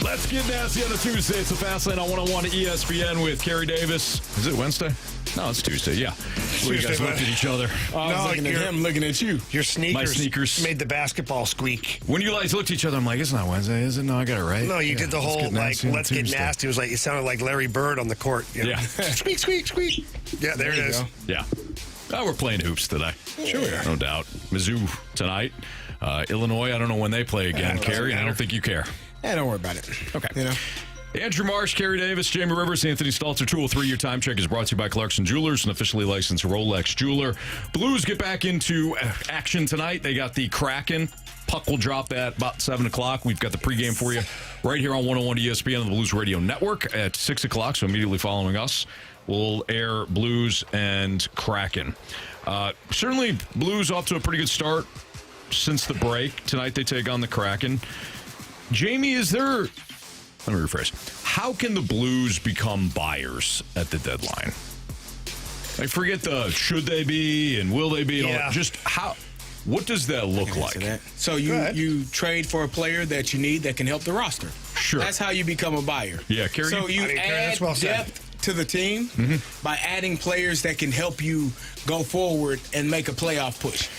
Let's get nasty on a Tuesday. It's the Fast Lane on 101 at ESPN with Carey Davis. Is it Wednesday? No, it's Tuesday, yeah. Well, you guys looked at each other. I was looking at him, looking at you. Your sneakers, My sneakers made the basketball squeak. When you guys looked at each other, I'm like, it's not Wednesday, is it? No, I got it right. No, you did the whole, let's get nasty. It was like, it sounded like Larry Bird on the court. You know? Yeah. Squeak, squeak, squeak. Yeah, there it is. Go. Yeah. Oh, we're playing hoops today. Sure we are. No doubt. Mizzou tonight. Illinois, I don't know when they play again. Carey, I don't think you care. Don't worry about it. Okay. You know? Andrew Marsh, Carey Davis, Jamie Rivers, Anthony Stalter. 203-year time check is brought to you by Clarkson Jewelers, an officially licensed Rolex jeweler. Blues get back into action tonight. They got the Kraken. Puck will drop at about 7 o'clock. We've got the pregame for you right here on 101 ESPN on the Blues Radio Network at 6 o'clock, so immediately following us, we'll air Blues and Kraken. Certainly, Blues off to a pretty good start since the break. Tonight they take on the Kraken. Jamie, let me rephrase. How can the Blues become buyers at the deadline? I forget the should they be and will they be. And all, just how. What does that look like? So you trade for a player that you need that can help the roster. Sure. That's how you become a buyer. Yeah, Carey. So you add depth to the team by adding players that can help you go forward and make a playoff push.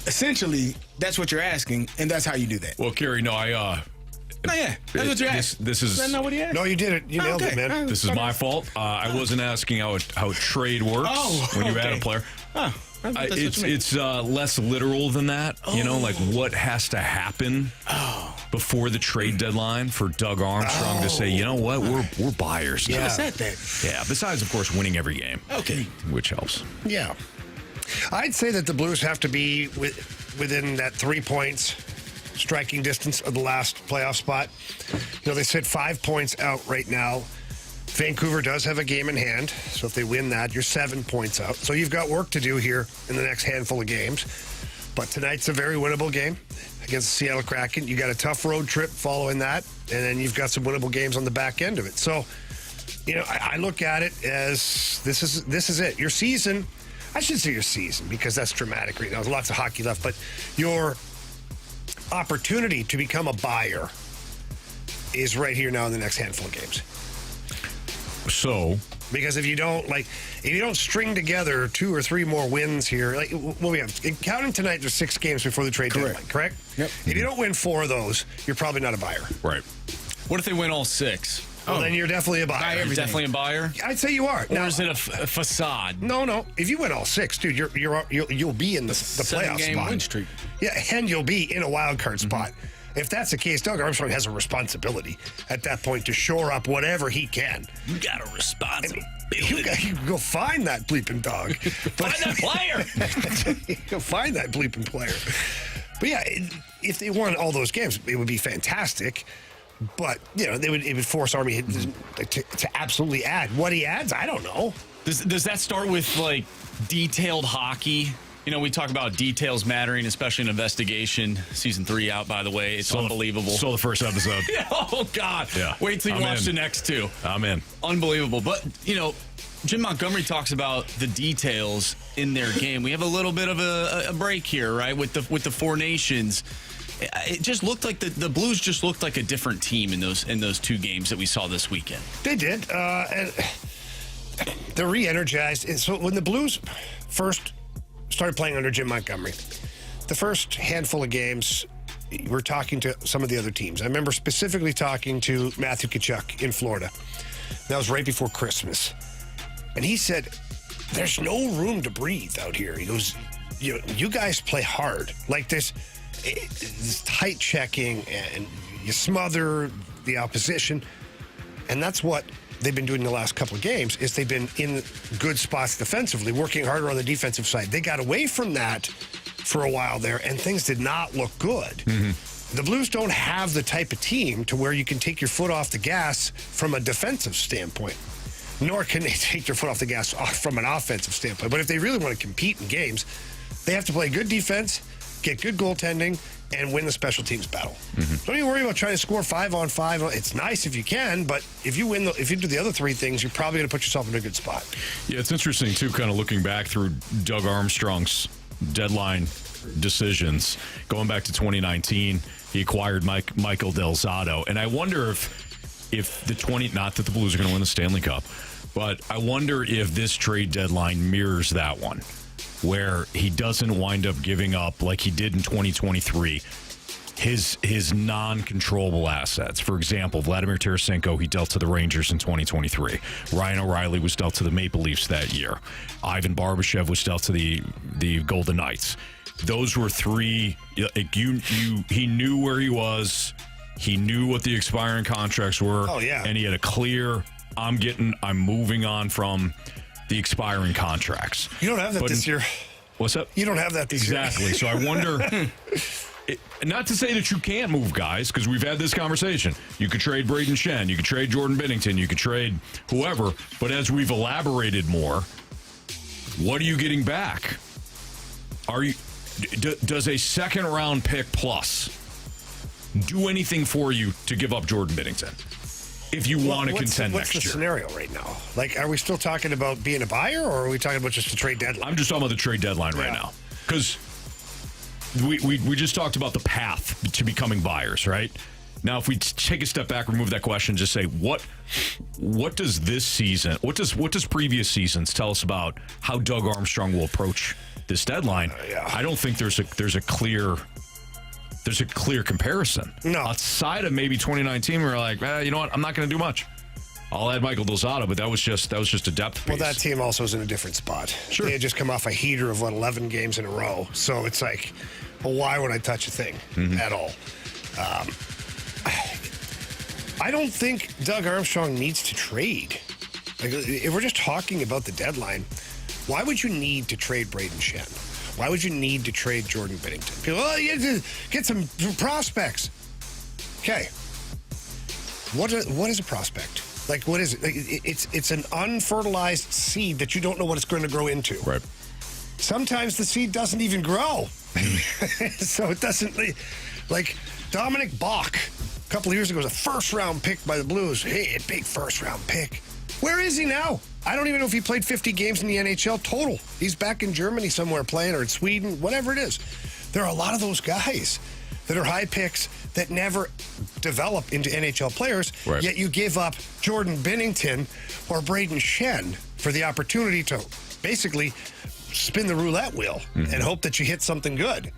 Essentially, that's what you're asking, and that's how you do that. Well, Carey, That's what you're asking. This is. Not what he asked. No, you did it. You nailed it, man. This is my fault. I wasn't asking how a trade works when you add a player. Oh. It's less literal than that. You know, like what has to happen before the trade deadline for Doug Armstrong to say, you know what, we're buyers now. Yeah, I said that. Yeah, besides, of course, winning every game. Okay. Which helps. Yeah. I'd say that the Blues have to be within that 3 points striking distance of the last playoff spot. You know, they sit 5 points out right now. Vancouver does have a game in hand, so if they win that, you're 7 points out. So you've got work to do here in the next handful of games. But tonight's a very winnable game against the Seattle Kraken. You got a tough road trip following that, and then you've got some winnable games on the back end of it. So, you know, I look at it as this is it. Your season, I should say your season because that's dramatic right now. There's lots of hockey left, but your opportunity to become a buyer is right here now in the next handful of games. So, because if you don't string together 2 or 3 more wins here, like what we have, counting tonight, there's 6 games before the trade deadline, correct? Yep. If you don't win 4 of those, you're probably not a buyer. Right. What if they win all 6? Well, then you're definitely a buyer. You're definitely a buyer? I'd say you are. Or is it a facade? No. If you win all 6, dude, you'll be in the playoff 7-game spot. win streak. Yeah, and you'll be in a wild card spot. If that's the case, Doug Armstrong has a responsibility at that point to shore up whatever he can. You got a responsibility. You go find that bleeping dog. Find that player. Go find that bleeping player. But yeah, if they won all those games, it would be fantastic. But, you know, it would force Army to absolutely add. What he adds, I don't know. Does that start with, like, detailed hockey? You know, we talk about details mattering, especially in investigation. Season 3 out, by the way. It's unbelievable. So the first episode. Oh, God. Yeah. Wait till you watch the next 2. I'm in. Unbelievable. But, you know, Jim Montgomery talks about the details in their game. We have a little bit of a break here, right, with the 4 Nations. It just looked like the Blues just looked like a different team in those 2 games that we saw this weekend. They did. And they're re-energized. And so when the Blues first started playing under Jim Montgomery, the first handful of games, we're talking to some of the other teams. I remember specifically talking to Matthew Tkachuk in Florida. That was right before Christmas. And he said, there's no room to breathe out here. He goes, you guys play hard. Like this tight checking, and you smother the opposition. And that's what they've been doing the last couple of games, is they've been in good spots defensively, working harder on the defensive side. They got away from that for a while there, and things did not look good. The Blues don't have the type of team to where you can take your foot off the gas from a defensive standpoint, nor can they take their foot off the gas from an offensive standpoint. But if they really want to compete in games, they have to play good defense, get good goaltending, and win the special teams battle. Don't even worry about trying to score 5-on-5. It's nice if you can, but if you do the other 3 things, you're probably going to put yourself in a good spot. Yeah, it's interesting, too, kind of looking back through Doug Armstrong's deadline decisions. Going back to 2019, he acquired Michael Del Zotto. And I wonder if the not that the Blues are going to win the Stanley Cup, but I wonder if this trade deadline mirrors that one, where he doesn't wind up giving up like he did in 2023 his non-controllable assets. For example, Vladimir Tarasenko, he dealt to the Rangers in 2023. Ryan O'Reilly was dealt to the Maple Leafs that year. Ivan Barbashev was dealt to the Golden Knights. Those were three. He knew where he was. He knew what the expiring contracts were. Oh, yeah. And he had a clear, I'm moving on from the expiring contracts. You don't have that this year. What's up? You don't have that this year. Exactly. So I wonder, not to say that you can't move guys, because we've had this conversation. You could trade Braden Shen. You could trade Jordan Binnington. You could trade whoever. But as we've elaborated more, what are you getting back? Does a second round pick plus do anything for you to give up Jordan Binnington if you want to contend next year? What's the scenario right now? Like, are we still talking about being a buyer, or are we talking about just a trade deadline? I'm just talking about the trade deadline right now, because we just talked about the path to becoming buyers, right? Now, if we take a step back, remove that question, just say what does this season, what does previous seasons tell us about how Doug Armstrong will approach this deadline? I don't think there's a clear comparison. No. Outside of maybe 2019, we're like, you know what? I'm not going to do much. I'll add Michael Del Zotto, but that was just a depth piece. Well, that team also is in a different spot. Sure. They had just come off a heater of 11 games in a row. So it's like, well, why would I touch a thing at all? I don't think Doug Armstrong needs to trade. Like, if we're just talking about the deadline, why would you need to trade Braden Shen? Why would you need to trade Jordan Binnington? People, you have to get some prospects. Okay. What is a prospect? Like, what is it? Like, it's an unfertilized seed that you don't know what it's going to grow into. Right. Sometimes the seed doesn't even grow. So it doesn't, like Dominic Bach a couple of years ago was a first-round pick by the Blues. Hey, a big first-round pick. Where is he now? I don't even know if he played 50 games in the NHL total. He's back in Germany somewhere playing, or in Sweden, whatever it is. There are a lot of those guys that are high picks that never develop into NHL players, right. Yet you give up Jordan Binnington or Braden Shen for the opportunity to basically spin the roulette wheel and hope that you hit something good.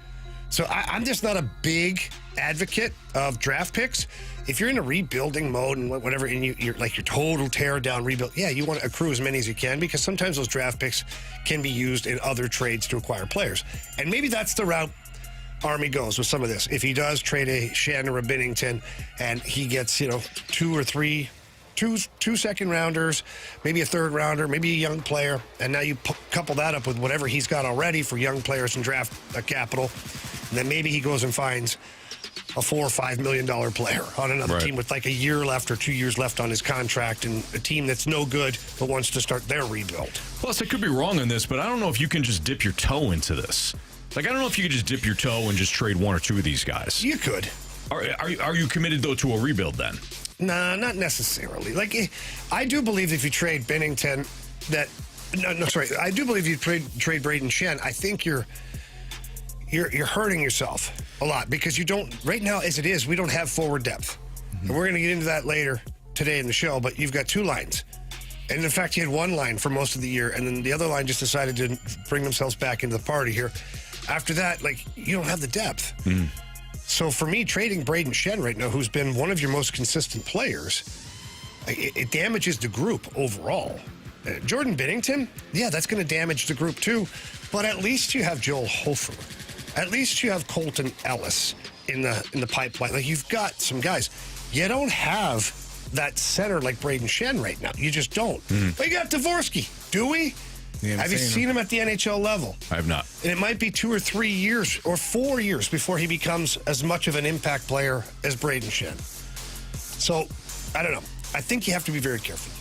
So I'm just not a big advocate of draft picks. If you're in a rebuilding mode and whatever, and you're like your total tear down rebuild, you want to accrue as many as you can, because sometimes those draft picks can be used in other trades to acquire players. And maybe that's the route Army goes with some of this. If he does trade a Shen or a Binnington and he gets, two second rounders, maybe a third rounder, maybe a young player, and now you couple that up with whatever he's got already for young players and draft capital, and then maybe he goes and finds a $4 or $5 million player on another team with like a year left or 2 years left on his contract, and a team that's no good but wants to start their rebuild. Plus, I could be wrong on this, but I don't know if you can just dip your toe into this. Like, I don't know if you could just dip your toe and just trade one or two of these guys. You could. Are you committed, though, to a rebuild then? Nah, not necessarily. Like, I do believe if you trade Binnington, I do believe you trade Braden Shen. I think you're hurting yourself a lot, because you don't, right now as it is, we don't have forward depth. And we're going to get into that later today in the show, but you've got two lines. And in fact, you had one line for most of the year, and then the other line just decided to bring themselves back into the party here. After that, you don't have the depth. So for me, trading Braden Shen right now, who's been one of your most consistent players, it damages the group overall. Jordan Binnington, that's going to damage the group too, but at least you have Joel Hofer. At least you have Colton Ellis in the pipeline. Like, you've got some guys. You don't have that center like Braden Shen right now. You just don't. But you got Dvorsky. Do we? Have you seen him at the NHL level? I have not. And it might be 2 or 3 years or 4 years before he becomes as much of an impact player as Braden Shen. So, I don't know. I think you have to be very careful.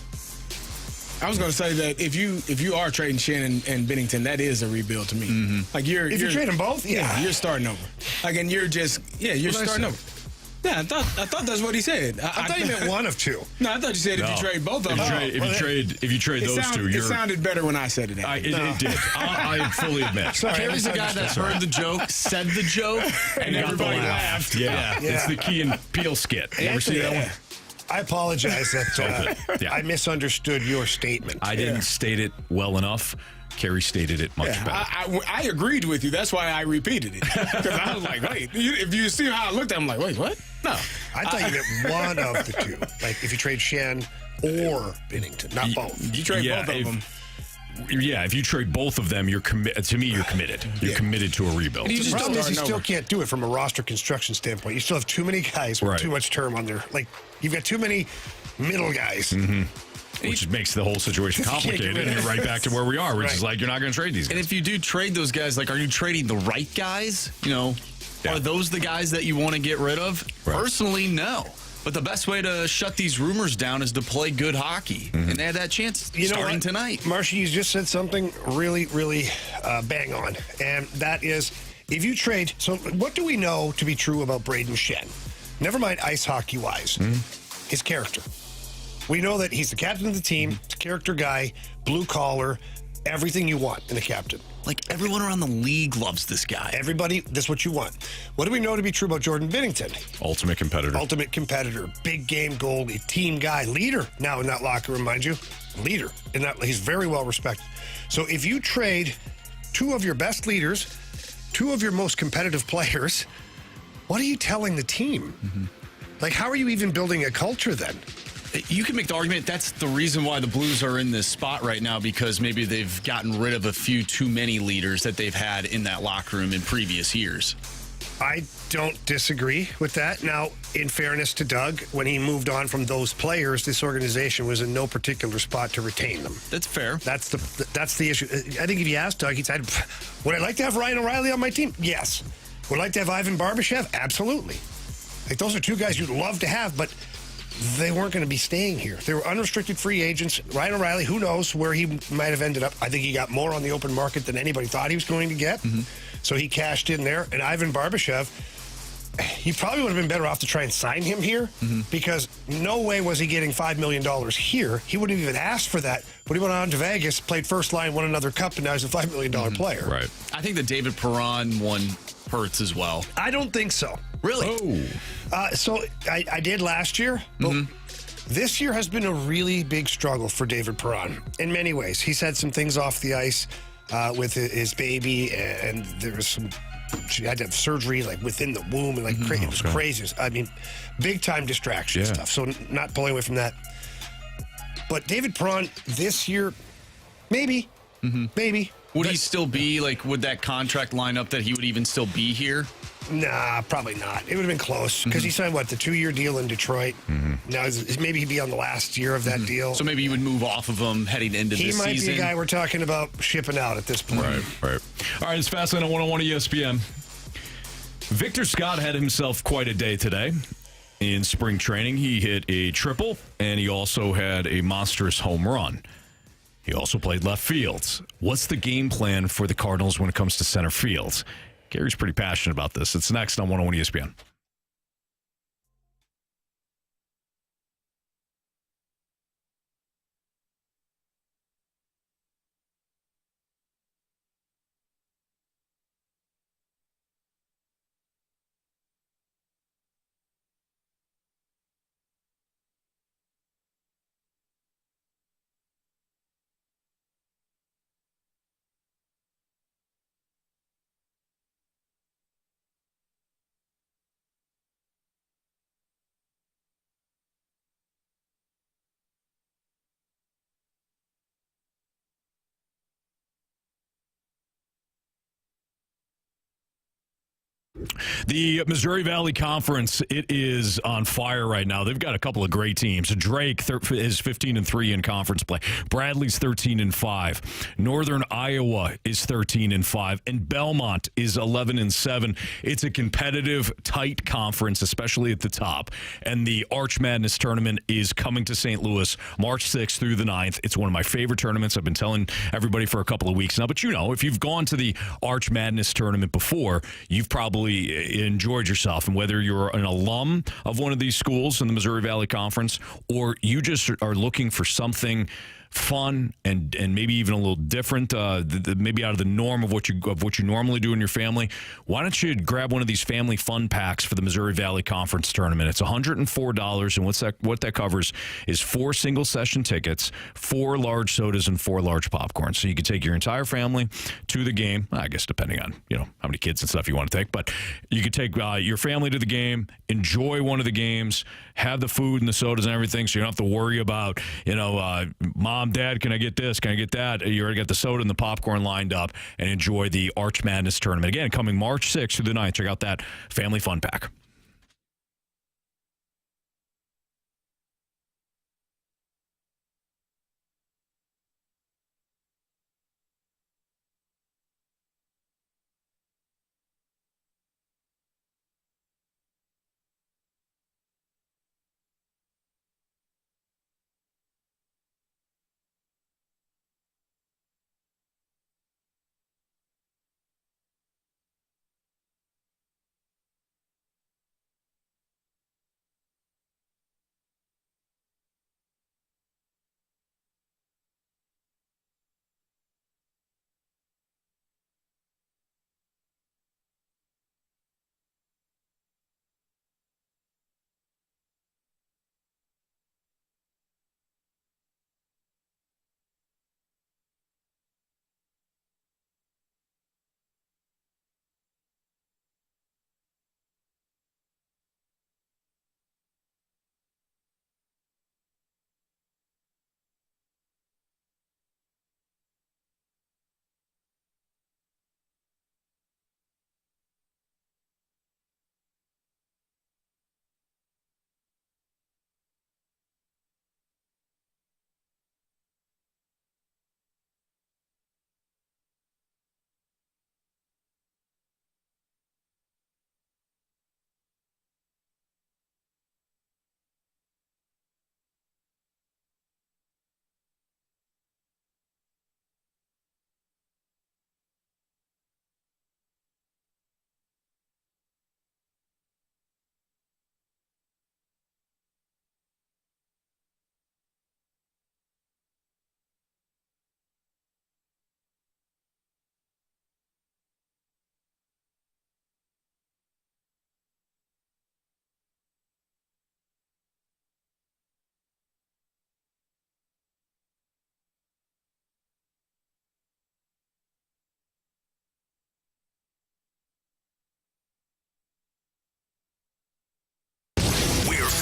I was going to say that if you are trading Shen and Binnington, that is a rebuild to me. Like, if you trade them both, you're starting over. Like, and you're starting over. Yeah, I thought that's what he said. I thought you meant one of two. No, I thought you said if you trade both of them. If you trade those two, it sounded better when I said it. It did. I fully admit. Sorry, Carey's the guy that heard the joke, said the joke, and everybody laughed. Yeah. It's the Key and Peele skit. You ever see that one? I apologize that I misunderstood your statement. I didn't state it well enough. Carey stated it much better. I agreed with you. That's why I repeated it. Because I was like, wait. If you see how I looked at him, I'm like, wait, what? No. I thought you meant one of the two. Like if you trade Shen or Binnington, not both. You trade both of them. Yeah, if you trade both of them, you're committed. To me, you're committed. You're committed to a rebuild. The problem is you still can't do it from a roster construction standpoint. You still have too many guys with too much term on their. Like you've got too many middle guys. Which makes the whole situation complicated, and you're right back to where we are, which is like you're not going to trade these guys. And if you do trade those guys, like, are you trading the right guys? Are those the guys that you want to get rid of? Right. Personally, no. But the best way to shut these rumors down is to play good hockey, and they had that chance starting tonight. Marcia, you just said something really, really bang on, and that is if you trade. So, what do we know to be true about Braden Shen? Never mind ice hockey wise, his character. We know that he's the captain of the team, he's a character guy, blue collar, everything you want in a captain. Like, everyone around the league loves this guy. Everybody, that's what you want. What do we know to be true about Jordan Binnington? Ultimate competitor, big game goalie, team guy, leader now in that locker room, mind you. Leader. He's very well respected. So if you trade two of your best leaders, two of your most competitive players, what are you telling the team? Like, how are you even building a culture then? You can make the argument that's the reason why the Blues are in this spot right now, because maybe they've gotten rid of a few too many leaders that they've had in that locker room in previous years. I don't disagree with that. Now, in fairness to Doug, when he moved on from those players, this organization was in no particular spot to retain them. That's fair. That's the issue. I think if you asked Doug, he'd say, would I like to have Ryan O'Reilly on my team? Yes. Would I like to have Ivan Barbashev? Absolutely. Like, those are two guys you'd love to have, but they weren't going to be staying here. They were unrestricted free agents. Ryan O'Reilly, who knows where he might have ended up. I think he got more on the open market than anybody thought he was going to get. So he cashed in there. And Ivan Barbashev, he probably would have been better off to try and sign him here because no way was he getting $5 million here. He wouldn't have even asked for that. But he went on to Vegas, played first line, won another cup, and now he's a $5 million player. Right. I think the David Perron one hurts as well. I don't think so. Really? So I did last year, but this year has been a really big struggle for David Perron in many ways. He's had some things off the ice with his baby, and there was some. She had to have surgery like within the womb, and it was crazy. I mean, big time distraction stuff. So not pulling away from that. But David Perron this year, maybe. Would he still be would that contract line up that he would even still be here? Nah, probably not. It would have been close because he signed the 2-year deal in Detroit. Now maybe he'd be on the last year of that deal. So maybe you would move off of him heading into this season. He might be a guy we're talking about shipping out at this point. Right. All right, it's Fastlane on 101 ESPN. Victor Scott had himself quite a day today. In spring training, he hit a triple, and he also had a monstrous home run. He also played left field. What's the game plan for the Cardinals when it comes to center field? Gary's pretty passionate about this. It's next on 101 ESPN. The Missouri Valley Conference, it is on fire right now. They've got a couple of great teams. Drake is 15-3 in conference play. Bradley's 13-5. Northern Iowa is 13-5, and Belmont is 11-7. It's a competitive, tight conference, especially at the top. And the Arch Madness tournament is coming to St. Louis March 6th through the 9th. It's one of my favorite tournaments. I've been telling everybody for a couple of weeks now. But if you've gone to the Arch Madness tournament before, you've probably really enjoyed yourself, and whether you're an alum of one of these schools in the Missouri Valley Conference or you just are looking for something fun and maybe even a little different, maybe out of the norm of what you normally do in your family, why don't you grab one of these family fun packs for the Missouri Valley Conference tournament? It's $104, and what that covers is 4 single session tickets, 4 large sodas, and 4 large popcorn. So you can take your entire family to the game. I guess depending on how many kids and stuff you want to take, but you could take your family to the game, enjoy one of the games, have the food and the sodas and everything, so you don't have to worry about Mom, Dad, can I get this? Can I get that? You already got the soda and the popcorn lined up, and enjoy the Arch Madness tournament. Again, coming March 6th through the 9th. Check out that family fun pack.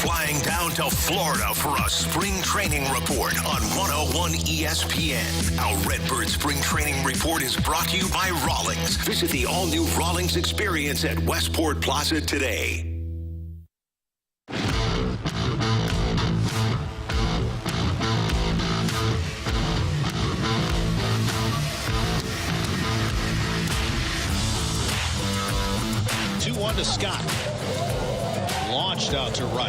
Flying down to Florida for a spring training report on 101 ESPN. Our Redbird Spring Training Report is brought to you by Rawlings. Visit the all-new Rawlings experience at Westport Plaza today. To Scott. Launched out to right.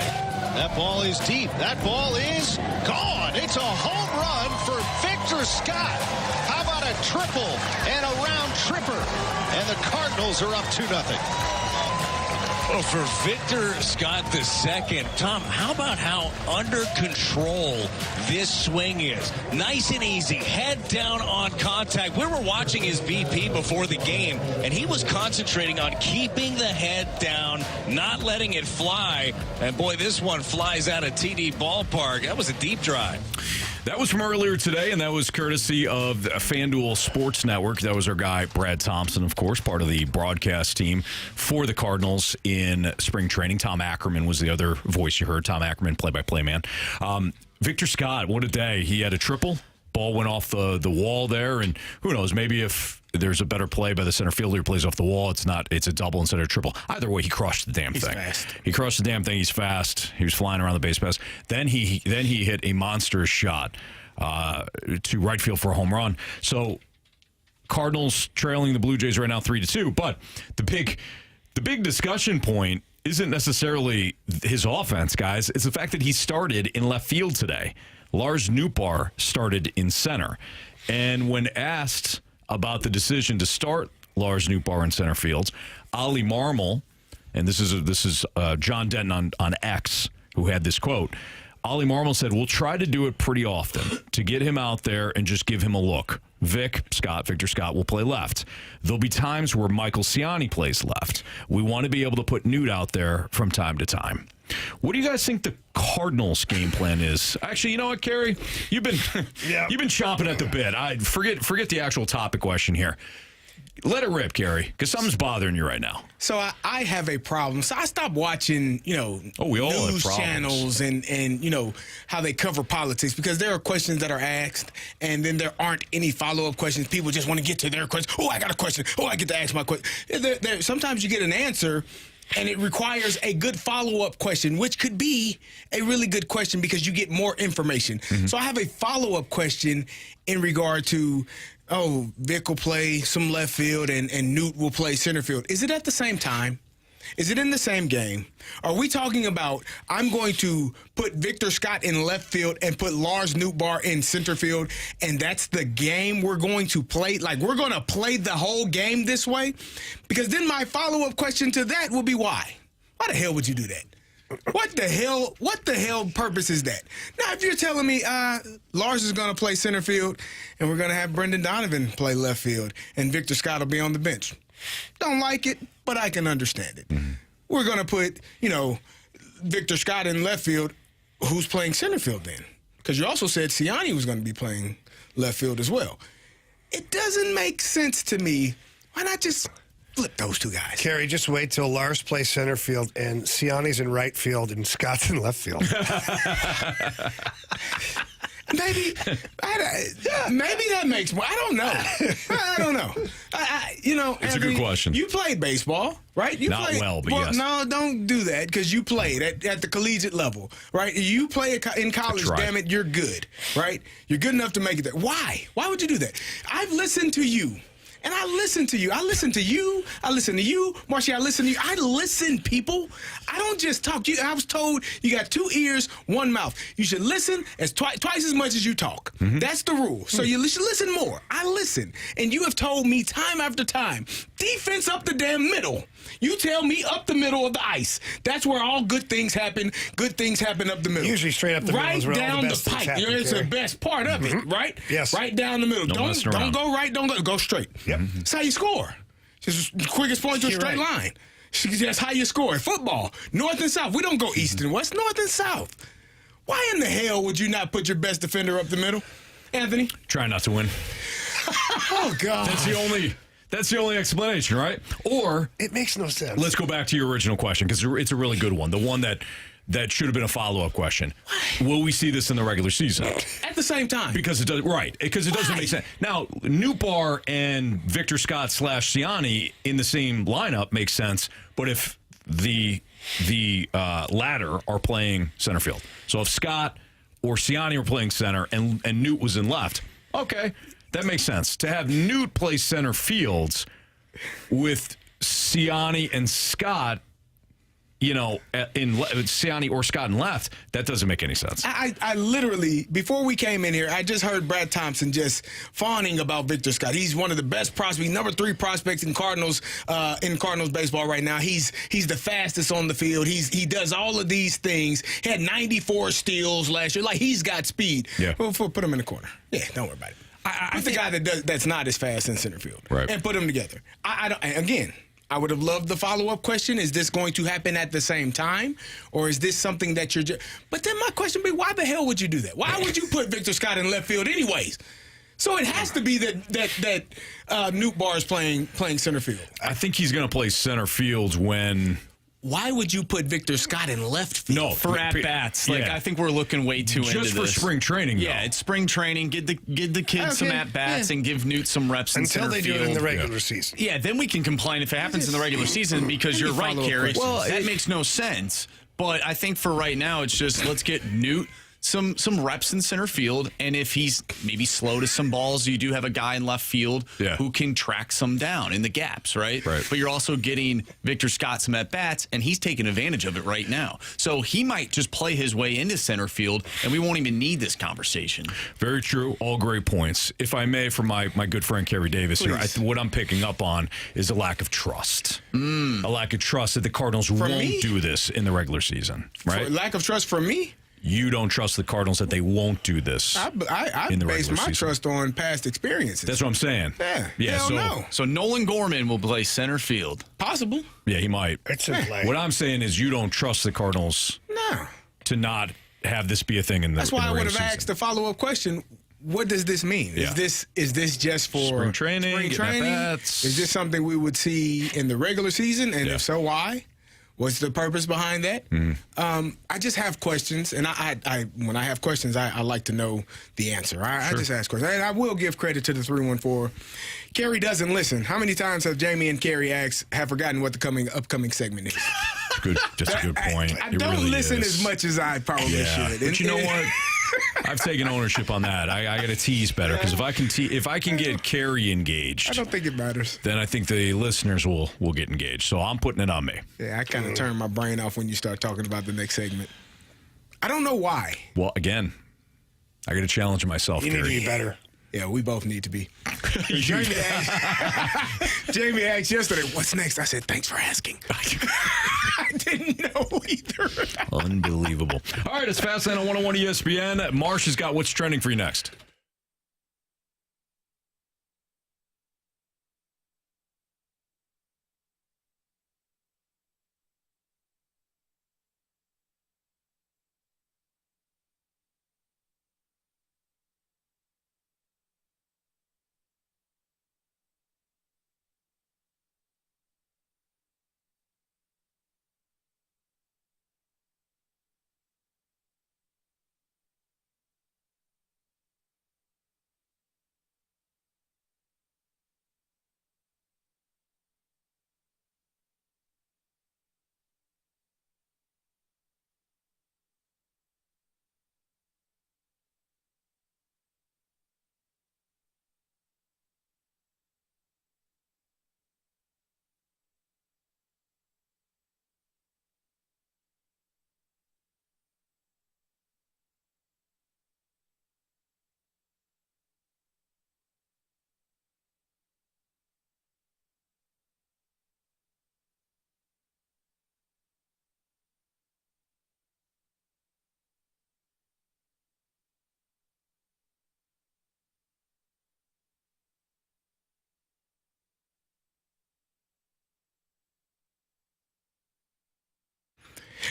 That ball is deep. That ball is gone. It's a home run for Victor Scott. How about a triple and a round tripper? And the Cardinals are up 2-0. Well, for Victor Scott II, Tom, how about how under control this swing is? Nice and easy, head down on contact. We were watching his BP before the game, and he was concentrating on keeping the head down, not letting it fly. And boy, this one flies out of TD Ballpark. That was a deep drive. That was from earlier today, and that was courtesy of the FanDuel Sports Network. That was our guy, Brad Thompson, of course, part of the broadcast team for the Cardinals in spring training. Tom Ackerman was the other voice you heard. Tom Ackerman, play-by-play man. Victor Scott, what a day. He had a triple. Ball went off the wall there, and who knows, maybe if there's a better play by the center fielder who plays off the wall, it's a double instead of a triple. Either way, he crushed the damn thing. Fast. He crushed the damn thing. He's fast. He was flying around the base pass. Then he hit a monstrous shot to right field for a home run. So Cardinals trailing the Blue Jays right now 3-2. But the big discussion point isn't necessarily his offense, guys. It's the fact that he started in left field today. Lars Nootbaar started in center. And when asked about the decision to start Lars Nootbaar in center field, Ollie Marmol, and this is John Denton on X who had this quote. Ollie Marmol said, we'll try to do it pretty often to get him out there and just give him a look. Victor Scott will play left. There'll be times where Michael Ciani plays left. We want to be able to put Newt out there from time to time. What do you guys think the Cardinals' game plan is? Actually, you know what, Carey? You've been you've been chomping at the bit. I forget the actual topic question here. Let it rip, Carey, because something's bothering you right now. So I have a problem. So I stopped watching, we all have news problems. channels and how they cover politics, because there are questions that are asked and then there aren't any follow-up questions. People just want to get to their question. Oh, I got a question. Oh, I get to ask my question. Sometimes you get an answer and it requires a good follow-up question, which could be a really good question because you get more information. Mm-hmm. So I have a follow-up question in regard to, Vic will play some left field and Newt will play center field. Is it at the same time? Is it in the same game? Are we talking about I'm going to put Victor Scott in left field and put Lars Nootbaar in center field, and that's the game we're going to play? Like, we're going to play the whole game this way? Because then my follow-up question to that will be why? Why the hell would you do that? What the hell purpose is that? Now, if you're telling me Lars is going to play center field and we're going to have Brendan Donovan play left field and Victor Scott will be on the bench. Don't like it, but I can understand it. Mm-hmm. We're going to put, Victor Scott in left field. Who's playing center field then? Because you also said Ciani was going to be playing left field as well. It doesn't make sense to me. Why not just flip those two guys? Carey, just wait till Lars plays center field and Ciani's in right field and Scott's in left field. Maybe that makes more. I don't know. It's a good question. You played baseball, right? Not well, but yes. No, don't do that because you played at the collegiate level, right? You play in college, damn it, you're good, right? You're good enough to make it there. Why? Why would you do that? I've listened to you. And I listen to you. I listen to you. I listen to you. Marcia, I listen to you. I listen, people. I don't just talk. I was told you got 2 ears, 1 mouth. You should listen as twice as much as you talk. Mm-hmm. That's the rule. So you should listen more. I listen. And you have told me time after time, defense up the damn middle. You tell me up the middle of the ice. That's where all good things happen. Good things happen up the middle. Usually straight up the middle is where all the best things happen. It's the best part of it, right? Yes. Right down the middle. Don't go right. Go straight. Yep. That's how you score. Just the quickest point to a straight line. That's how you score. Football, north and south. We don't go east and west, north and south. Why in the hell would you not put your best defender up the middle? Anthony? Try not to win. Oh, God. That's the only explanation, right? Or it makes no sense. Let's go back to your original question because it's a really good one. The one that should have been a follow-up question. Will we see this in the regular season? At the same time. Because it doesn't make sense. Now, Nootbaar and Victor Scott / Ciani in the same lineup makes sense, but if the latter are playing center field. So if Scott or Ciani are playing center and Newt was in left, okay, that makes sense. To have Newt play center fields with Ciani and Scott, in Ciani or Scott in left, that doesn't make any sense. I literally, before we came in here, I just heard Brad Thompson just fawning about Victor Scott. He's one of the best prospects, number 3 prospects in Cardinals baseball right now. He's the fastest on the field. He does all of these things. He had 94 steals last year. Like, he's got speed. Yeah. We'll put him in the corner. Yeah, don't worry about it. Put the guy that's not as fast in center field, right, and put them together. I would have loved the follow-up question. Is this going to happen at the same time? Or is this something that you're just... But then my question would be, why the hell would you do that? Why would you put Victor Scott in left field anyways? So it has to be that Nootbaar is playing center field. I think he's going to play center field when... Why would you put Victor Scott in left field? No, for at-bats. I think we're looking way too into this. Just for spring training, though. Yeah, it's spring training. Give the kids some at-bats and give Newt some reps in center field. Until they do it in the regular season. Yeah, then we can complain if it happens in the regular season because you're right, Carey. Well, that makes no sense. But I think for right now, it's just let's get Newt some reps in center field, and if he's maybe slow to some balls, you do have a guy in left field who can track some down in the gaps, right? But you're also getting Victor Scott some at-bats, and he's taking advantage of it right now. So he might just play his way into center field, and we won't even need this conversation. Very true. All great points. If I may, from my good friend Carey Davis here, what I'm picking up on is a lack of trust. A lack of trust that the Cardinals won't do this in the regular season, right? Lack of trust from me? You don't trust the Cardinals that they won't do this. I base my trust on past experiences. That's what I'm saying. Yeah. So Nolan Gorman will play center field. Possible. Yeah, he might. It's in play. What I'm saying is you don't trust the Cardinals to not have this be a thing in the That's why I would have season. asked the follow-up question. What does this mean? Yeah. Is this just for spring training? Is this something we would see in the regular season? And if so, why? What's the purpose behind that? I just have questions, and I when I have questions, I like to know the answer. I just ask questions, and I will give credit to the 314. Carey doesn't listen. How many times have Jamie and Carey have forgotten what the upcoming segment is? That's a good point. I don't really listen as much as I probably should. But you know what? I've taken ownership on that. I got to tease better because if I can get Carey engaged, I don't think it matters. Then I think the listeners will get engaged. So I'm putting it on me. Yeah, I kind of turn my brain off when you start talking about the next segment. I don't know why. Well, again, I got to challenge myself. You need to Carey. be better. Yeah, we both need to be. Jamie asked yesterday, what's next? I said, thanks for asking. I didn't know either. Unbelievable. All right, it's Fastlane on 101 ESPN. Marsh has got what's trending for you next.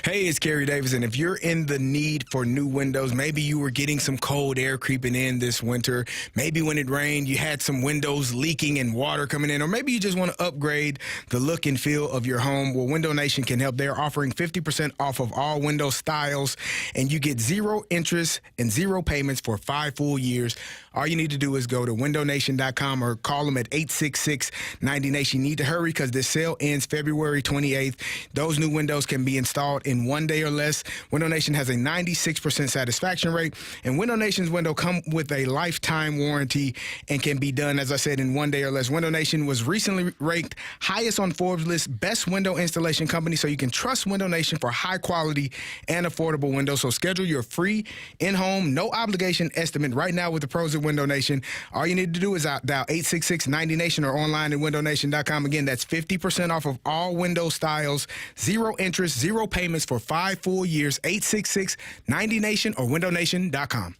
Hey, it's Carey Davis, and if you're in the need for new windows, maybe you were getting some cold air creeping in this winter, maybe when it rained you had some windows leaking and water coming in, or maybe you just want to upgrade the look and feel of your home, well, Window Nation can help. They're offering 50% off of all window styles, and you get 0 interest and 0 payments for 5 full years. All you need to do is go to windownation.com or call them at 866-90NATION. You need to hurry because this sale ends February 28th. Those new windows can be installed in 1 day or less. Window Nation has a 96% satisfaction rate, and Window Nation's window come with a lifetime warranty and can be done, as I said, in 1 day or less. Window Nation was recently ranked highest on Forbes' list, best window installation company, so you can trust Window Nation for high quality and affordable windows. So schedule your free in-home, no obligation estimate right now with the pros at Window Nation. All you need to do is dial 866-90NATION or online at windownation.com. Again, that's 50% off of all window styles, 0 interest, 0 payments for 5 full years. 866-90NATION or windownation.com.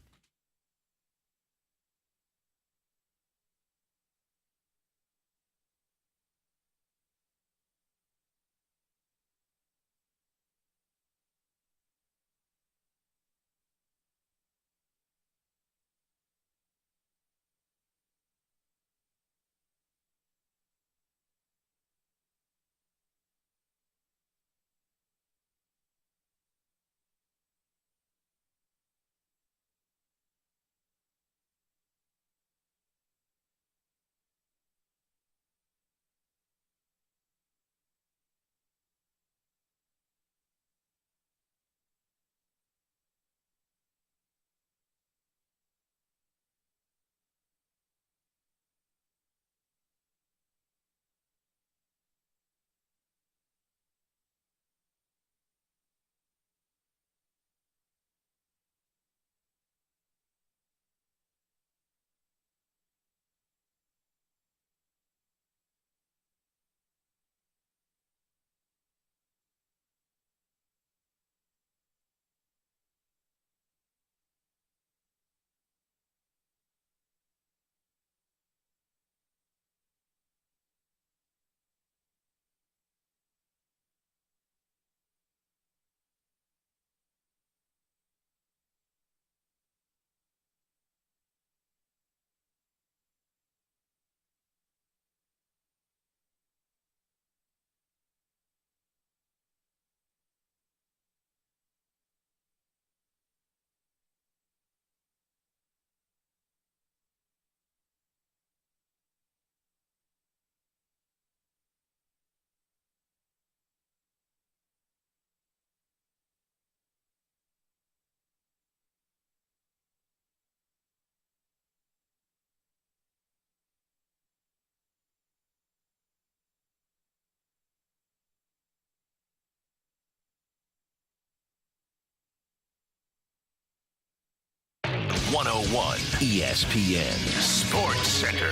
101 ESPN Sports Center.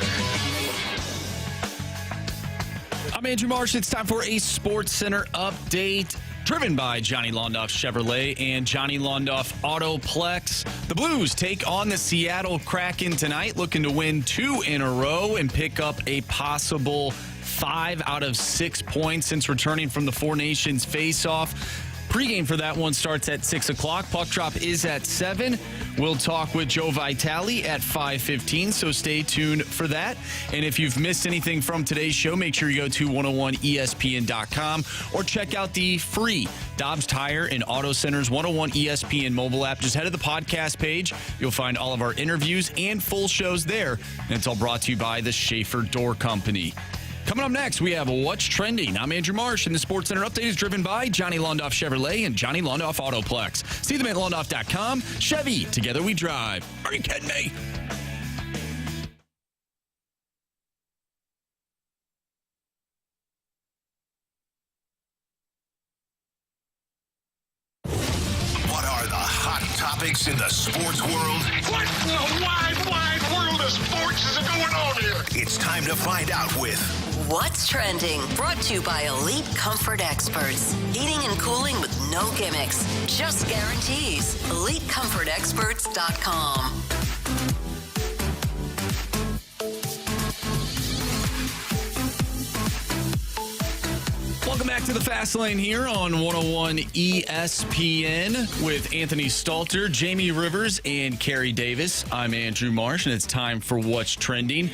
I'm Andrew Marsh. It's time for a Sports Center update. Driven by Johnny Londoff Chevrolet and Johnny Londoff Autoplex. The Blues take on the Seattle Kraken tonight, looking to win 2 in a row and pick up a possible 5 out of 6 points since returning from the Four Nations face-off. Pregame for that one starts at 6 o'clock. Puck drop is at 7. We'll talk with Joe Vitale at 5:15, so stay tuned for that. And if you've missed anything from today's show, make sure you go to 101ESPN.com or check out the free Dobbs Tire and Auto Center's 101 ESPN mobile app. Just head to the podcast page. You'll find all of our interviews and full shows there. And it's all brought to you by the Schaefer Door Company. Coming up next, we have What's Trending. I'm Andrew Marsh, and the Sports Center update is driven by Johnny Londoff Chevrolet and Johnny Londoff Autoplex. See them at Londoff.com. Chevy, together we drive. Are you kidding me? What are the hot topics in the sports world? What in the wide world of sports is going on here? It's time to find out with What's Trending? Brought to you by Elite Comfort Experts. Heating and cooling with no gimmicks, just guarantees. EliteComfortExperts.com. Welcome back to the Fast Lane here on 101 ESPN with Anthony Stalter, Jamie Rivers, and Carey Davis. I'm Andrew Marsh, and it's time for What's Trending.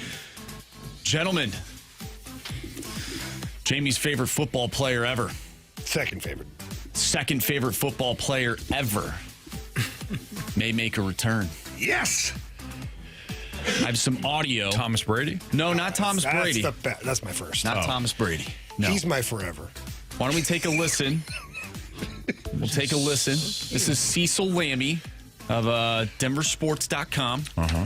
Gentlemen, Jamie's favorite football player ever. Second favorite. Second favorite football player ever may make a return. Yes. I have some audio. Thomas Brady? No, not Thomas Brady. That's my first. Not Thomas Brady. No. He's my forever. Why don't we take a listen? We'll take a listen. This is Cecil Lammey of DenverSports.com. Uh-huh.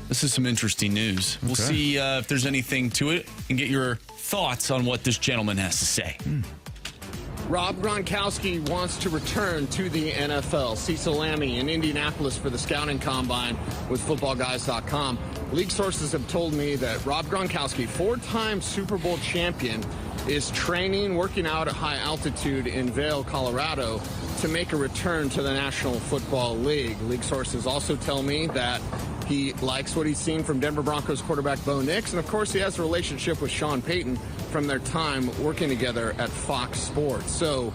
This is some interesting news. We'll see if there's anything to it and get your thoughts on what this gentleman has to say. Rob Gronkowski wants to return to the NFL. Cecil Lammey in Indianapolis for the scouting combine with footballguys.com. League sources have told me that Rob Gronkowski, 4-time Super Bowl champion, is training, working out at high altitude in Vail, Colorado, to make a return to the National Football League. League sources also tell me that he likes what he's seen from Denver Broncos quarterback Bo Nix, and of course he has a relationship with Sean Payton from their time working together at Fox Sports. So,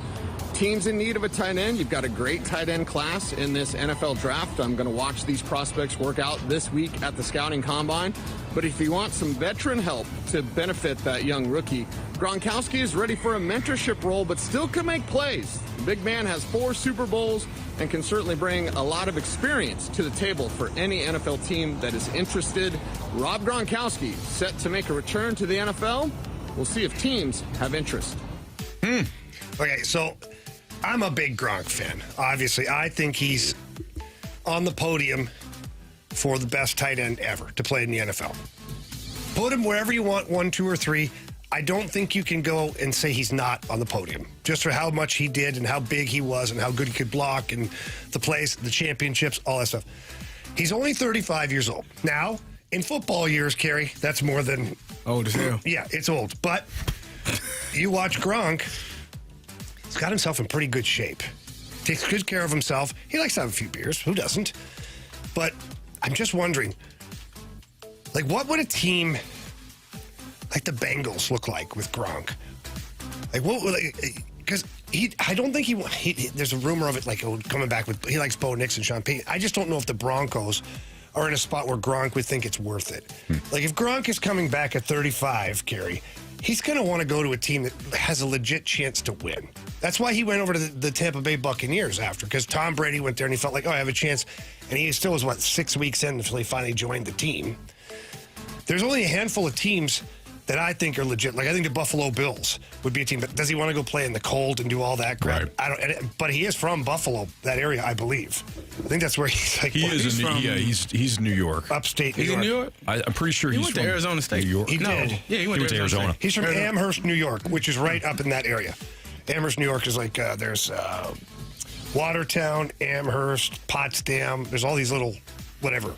teams in need of a tight end. You've got a great tight end class in this NFL draft. I'm going to watch these prospects work out this week at the scouting combine. But if you want some veteran help to benefit that young rookie, Gronkowski is ready for a mentorship role, but still can make plays. The big man has 4 Super Bowls and can certainly bring a lot of experience to the table for any NFL team that is interested. Rob Gronkowski set to make a return to the NFL. We'll see if teams have interest. Okay, so I'm a big Gronk fan. Obviously, I think he's on the podium for the best tight end ever to play in the NFL. Put him wherever you want, 1, 2, or 3. I don't think you can go and say he's not on the podium, just for how much he did and how big he was and how good he could block and the plays, the championships, all that stuff. He's only 35 years old. Now, in football years, Carey, that's more than... Old as hell. Yeah, it's old. But you watch Gronk, he's got himself in pretty good shape. Takes good care of himself. He likes to have a few beers. Who doesn't? But I'm just wondering, like, what would a team like the Bengals look like with Gronk? Like, what would, because I don't think he there's a rumor of it, like, coming back with, he likes Bo Nix and Sean Payton. I just don't know if the Broncos are in a spot where Gronk would think it's worth it. Like, if Gronk is coming back at 35, Carey, he's going to want to go to a team that has a legit chance to win. That's why he went over to the Tampa Bay Buccaneers after, because Tom Brady went there and he felt like, oh, I have a chance. And he still was, 6 weeks in until he finally joined the team. There's only a handful of teams that I think are legit. Like, I think the Buffalo Bills would be a team, but does he want to go play in the cold and do all that crap? Right. I don't. But he is from Buffalo, that area, I believe. I think that's where he's like. He's New York. Upstate New He's York. in New York? I'm pretty sure He he's went from to Arizona State. New York. He did. Yeah, he went to Arizona. State. He's from Amherst, New York, which is right up in that area. Amherst, New York is like, there's Watertown, Amherst, Potsdam. There's all these little whatever.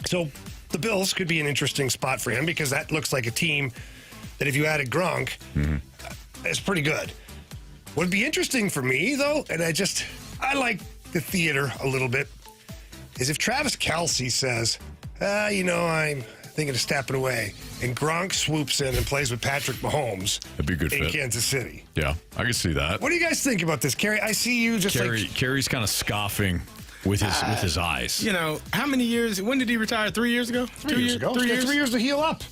So the Bills could be an interesting spot for him because that looks like a team that if you added Gronk, is pretty good. What'd be interesting for me, though, and I like the theater a little bit, is if Travis Kelce says, I'm thinking of stepping away, and Gronk swoops in and plays with Patrick Mahomes That'd be a good in fit. Kansas City. Yeah, I can see that. What do you guys think about this, Carey? I see you just Carey's kind of scoffing with his eyes. How many years? When did he retire? 3 years ago? 3 years ago. 3 years? 3 years to heal up.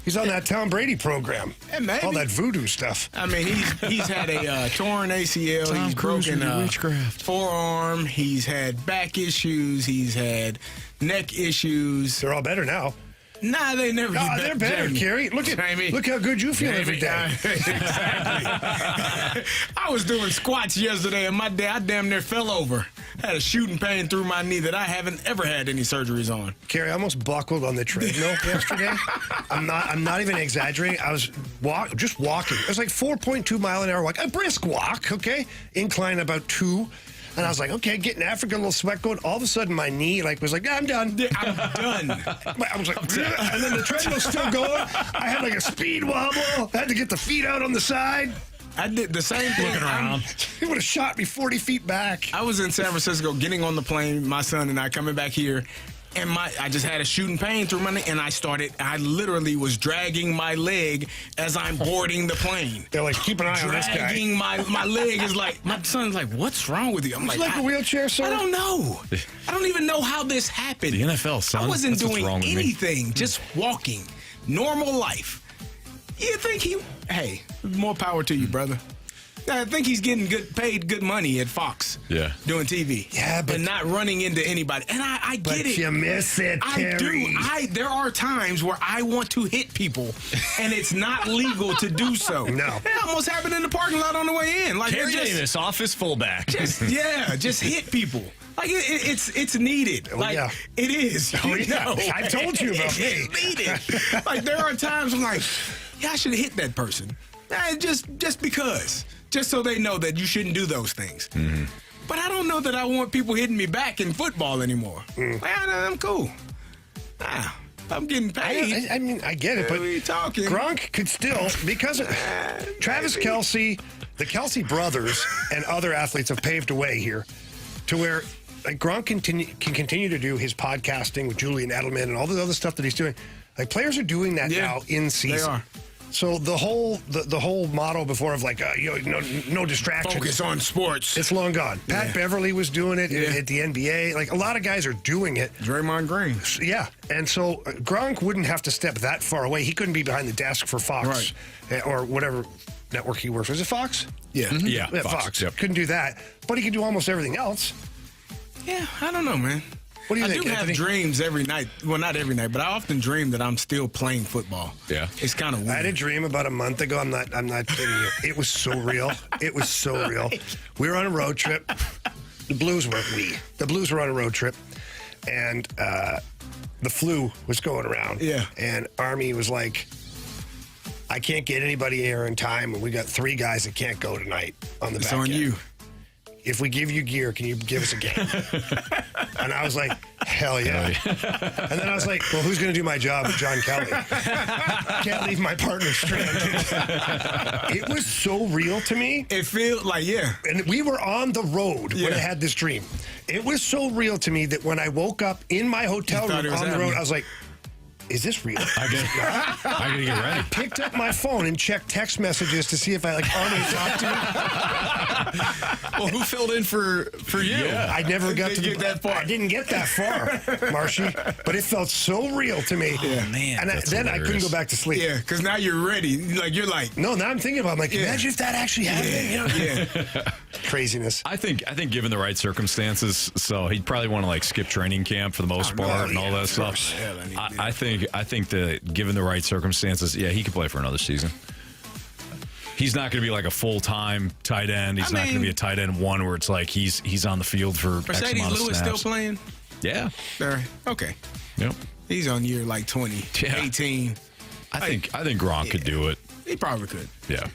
He's on that Tom Brady program. Yeah, maybe. All that voodoo stuff. I mean, he's had a torn ACL. He's broken a forearm. He's had back issues. He's had neck issues. They're all better now. Nah, they never get they're better, Jamie. Carey. Look how good you feel every day. Exactly. I was doing squats yesterday, and I damn near fell over. Had a shooting pain through my knee that I haven't ever had any surgeries on. Carey, I almost buckled on the treadmill yesterday. I'm not even exaggerating. I was just walking. It was like 4.2 mile an hour walk, a brisk walk. Okay, incline about 2. And I was like, okay, getting Africa, a little sweat going. All of a sudden, my knee was like, I'm done. I'm done. I was like, and then the treadmill's still going. I had like a speed wobble. I had to get the feet out on the side. I did the same thing. Looking around. He would have shot me 40 feet back. I was in San Francisco getting on the plane, my son and I coming back here, and I just had a shooting pain through my neck, and I literally was dragging my leg as I'm boarding the plane. They're like, keep an eye on this guy. Dragging my leg is like, my son's like, what's wrong with you? I'm It's like a wheelchair, sir. I don't know. I don't even know how this happened. The NFL, son. I wasn't That's what's doing wrong with me. anything, just walking. Normal life. You think hey, more power to you, brother. I think he's getting paid good money at Fox. Yeah. Doing TV. Yeah, but... And not running into anybody. And I get it. But you miss it, I Carey. do. There are times where I want to hit people, and it's not legal to do so. No. It almost happened in the parking lot on the way in. Like, Carey Davis, office fullback. just hit people. Like, it's needed. Like, yeah. It is. Oh, yeah. I told you about me. It's needed. Like, there are times I'm like, I should have hit that person. Just because. Just so they know that you shouldn't do those things. Mm-hmm. But I don't know that I want people hitting me back in football anymore. Like, I'm cool. I'm getting paid. I mean, I get it, but what are you talking? Gronk could still, because of Travis Kelce, the Kelce brothers, and other athletes have paved a way here to where like Gronk can continue to do his podcasting with Julian Edelman and all the other stuff that he's doing. Like, players are doing that now in season. They are. So the whole motto before of like no distractions. Focus on sports. It's long gone. Pat Beverly was doing it at the NBA. Like, a lot of guys are doing it. Draymond Green. Yeah, and so Gronk wouldn't have to step that far away. He couldn't be behind the desk for Fox or whatever network he works for. Is it Fox? Yeah. Mm-hmm. Yeah, Fox. Yep. Couldn't do that, but he could do almost everything else. Yeah, I don't know, man. What do you think, I do Anthony? have dreams every night. Well, not every night, but I often dream that I'm still playing football. Yeah. It's kind of weird. I had a dream about a month ago. I'm not kidding you. It was so real. It was so real. We were on a road trip. The Blues were on a road trip, and the flu was going around. Yeah. And Army was like, I can't get anybody here in time, and we got 3 guys that can't go tonight on the It's back on end. you. If we give you gear, can you give us a game? And I was like, hell yeah. And then I was like, well, who's going to do my job with John Kelly? Can't leave my partner stranded. It was so real to me. It feels like, yeah. And we were on the road when I had this dream. It was so real to me that when I woke up in my hotel room on the road, I was like, is this real? I gotta get ready. I picked up my phone and checked text messages to see if I Army talked to me. Well, who filled in for you? Yeah. I never got to get that far. I didn't get that far, Marshy, but it felt so real to me. Oh, man. And then I couldn't go back to sleep. Yeah, because now you're ready. Like, you're like, No, now I'm thinking about it. I'm like, imagine if that actually happened. yeah. Craziness. I think given the right circumstances, so he'd probably want to like skip training camp for the most part and all that stuff. I think that given the right circumstances, he could play for another season. He's not going to be like a full-time tight end. He's not going to be a tight end one where it's like he's on the field for X Mercedes amount of Lewis snaps. still playing? Yeah. Okay. Yep. He's on year like 20, 18. I think Gronk could do it. He probably could. Yeah.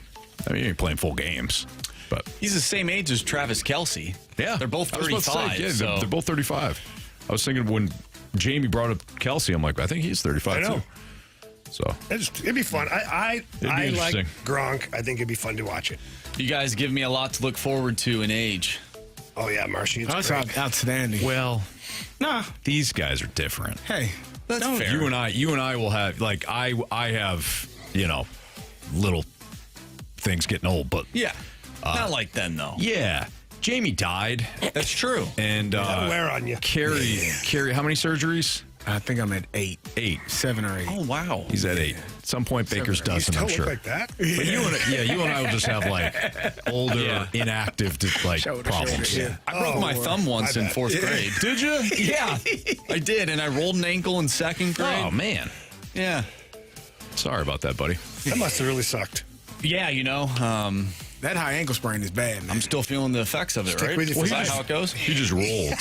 I mean, he ain't playing full games, but He's the same age as Travis Kelce. Yeah. They're both I was about to 35. say, yeah, so. they're both 35. I was thinking when Jamie brought up Kelsey, I'm like, I think he's 35 I know. too. So It'd be fun. I like interesting. Gronk. I think it'd be fun to watch it. You guys give me a lot to look forward to in age. Oh, yeah, Marshy. It's That's great. outstanding. well, Nah, these guys are different. hey, That's fair. You and I will have like I have little things getting old, but Yeah. Not like them, though. yeah, Jamie died, That's true. and Wear on you. Carey, how many surgeries? I think I'm at 8, 7 or 8. Oh, wow. He's at 8. At some point, Baker's dozen, Don't I'm look sure. like that. But you and I will just have like older, inactive, problems. shoulder, yeah. I broke my thumb once in 4th grade. Did you? Yeah, I did, and I rolled an ankle in 2nd grade. Oh man, Yeah. sorry about that, buddy. That must have really sucked. Yeah, That high ankle sprain is bad, man. I'm still feeling the effects of it, Stick right? with you Is for that life. how it goes? He just rolled.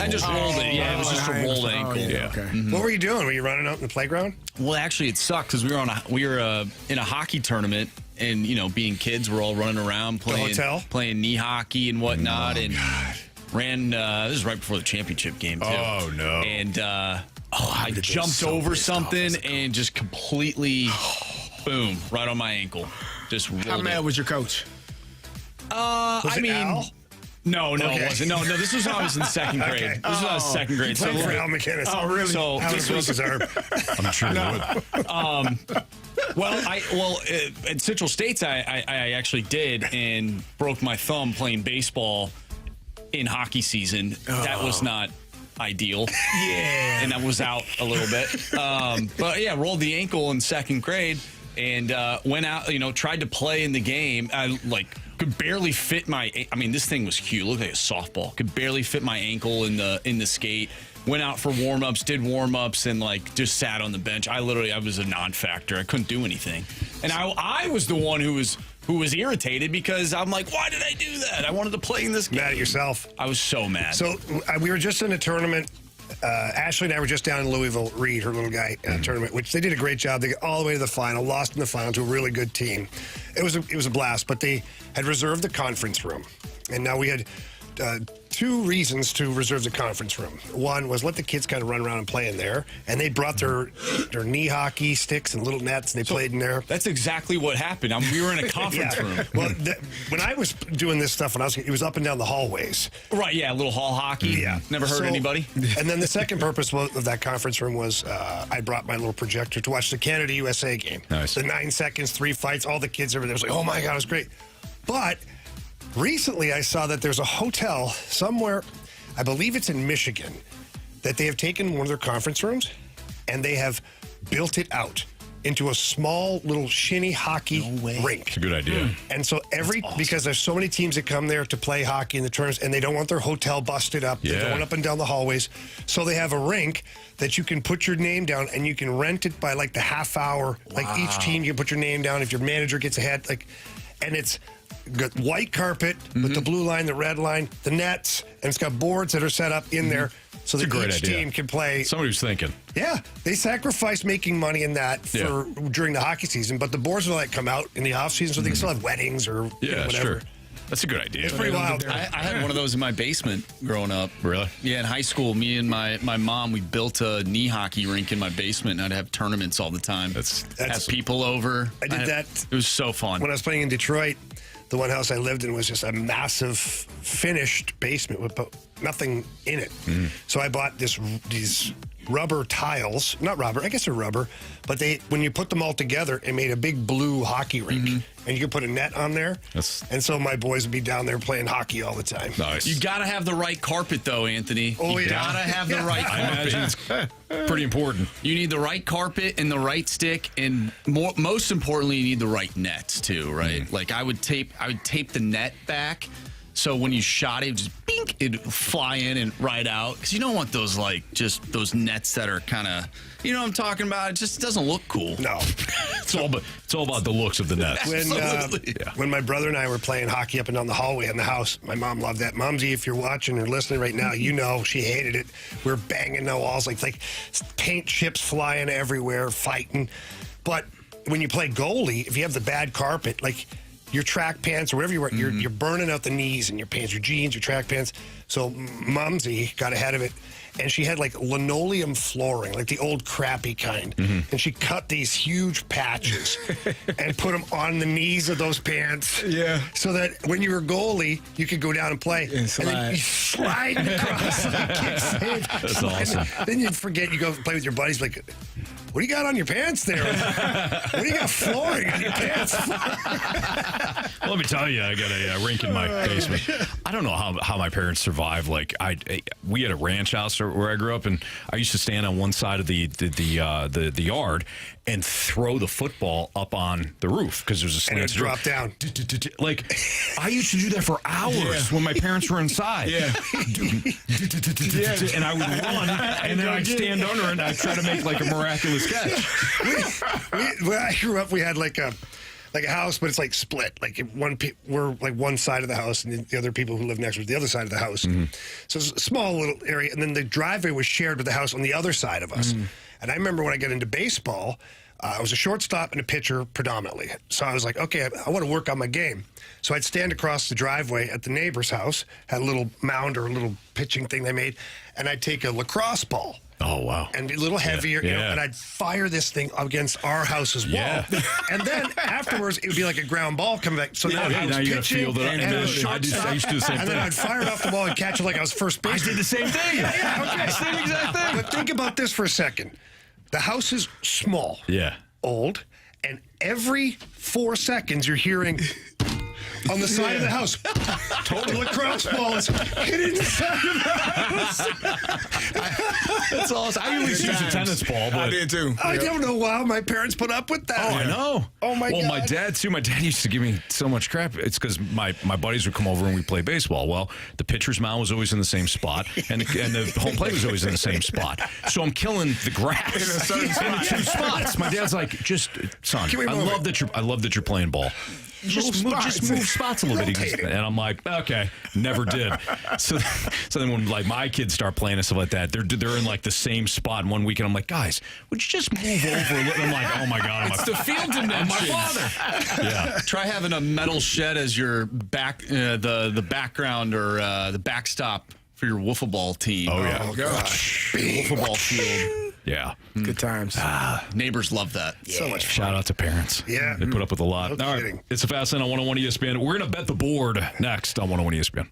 I just rolled it. Yeah, it was just a high rolled ankle. ankle. Yeah, okay. What were you doing? Were you running out in the playground? Well, actually, it sucked because we were in a hockey tournament, and being kids, we're all running around playing knee hockey and whatnot, and ran. This is right before the championship game too. Oh, no. And I jumped over something and just completely, boom, right on my ankle. Just rolled How mad it. was your coach? Was it Al? No, Okay. it wasn't. No, this was when I was in 2nd grade. Okay. This was when I was 2nd grade. Playing for Al McInnes. Oh, really? So Al this was his arm. I'm sure you would. at Central States, I actually did and broke my thumb playing baseball in hockey season. That was not ideal. Yeah, and I was out a little bit. But yeah, rolled the ankle in 2nd grade and went out. Tried to play in the game. I could barely fit my. I mean, this thing was huge. It looked like a softball. Could barely fit my ankle in the skate. Went out for warm-ups, did warm-ups, and just sat on the bench. I was a non-factor. I couldn't do anything, and I was the one who was irritated because I'm like, why did I do that? I wanted to play in this game. Mad at yourself. I was so mad. So we were just in a tournament. Ashley and I were just down in Louisville, Reed, her little guy, tournament, which they did a great job. They got all the way to the final, lost in the final to a really good team. It was a blast, but they had reserved the conference room. And now we had 2 reasons to reserve the conference room. One was let the kids kind of run around and play in there. And they brought their knee hockey sticks and little nets, and they played in there. That's exactly what happened. We were in a conference room. Well, when I was doing this stuff, it was up and down the hallways. Right, yeah, a little hall hockey. Yeah. Never heard anybody. And then the second purpose of that conference room was I brought my little projector to watch the Canada-USA game. Nice. The 9 seconds, 3 fights, all the kids over there was like, oh my God, it was great. But recently I saw that there's a hotel somewhere, I believe it's in Michigan, that they have taken one of their conference rooms and they have built it out into a small little shinny hockey rink. It's a good idea. And so because there's so many teams that come there to play hockey in the tournaments and they don't want their hotel busted up. Yeah. They're going up and down the hallways. So they have a rink that you can put your name down and you can rent it by the half hour. Like each team, you can put your name down. If your manager gets ahead, and it's got white carpet with the blue line, the red line, the nets, and it's got boards that are set up in there so that each team can play. Somebody was thinking. Yeah, they sacrifice making money in that during the hockey season, but the boards will come out in the off season, so they can still have weddings or whatever. Sure. That's a good idea. It's pretty wild. I had one of those in my basement growing up. Really? Yeah, in high school, me and my mom, we built a knee hockey rink in my basement, and I'd have tournaments all the time. Have people over. I did that. It was so fun. When I was playing in Detroit, the one house I lived in was just a massive finished basement with nothing in it. So I bought these rubber tiles, not rubber, I guess they're rubber, but when you put them all together, it made a big blue hockey rink. And you could put a net on there. And so my boys would be down there playing hockey all the time. Nice. You got to have the right carpet, though, Anthony. Oh, you got to have the right carpet. I imagine it's pretty important. You need the right carpet and the right stick, and most importantly, you need the right nets too, right? Like I would tape the net back, so when you shot it, it would just bink, it'd fly in and right out. Because you don't want those just those nets that are kind of, you know what I'm talking about? It just doesn't look cool. No. It's all about the looks of the nets. When my brother and I were playing hockey up and down the hallway in the house, my mom loved that. Momsy, if you're watching or listening right now, you know she hated it. We were banging the walls like paint chips flying everywhere, fighting. But when you play goalie, if you have the bad carpet, your track pants or whatever you wear, you're burning out the knees in your pants, your jeans, your track pants. So Mumsy got ahead of it, and she had like linoleum flooring, like the old crappy kind. And she cut these huge patches and put them on the knees of those pants. Yeah. So that when you were goalie, you could go down and play. And slide. then you slide across like kick save. That's awesome. Then you'd forget, you go play with your buddies, like, what do you got on your pants there? What do you got flooring on your pants? Let me tell you, I got a rink in my basement. I don't know how my parents survived. Like we had a ranch house where I grew up, and I used to stand on one side of the yard and throw the football up on the roof because there's a slant. And it drop down. Like I used to do that for hours when my parents were inside. Yeah. And I would run, and then I'd stand under and I'd try to make like a miraculous catch. When I grew up, we had like a house, but it's like split. Like we're like one side of the house, and the other people who live next to the other side of the house. So it's a small little area, and then the driveway was shared with the house on the other side of us. And I remember when I got into baseball, I was a shortstop and a pitcher predominantly. So I was like, okay, I want to work on my game. So I'd stand across the driveway at the neighbor's house, had a little mound or a little pitching thing they made, and I'd take a lacrosse ball. Oh, wow. And a little heavier, you know, and I'd fire this thing against our house's wall. And then afterwards, it would be like a ground ball coming back. So now I was pitching, field it up, and and I was then shortstop, I used to do the same and thing. then I'd fire it off the wall and catch it like I was first base. I did the same thing. Okay. Same exact thing. But think about this for a second. The house is small, old, and every 4 seconds you're hearing on the side of the house, total lacrosse ball is hitting the side of the house. That's awesome. I always use a tennis ball, but I did too. I don't know why my parents put up with that. Oh, I know. Oh, my God. Well, my dad, too. My dad used to give me so much crap. It's because my buddies would come over and we'd play baseball. Well, the pitcher's mound was always in the same spot, and the home plate was always in the same spot. So I'm killing the grass in the two spots. My dad's like, son, I love that you're playing ball. Just move spots a little bit. And I'm like, okay, never did. So then when like my kids start playing and stuff like that, they're in like the same spot. And one weekend, I'm like, guys, would you just move over a little? I'm like, oh my God, It's the field dimensions. my father. Yeah. Try having a metal shed as your the background or the backstop for your wiffle ball team. Oh yeah. Oh, gosh. Wiffle ball field. Yeah. Good times. Neighbors love that. So much fun. Shout out to parents. Yeah. They put up with a lot. No All right. kidding. It's a Fast Lane on 101 ESPN. We're going to bet the board next on 101 ESPN.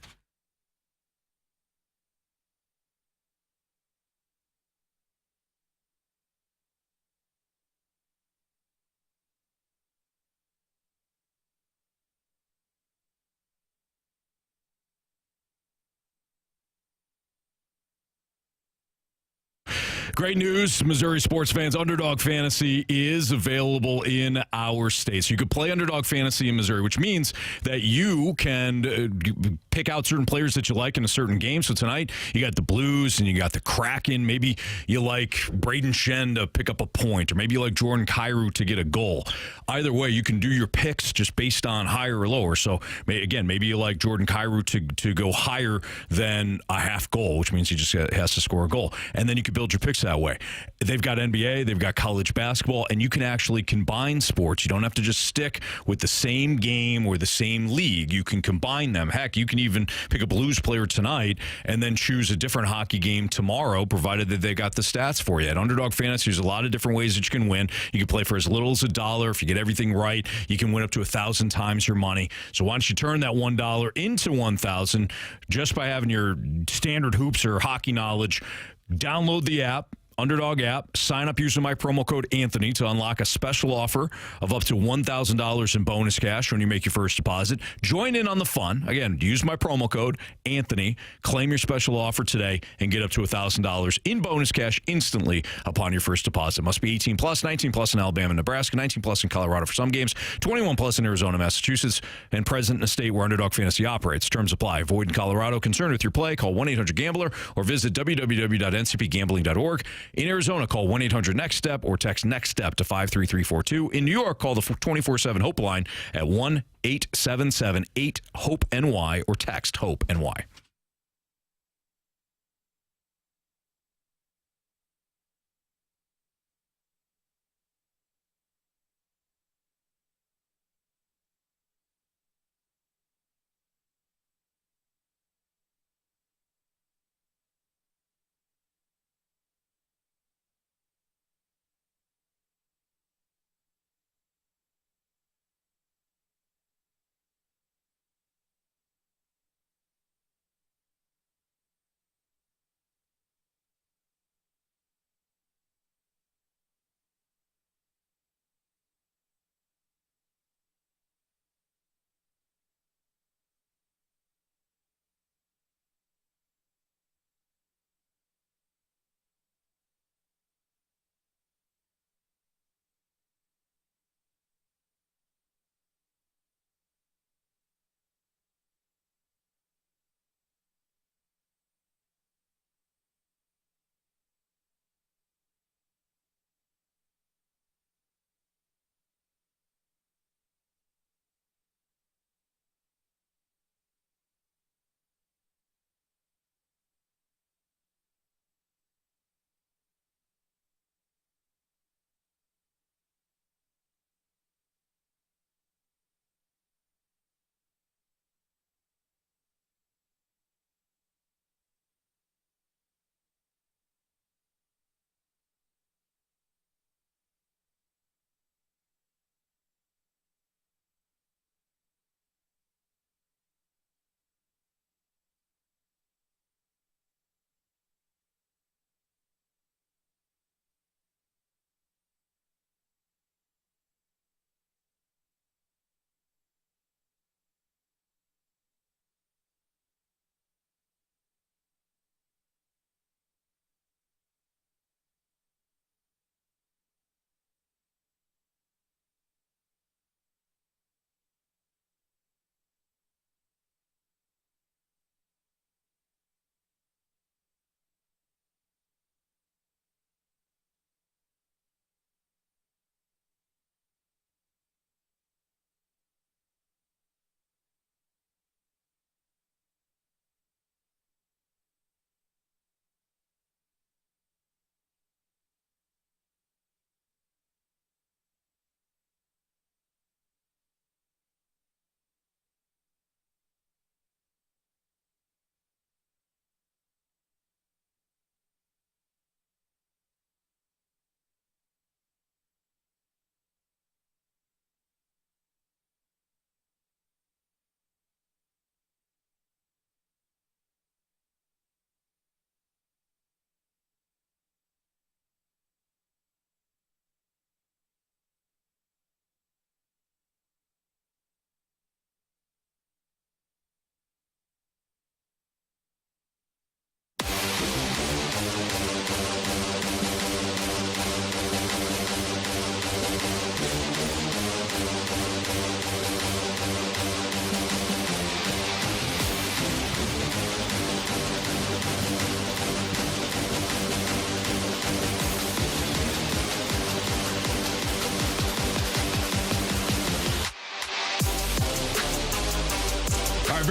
Great news, Missouri sports fans. Underdog Fantasy is available in our state. So you could play Underdog Fantasy in Missouri, which means that you can pick out certain players that you like in a certain game. So tonight, you got the Blues and you got the Kraken. Maybe you like Braden Shen to pick up a point, or maybe you like Jordan Kyrou to get a goal. Either way, you can do your picks just based on higher or lower. So, again, maybe you like Jordan Kyrou to go higher than a half goal, which means he just has to score a goal. And then you can build your picks that way. They've got NBA, they've got college basketball, and you can actually combine sports. You don't have to just stick with the same game or the same league. You can combine them. Heck, you can even pick a Blues player tonight and then choose a different hockey game tomorrow, provided that they got the stats for you. At Underdog Fantasy, there's a lot of different ways that you can win. You can play for as little as $1. If you get everything right, you can win up to 1,000 times your money. So why don't you turn that $1 into 1,000 just by having your standard hoops or hockey knowledge? Download the app, Underdog app, sign up using my promo code Anthony to unlock a special offer of up to $1,000 in bonus cash when you make your first deposit. Join in on the fun. Again, use my promo code Anthony, claim your special offer today, and get up to $1,000 in bonus cash instantly upon your first deposit. Must be 18 plus, 19 plus in Alabama and Nebraska, 19 plus in Colorado for some games, 21 plus in Arizona, Massachusetts, and present in a state where Underdog Fantasy operates. Terms apply. Void in Colorado. Concerned with your play? Call 1-800-GAMBLER or visit www.ncpgambling.org. In Arizona, call 1-800-NEXT-STEP or text NEXT-STEP to 53342. In New York, call the 24/7-HOPE line at 1-877-8-HOPE-NY or text HOPE-NY.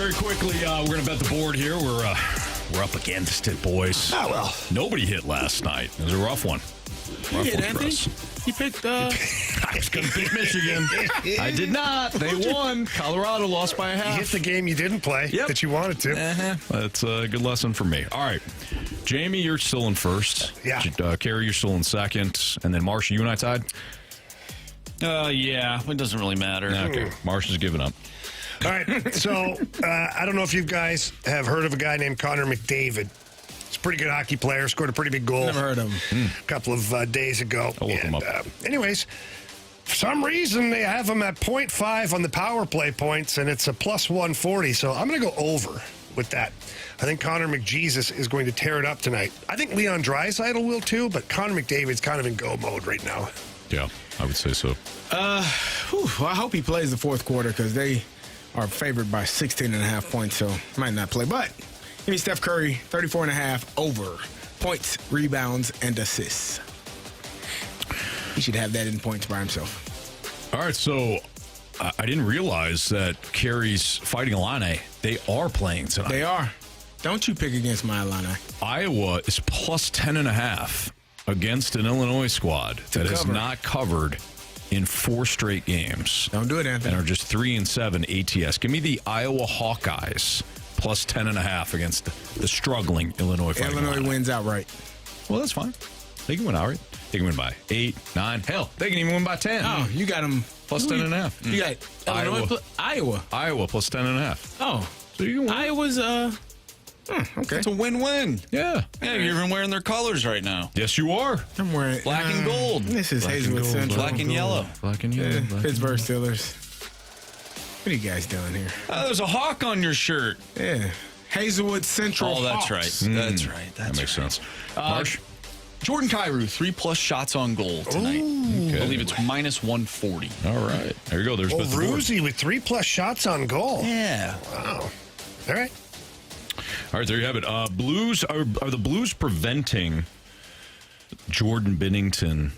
very quickly, we're going to bet the board here. We're up against it, boys. Oh, well. Nobody hit last night. It was a rough one. You hit, Anthony. You picked. I was going to pick Michigan. I did not. They won. Colorado lost by a half. You hit the game you didn't play that you wanted to. That's a good lesson for me. All right. Jamie, you're still in first. Yeah. Carey, you're still in second. And then Marsh, you and I tied? Yeah, it doesn't really matter. Okay. Marsh has given up. All right, so I don't know if you guys have heard of a guy named Connor McDavid. He's a pretty good hockey player, scored a pretty big goal. Never heard of him. A couple of days ago. I'll look him up. Anyways, for some reason, they have him at 0.5 on the power play points, and it's a plus 140, so I'm going to go over with that. I think Connor McJesus is going to tear it up tonight. I think Leon Draisaitl will too, but Connor McDavid's kind of in go mode right now. Yeah, I would say so. Well, I hope he plays the fourth quarter because they are favored by 16.5 points, so might not play. But give me Steph Curry, 34.5 over points, rebounds, and assists. He should have that in points by himself. All right, so I didn't realize that Carey's Fighting Illini, they are playing tonight. They are. Don't you pick against my Illini. Iowa is plus 10.5 against an Illinois squad that has not covered in 4 straight games. Don't do it, Anthony. And are just 3-7 ATS. Give me the Iowa Hawkeyes plus 10.5 against the struggling Illinois Fighting Illinois Illini. wins outright. Well, that's fine. They can win outright. They can win by 8, 9. Hell, they can even win by 10. Oh, you got them. Plus 10.5. You got Illinois, Iowa. Iowa plus 10.5. Oh. So you can win. Iowa's, okay. It's a win-win. Yeah. Yeah, you're even wearing their colors right now. Yes, you are. I'm wearing Black and gold. This is Black and Hazelwood gold, Central. Black and yellow. Black and yellow. Black Pittsburgh and Steelers. What are you guys doing here? There's a hawk on your shirt. Yeah. Hazelwood Central. Oh, that's Hawks. right. That's right. That makes sense. Marsh? Jordan Kyrou, 3+ shots on goal tonight. Okay. I believe it's minus 140. All right. There you go. There's Oh, the board. Ruzi with 3+ shots on goal. Yeah. Wow. All right. All right, there you have it. Blues are the Blues preventing Jordan Binnington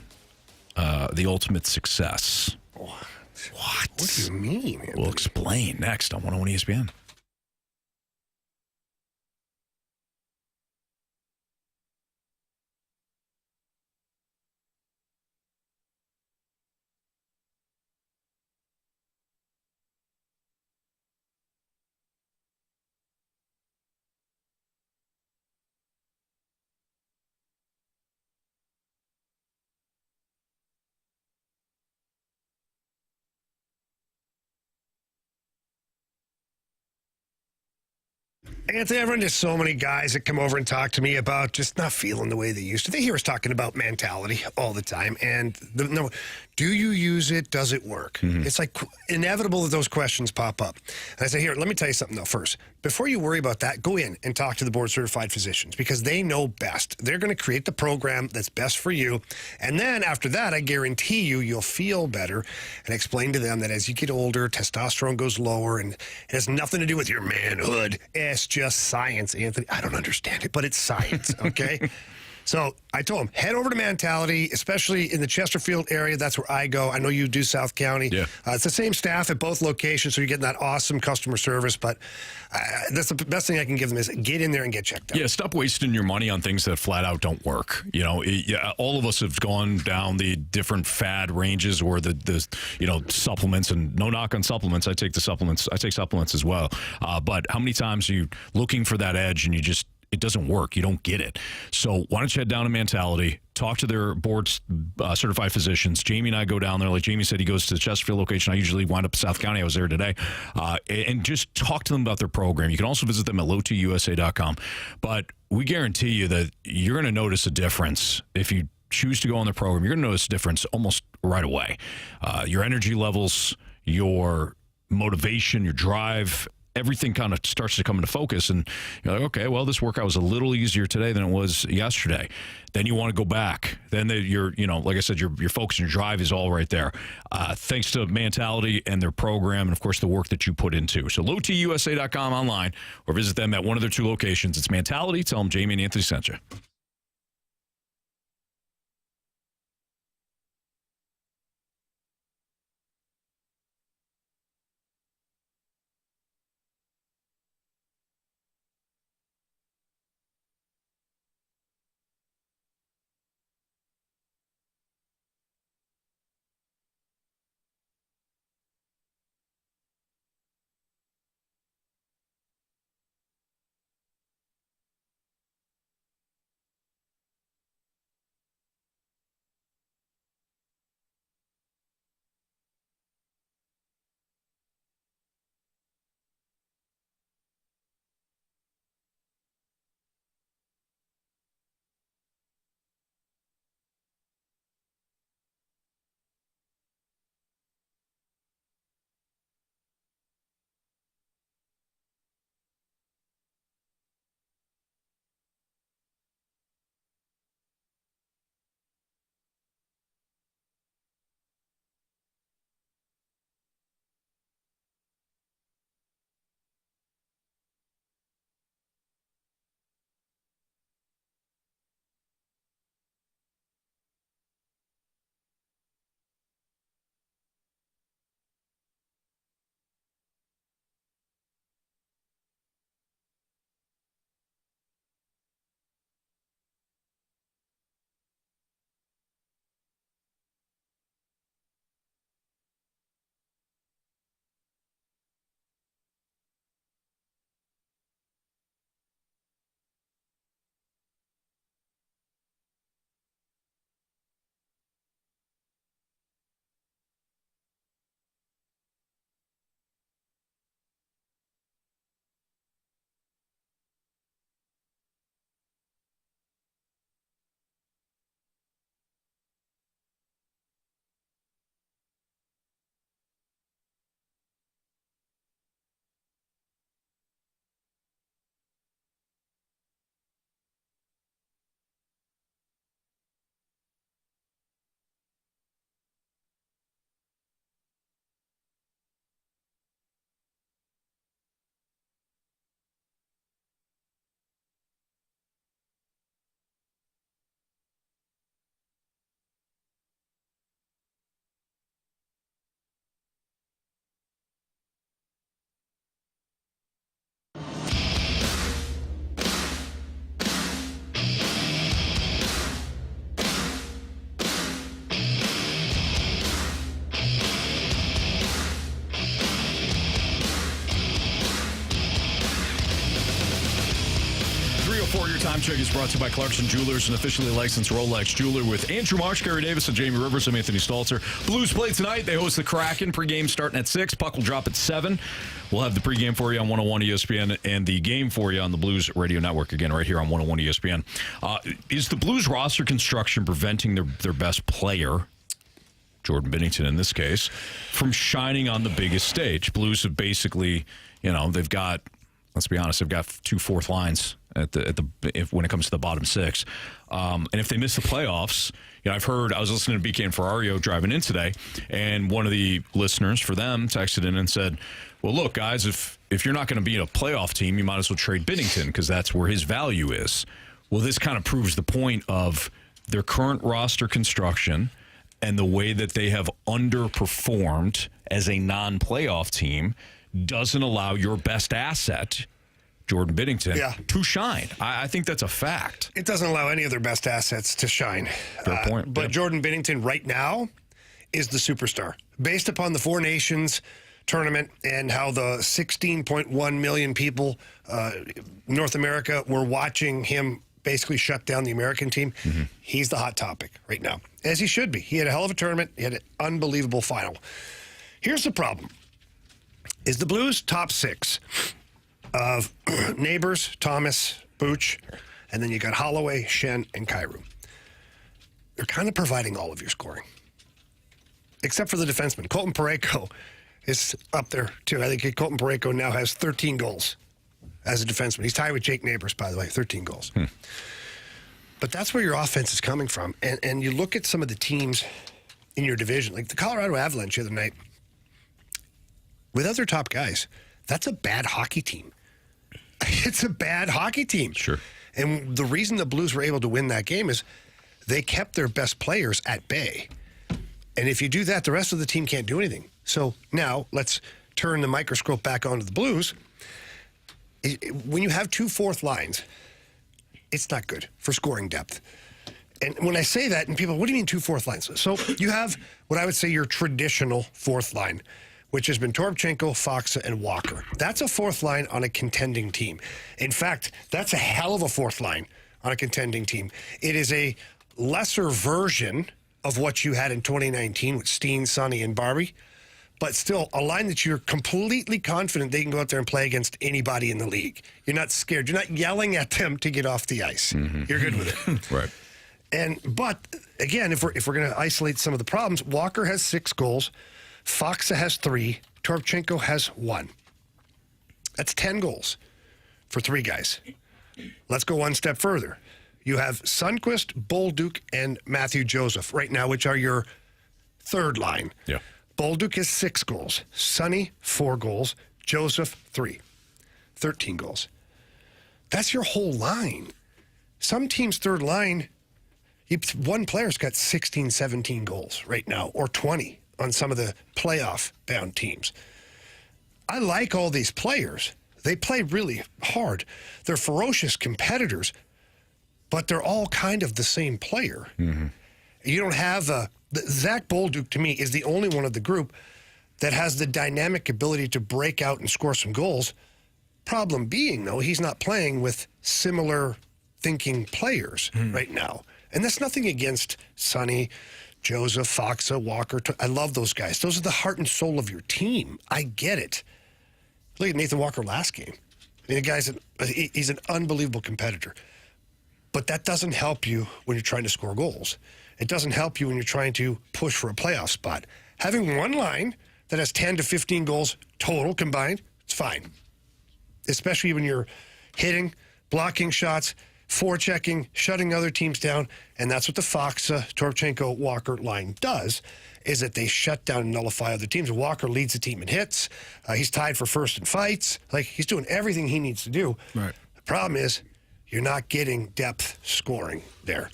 the ultimate success? What do you mean? Anthony? We'll explain next on 101 ESPN. Anthony, I run into so many guys that come over and talk to me about just not feeling the way they used to. They hear us talking about mentality all the time. And do you use it? Does it work? It's like inevitable that those questions pop up. And I say, here, let me tell you something, though, first. Before you worry about that, go in and talk to the board-certified physicians because they know best. They're going to create the program that's best for you. And then after that, I guarantee you'll feel better and explain to them that as you get older, testosterone goes lower and it has nothing to do with your manhood. It's just science, Anthony. I don't understand it, but it's science, okay? So I told him, head over to Mentality, especially in the Chesterfield area. That's where I go. I know you do South County. Yeah. It's the same staff at both locations, so you're getting that awesome customer service. But that's the best thing I can give them is get in there and get checked out. Yeah, stop wasting your money on things that flat out don't work. You know, all of us have gone down the different fad ranges or the supplements, and no knock on supplements. I take supplements as well. But how many times are you looking for that edge and it doesn't work. You don't get it. So why don't you head down to Mentality, talk to their board certified physicians. Jamie and I go down there. Like Jamie said, he goes to the Chesterfield location. I usually wind up in South County. I was there today. And just talk to them about their program. You can also visit them at lowtusa.com. But we guarantee you that you're going to notice a difference if you choose to go on the program. You're going to notice a difference almost right away. Your energy levels, your motivation, your drive, everything kind of starts to come into focus, and you're like, okay, well, this workout was a little easier today than it was yesterday. Then you want to go back. Then like I said, your focus and your drive is all right there. Thanks to Mentality and their program, and of course the work that you put into. So lowtusa.com online, or visit them at one of their 2 locations. It's Mentality. Tell them Jamie and Anthony sent you. Time Check is brought to you by Clarkson Jewelers, an officially licensed Rolex jeweler, with Andrew Marsh, Carey Davis, and Jamie Rivers. I'm Anthony Stalter. Blues play tonight. They host the Kraken. Pregame starting at 6. Puck will drop at 7. We'll have the pregame for you on 101 ESPN and the game for you on the Blues Radio Network, again, right here on 101 ESPN. Is the Blues roster construction preventing their best player, Jordan Binnington in this case, from shining on the biggest stage? Blues have basically, they've got, let's be honest, they've got 2 fourth lines when it comes to the bottom 6. And if they miss the playoffs, I was listening to BK and Ferrario driving in today, and one of the listeners for them texted in and said, well, look, guys, if you're not going to be a playoff team, you might as well trade Binnington because that's where his value is. Well, this kind of proves the point of their current roster construction and the way that they have underperformed as a non-playoff team doesn't allow your best asset, Jordan Binnington, to shine. I think that's a fact. It doesn't allow any of their best assets to shine. Fair point. But Jordan Binnington right now is the superstar. Based upon the Four Nations tournament and how the 16.1 million people, North America, were watching him basically shut down the American team, he's the hot topic right now, as he should be. He had a hell of a tournament. He had an unbelievable final. Here's the problem. Is the Blues top 6 of Neighbors, Thomas, Booch, and then you got Holloway, Shen, and Kyrou. They're kind of providing all of your scoring, except for the defenseman. Colton Parayko is up there, too. I think Colton Parayko now has 13 goals as a defenseman. He's tied with Jake Neighbors, by the way, 13 goals. But that's where your offense is coming from. And you look at some of the teams in your division, like the Colorado Avalanche the other night, without their top guys, that's a bad hockey team. It's a bad hockey team. Sure. And the reason the Blues were able to win that game is they kept their best players at bay. And if you do that, the rest of the team can't do anything. So now let's turn the microscope back onto the Blues. When you have 2 fourth lines, it's not good for scoring depth. And when I say that, and people, what do you mean 2 fourth lines? So you have what I would say your traditional fourth line, which has been Toropchenko, Faksa, and Walker. That's a fourth line on a contending team. In fact, that's a hell of a fourth line on a contending team. It is a lesser version of what you had in 2019 with Steen, Sonny, and Barbie, but still a line that you're completely confident they can go out there and play against anybody in the league. You're not scared. You're not yelling at them to get off the ice. You're good with it. Right. But again, if we're going to isolate some of the problems, Walker has 6 goals. Faksa has 3. Toropchenko has 1. That's 10 goals for 3 guys. Let's go one step further. You have Sundqvist, Bolduc, and Matthew Joseph right now, which are your third line. Yeah. Bolduc has 6 goals. Sonny, 4 goals. Joseph, 3. 13 goals. That's your whole line. Some teams' third line, one player's got 16, 17 goals right now, or 20 on some of the playoff-bound teams. I like all these players. They play really hard. They're ferocious competitors, but they're all kind of the same player. You don't have Zach Bolduc, to me, is the only one of the group that has the dynamic ability to break out and score some goals. Problem being, though, he's not playing with similar thinking players right now. And that's nothing against Sonny, Joseph, Faksa, Walker. I love those guys. Those are the heart and soul of your team. I get it. Look at Nathan Walker last game. I mean, the guy's he's an unbelievable competitor. But that doesn't help you when you're trying to score goals. It doesn't help you when you're trying to push for a playoff spot. Having one line that has 10 to 15 goals total combined, it's fine. Especially when you're hitting, blocking shots, forechecking, shutting other teams down, and that's what the Faksa, Toropchenko, Walker line does, is that they shut down and nullify other teams. Walker leads the team in hits. He's tied for first in fights. Like, he's doing everything he needs to do. Right. The problem is you're not getting depth scoring there.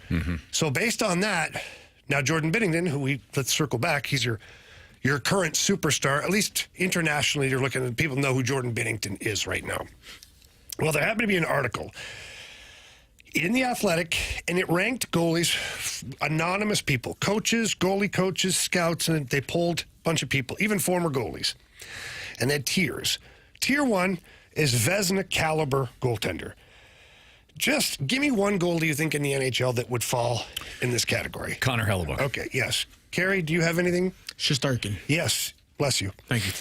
So based on that, now Jordan Binnington, let's circle back, he's your current superstar, at least internationally. You're looking at people know who Jordan Binnington is right now. Well, there happened to be an article in The Athletic, and it ranked goalies, anonymous people, coaches, goalie coaches, scouts, and they polled a bunch of people, even former goalies. And they had tiers. Tier 1 is Vezina caliber goaltender. Just give me one goalie you think in the NHL that would fall in this category. Connor Hellebuck. Okay, yes. Carey, do you have anything? Shesterkin. Yes. Bless you. Thank you.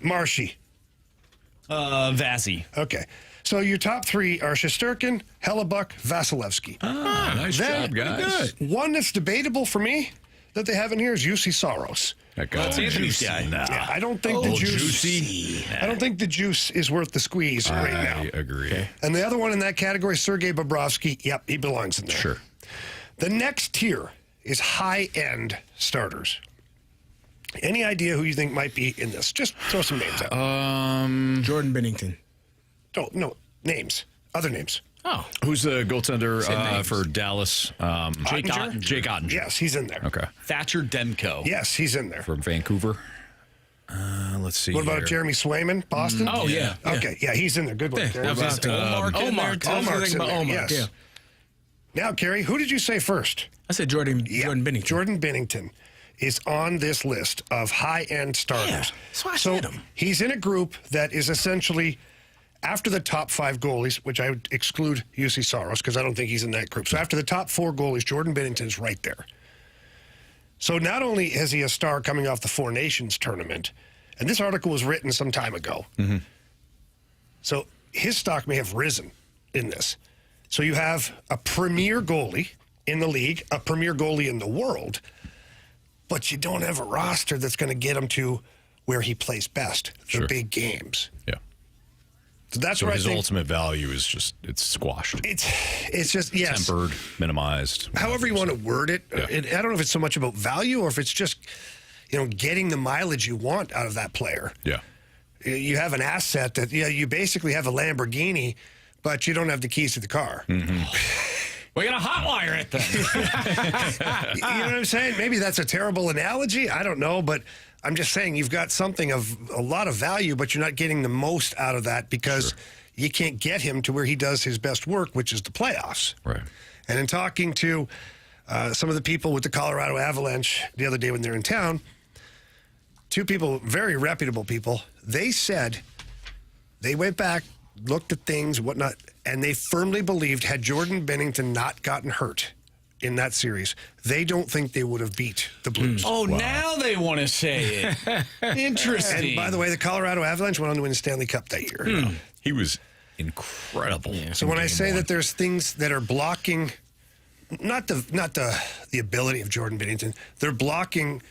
Marshy. Vazzy. Okay. So your top three are Shesterkin, Hellebuck, Vasilevsky. Nice job, guys. Good. One that's debatable for me that they have in here is UC Saros. That guy. That's Anthony's guy. Yeah, I don't think the juice. Juicy. I don't think the juice is worth the squeeze right now. I agree. And the other one in that category, Sergei Bobrovsky. Yep, he belongs in there. Sure. The next tier is high-end starters. Any idea who you think might be in this? Just throw some names out. Jordan Binnington. No, names. Other names. Oh. Who's the goaltender for Dallas? Jake Ottinger? Jake Ottinger. Yes, he's in there. Okay. Thatcher Demko. Yes, he's in there. From Vancouver. Let's see. What about here. Jeremy Swayman, Boston? Oh, yeah. Okay, yeah, he's in there. Good one. Carey. I was about to Omar Omar. I was Omar's thinking in about there, Omar. yes. Yeah. Now, Carey, who did you say first? I said Jordan Binnington. Jordan Binnington is on this list of high-end starters. Yeah, that's why I so said him. he's in a group that is essentially after the top five goalies, which I would exclude UC Saros because I don't think he's in that group. So after the top four goalies, Jordan Binnington is right there. So not only is he a star coming off the Four Nations tournament, and this article was written some time ago, so his stock may have risen in this. So you have a premier goalie in the league, a premier goalie in the world, but you don't have a roster that's going to get him to where he plays best, the big games. Yeah. So that's So where his I think ultimate value is just, it's squashed. it's just, yes. Tempered, minimized. However you want to word it, Yeah. I don't know if it's so much about value or if it's just, getting the mileage you want out of that player. Yeah. You have an asset that, you basically have a Lamborghini, but you don't have the keys to the car. We got a hot wire at them. You know what I'm saying? Maybe that's a terrible analogy. I don't know, but I'm just saying you've got something of a lot of value, but you're not getting the most out of that because you can't get him to where he does his best work, which is the playoffs. Right. And in talking to some of the people with the Colorado Avalanche the other day when they're in town, two people, very reputable people, they said they went back, looked at things, whatnot, and they firmly believed had Jordan Binnington not gotten hurt in that series, they don't think they would have beat the Blues. Oh, now they want to say it. Interesting. And by the way, the Colorado Avalanche went on to win the Stanley Cup that year. He was incredible. So when I say that there's things that are blocking, not the ability of Jordan Binnington, they're blocking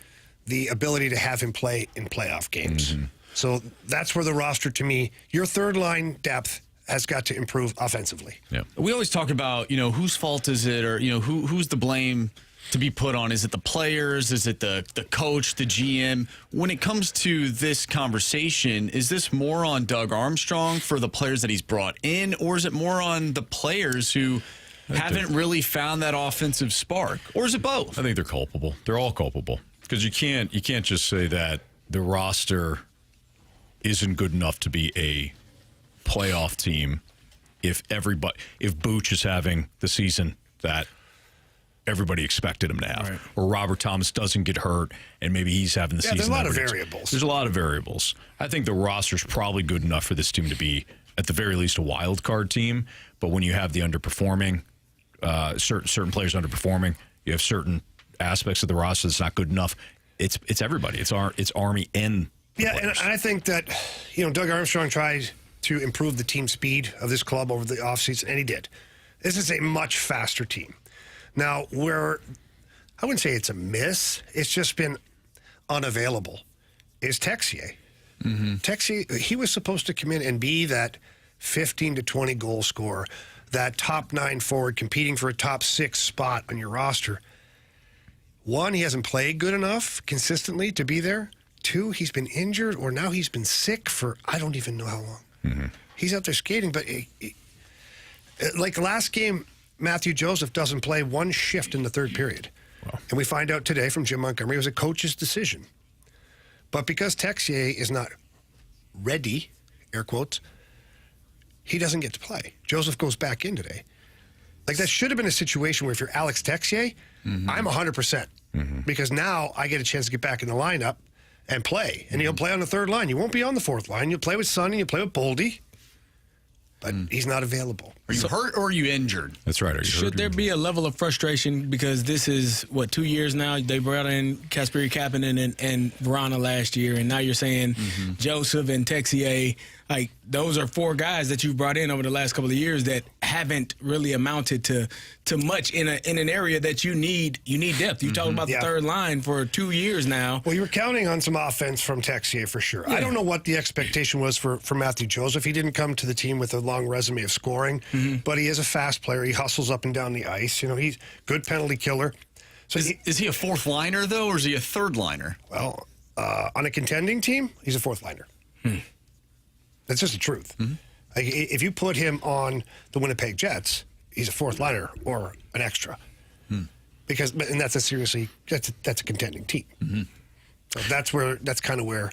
the ability to have him play in playoff games. So that's where the roster, to me, your third line depth has got to improve offensively. Yeah. We always talk about, whose fault is it, or who's the blame to be put on? Is it the players? Is it the coach, the GM? When it comes to this conversation, is this more on Doug Armstrong for the players that he's brought in, or is it more on the players who haven't really found that offensive spark, or is it both? I think they're culpable. They're all culpable because you can't just say that the roster isn't good enough to be a playoff team if Booch is having the season that everybody expected him to have, or Robert Thomas doesn't get hurt and maybe he's having the season. There's a lot of everybody variables. There's a lot of variables. I think the roster's probably good enough for this team to be at the very least a wild card team. But when you have the underperforming, certain players underperforming, you have certain aspects of the roster that's not good enough. It's everybody. It's Army and the players. And I think that Doug Armstrong tried to improve the team speed of this club over the offseason, and he did. This is a much faster team. Now, I wouldn't say it's a miss. It's just been unavailable. Is Texier. Texier, he was supposed to come in and be that 15 to 20 goal scorer, that top 9 forward competing for a top 6 spot on your roster. One, he hasn't played good enough consistently to be there. Two, he's been injured, or now he's been sick for I don't even know how long. He's out there skating, but like last game, Matthew Joseph doesn't play one shift in the third period. And we find out today from Jim Montgomery it was a coach's decision. But because Texier is not ready, air quotes, he doesn't get to play. Joseph goes back in today. Like that should have been a situation where if you're Alex Texier, I'm 100%. Because now I get a chance to get back in the lineup and play. And you'll play on the third line. You won't be on the fourth line. You'll play with Sonny, you'll play with Boldy. but he's not available. Are you hurt or are you injured? That's right. Are you Should there be a level of frustration because this is, 2 years now? They brought in Kasperi Kapanen and Verona last year, and now you're saying Joseph and Texier. Like, those are 4 guys that you've brought in over the last couple of years that haven't really amounted to much in an area that you need depth. You talked about the third line for 2 years now. Well, you were counting on some offense from Texier for sure. Yeah. I don't know what the expectation was for Matthew Joseph. He didn't come to the team with a long resume of scoring, but he is a fast player. He hustles up and down the ice. He's a good penalty killer. So is he a fourth liner, though, or is he a third liner? Well, on a contending team, he's a fourth liner. That's just the truth. Like, if you put him on the Winnipeg Jets, he's a fourth liner or an extra. And that's a contending team. So that's kind of where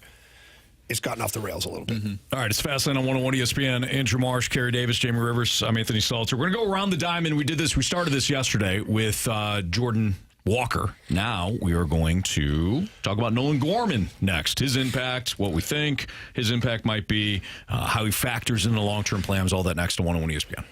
it's gotten off the rails a little bit. All right, it's Fastlane on 101 ESPN. Andrew Marsh, Carey Davis, Jamie Rivers. I'm Anthony Stalter. We're going to go around the diamond. We started this yesterday with Jordan Walker. Now we are going to talk about Nolan Gorman next. His impact, what we think his impact might be, how he factors in the long-term plans, all that next on 101 ESPN.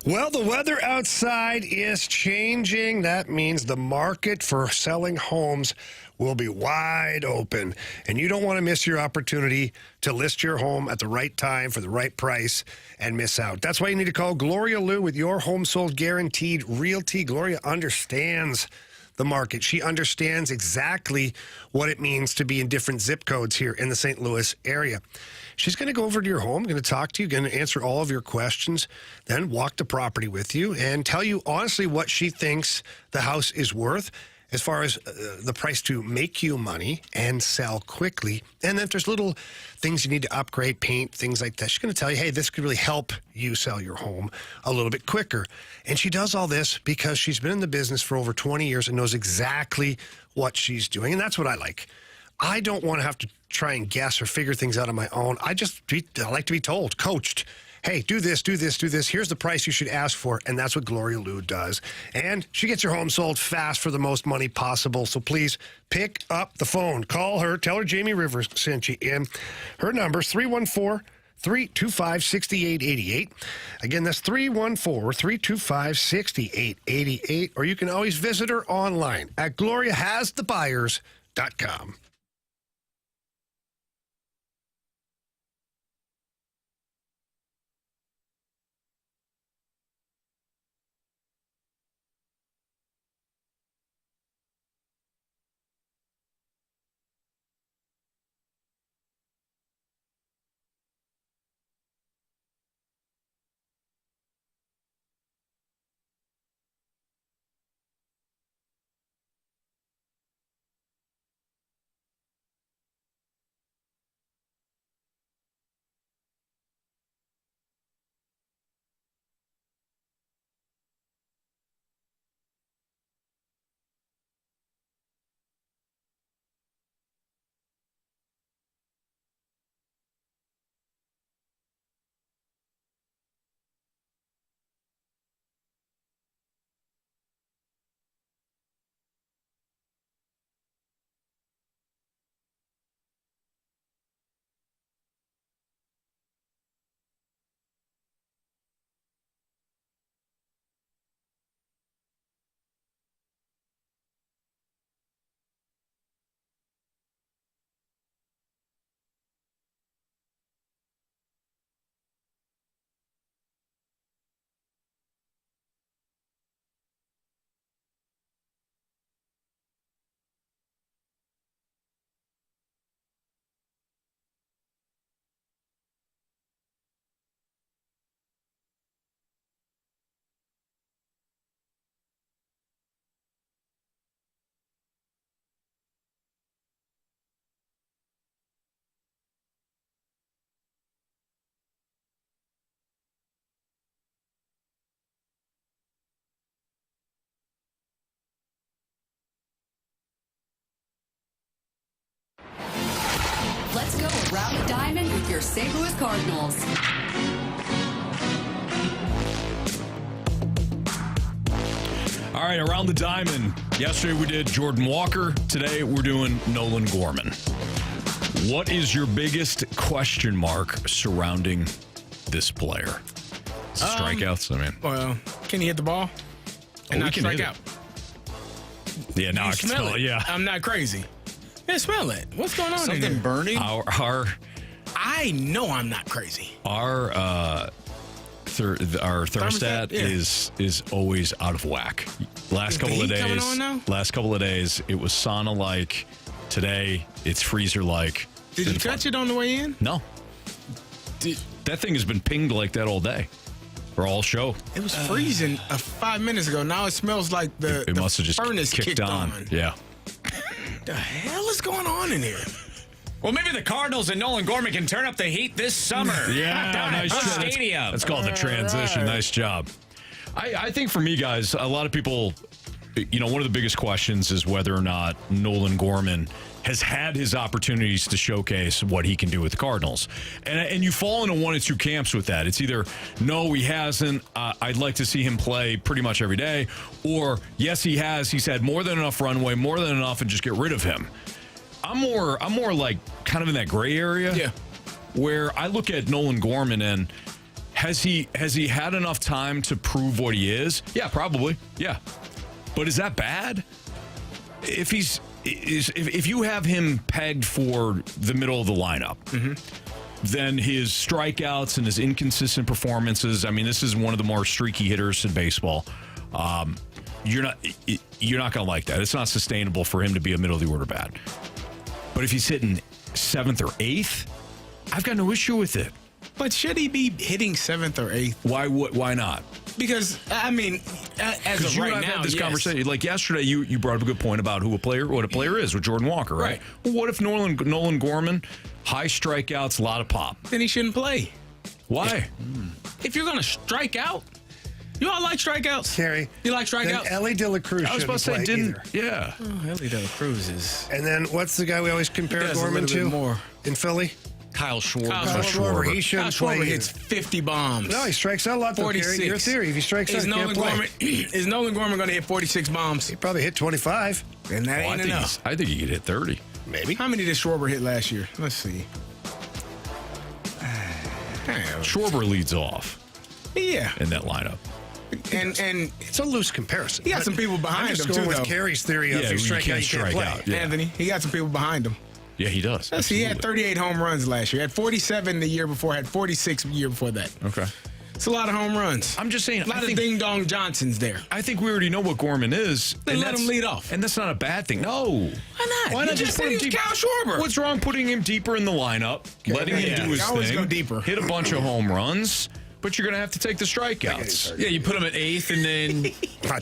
Well, the weather outside is changing. That means the market for selling homes will be wide open. And you don't want to miss your opportunity to list your home at the right time for the right price and miss out. That's why you need to call Gloria Liu with your home sold guaranteed realty. Gloria understands the market. She understands exactly what it means to be in different zip codes here in the St. Louis area. She's going to go over to your home, going to talk to you, going to answer all of your questions, then walk the property with you and tell you honestly what she thinks the house is worth as far as the price to make you money and sell quickly. And then if there's little things you need to upgrade, paint, things like that, she's going to tell you, hey, this could really help you sell your home a little bit quicker. And she does all this because she's been in the business for over 20 years and knows exactly what she's doing. And that's what I like. I don't want to have to try and guess or figure things out on my own. I like to be told, coached. Hey, do this, do this, do this. Here's the price you should ask for. And that's what Gloria Liu does. And she gets your home sold fast for the most money possible. So please pick up the phone. Call her. Tell her Jamie Rivers sent you in. Her number's 314-325-6888. Again, that's 314-325-6888. Or you can always visit her online at gloriahasthebuyers.com. your St. Louis Cardinals. All right, around the diamond. Yesterday we did Jordan Walker. Today we're doing Nolan Gorman. What is your biggest question mark surrounding this player? Strikeouts, I mean. Well, can he hit the ball and not strike out? Yeah, now I can smell it. Yeah, I'm not crazy. Yeah, smell it. What's going on? Something burning? I know I'm not crazy. Our thermostat is always out of whack. Last couple of days, it was sauna like. Today, it's freezer like. Did you touch it on the way in? No. That thing has been pinged like that all day, or all show. It was freezing 5 minutes ago. Now it smells like the must have just furnace kicked on. Yeah. The hell is going on in here? Well, maybe the Cardinals and Nolan Gorman can turn up the heat this summer. Yeah, nice job. Stadium. That's called the transition. Right. Nice job. I think for me, guys, a lot of people, one of the biggest questions is whether or not Nolan Gorman has had his opportunities to showcase what he can do with the Cardinals. And you fall into one of two camps with that. It's either, no, he hasn't. I'd like to see him play pretty much every day. Or, yes, he has. He's had more than enough runway, more than enough, and just get rid of him. I'm more like kind of in that gray area. Yeah. Where I look at Nolan Gorman and has he had enough time to prove what he is? Yeah, probably. Yeah. But is that bad? If you have him pegged for the middle of the lineup, then his strikeouts and his inconsistent performances, I mean, this is one of the more streaky hitters in baseball. You're not going to like that. It's not sustainable for him to be a middle of the order bat. But if he's hitting 7th or 8th, I've got no issue with it. But should he be hitting 7th or 8th? Why not? Because, I mean, as of right now, had this conversation. Like yesterday, you brought up a good point about what a player is with Jordan Walker, right? Well, what if Nolan Gorman, high strikeouts, a lot of pop? Then he shouldn't play. Why? If you're going to strike out, you all like strikeouts? Carey. You like strikeouts? Ellie De La Cruz I was about to say, didn't. Yeah. Oh, Ellie De La Cruz is. And then what's the guy we always compare Gorman to? More. In Philly? Kyle Schwarber. Kyle Schwarber. He shouldn't play. Schwarber hits 50 bombs. No, he strikes out a lot. 46. Your theory. If he strikes out, he can't play. Is Nolan Gorman going to hit 46 bombs? He probably hit 25. And that ain't enough. I think he could hit 30. Maybe. How many did Schwarber hit last year? Let's see. Schwarber leads off. Yeah. In that lineup. And it's a loose comparison. He got some people behind him, too, with Carey's theory of you strike out, you can't play. Yeah. Anthony, he got some people behind him. Yeah, he does. He had 38 home runs last year. Had 47 the year before. Had 46 the year before that. Okay. It's a lot of home runs. I'm just saying. A lot of ding-dong Johnsons there. I think we already know what Gorman is. Then let him lead off. And that's not a bad thing. No. Why not? Why not just put him deep? Kyle Schwarber. What's wrong putting him deeper in the lineup, letting him do his always thing, go deeper. hit a bunch of home runs, but you're going to have to take the strikeouts. Yeah, you put him at 8th, and then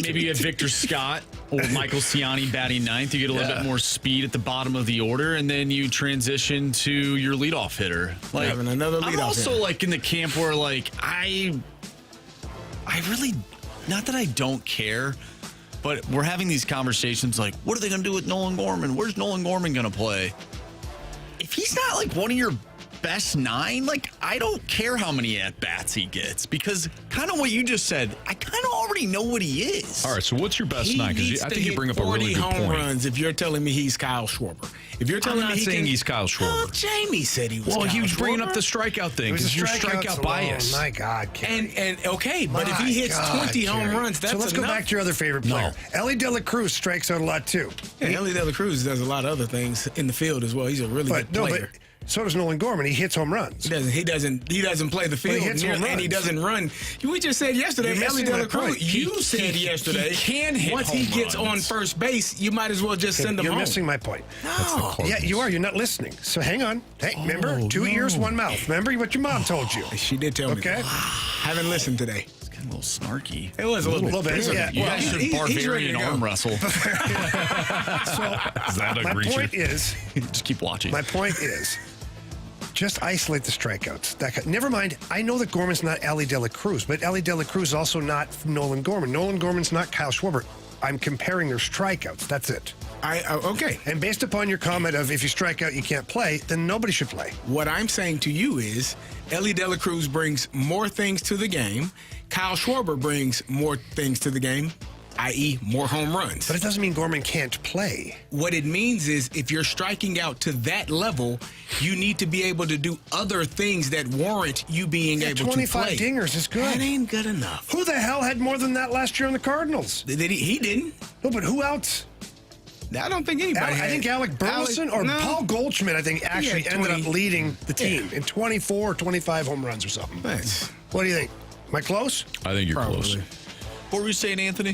maybe you have Victor Scott or Michael Ciani batting 9th. You get a little bit more speed at the bottom of the order, and then you transition to your leadoff hitter. Like, having another leadoff I'm also hitter. like in the camp where like I really, not that I don't care, but we're having these conversations like, what are they going to do with Nolan Gorman? Where's Nolan Gorman going to play? If he's not like one of your best 9, like I don't care how many at-bats he gets, because kind of what you just said, I kind of already know what he is. All right, so what's your best 9? Because I think you bring up a really good home point. Runs if you're telling me he's Kyle Schwarber. If you're telling I'm not saying he's Kyle Schwarber. Well, Jamie said he was Kyle he was bringing up Schwarber. the strikeout thing because your strikeout bias. Oh, my God, Carey. And okay, but if he hits 20 home runs, that's so let's go back to your other favorite player. Ellie De La Cruz strikes out a lot, too. Yeah, Ellie De La Cruz does a lot of other things in the field as well. He's a really good player. But so does Nolan Gorman. He hits home runs. He doesn't play the field, and he doesn't run. We just said yesterday, Ellie De La Cruz. You said yesterday, he can hit once he gets on first base, you might as well just send him home. You're missing my point. No. Yeah, you are. You're not listening. So hang on. Hey, remember, 2 ears, 1 mouth. Remember what your mom told you. She did tell me. Okay. Haven't listened today. It's kind of a little snarky. It was a little bit. Yeah. You guys should barbarian arm wrestle. So my point is, just keep watching. My point is, just isolate the strikeouts. Never mind, I know that Gorman's not Ellie De La Cruz, but Ellie De La Cruz is also not Nolan Gorman. Nolan Gorman's not Kyle Schwarber. I'm comparing their strikeouts. That's it. Okay. And based upon your comment of if you strike out, you can't play, then nobody should play. What I'm saying to you is Ellie De La Cruz brings more things to the game. Kyle Schwarber brings more things to the game, i.e. more home runs. But it doesn't mean Gorman can't play. What it means is if you're striking out to that level, you need to be able to do other things that warrant you being able to play. 25 dingers is good. That ain't good enough. Who the hell had more than that last year on the Cardinals? He didn't. No, but who else? I don't think anybody had. I think Alec Burleson or Paul Goldschmidt, I think, actually ended up leading the team in 24 or 25 home runs or something. Nice. What do you think? Am I close? I think you're close. What were you saying, Anthony?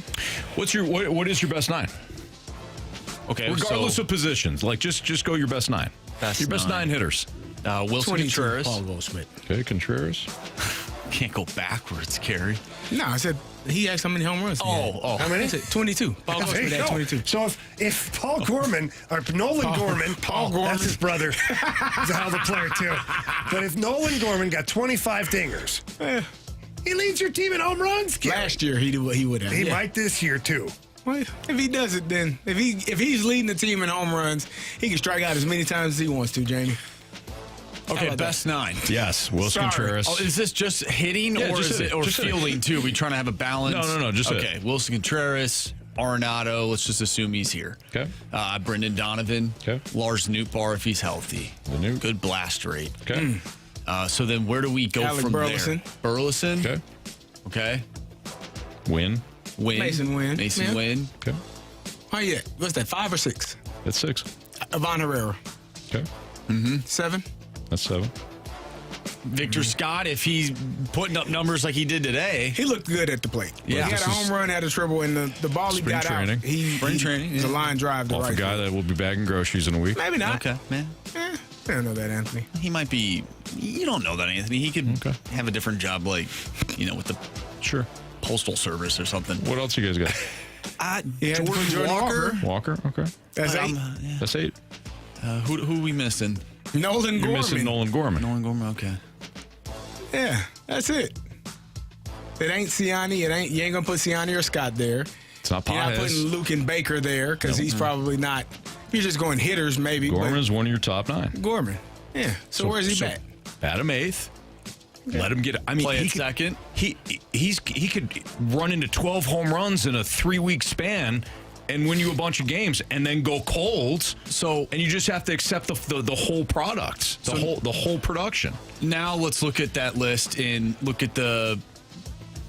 What is your best 9? Okay, regardless of positions, like just go your best 9. Your best 9 hitters. Wilson Contreras. Paul Goldschmidt. Okay, Contreras. Can't go backwards, Carey. No, I said he had so many home runs. Oh. How many? 22. Paul Goldschmidt had 22. So if Paul Gorman, or Nolan Gorman, Paul Gorman. That's his brother. He's a hell of a player, too. But if Nolan Gorman got 25 dingers, he leads your team in home runs, Carey. Last year, he would have. He might this year, too. Well, if he does it, then if he's leading the team in home runs, he can strike out as many times as he wants to, Jamie. Okay, best 9. Yes, Wilson Contreras. Oh, is this just hitting or is it fielding too? We trying to have a balance? No, just okay. Wilson Contreras, Arenado. Let's just assume he's here. Okay. Brendan Donovan. Okay. Lars Nootbaar if he's healthy. The Newt. Good blast rate. Okay. So then where do we go Alec from Burleson. there? Burleson. Okay. Okay. Win. Mason Wynn. Mason Wynn. Okay. Oh yeah. What's that? 5 or 6? That's 6. Ivan Herrera. Okay. 7. That's 7. Victor Scott, if he's putting up numbers like he did today. He looked good at the plate. Yeah. He had a home run, had a triple, and the ball he got training. out. Spring training. It was a line drive to Off right a guy field. that will be bagging groceries in a week. Maybe not. Okay, man. I don't know that, Anthony. He might be. You don't know that, Anthony. He could have a different job, like, with the postal service or something. What else you guys got? Jordan Walker. Walker. Okay. That's 8. That's 8. Who are we missing? Nolan You're Gorman. missing Nolan Gorman. Nolan Gorman. Okay. Yeah, that's it. It ain't Siani. You ain't gonna put Siani or Scott there. It's not You're not Paez. putting Luke and Baker there because he's probably not. You're just going hitters, maybe. Gorman is one of your top 9. Gorman. Yeah. So where's he bat? Bat him 8th. Okay. Let him get. I mean, play he at second. He could run into 12 home runs in a 3-week span and win you a bunch of games, and then go cold. So, and you just have to accept the whole product, the whole production. Now let's look at that list and look at the,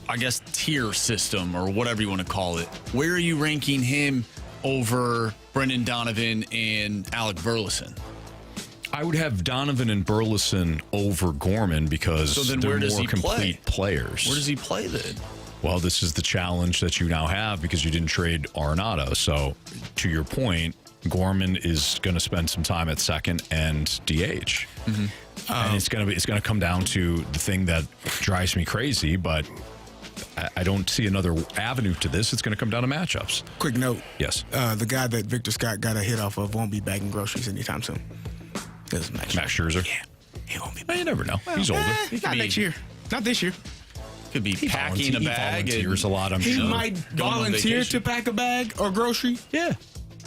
I guess, tier system or whatever you want to call it. Where are you ranking him over Brendan Donovan and Alec Burleson? I would have Donovan and Burleson over Gorman because they're more complete players. Where does he play then? Well, this is the challenge that you now have because you didn't trade Arenado. So, to your point, Gorman is going to spend some time at second and DH, and it's going to come down to the thing that drives me crazy. But I don't see another avenue to this. It's going to come down to matchups. Quick note. Yes. The guy that Victor Scott got a hit off of won't be bagging groceries anytime soon. Max Scherzer. Yeah, he won't be. Well, you never know. He's older. Not next year. Not this year. Could be packing a bag. He volunteers a lot, I'm He sure. might volunteer to pack a bag or grocery. Yeah.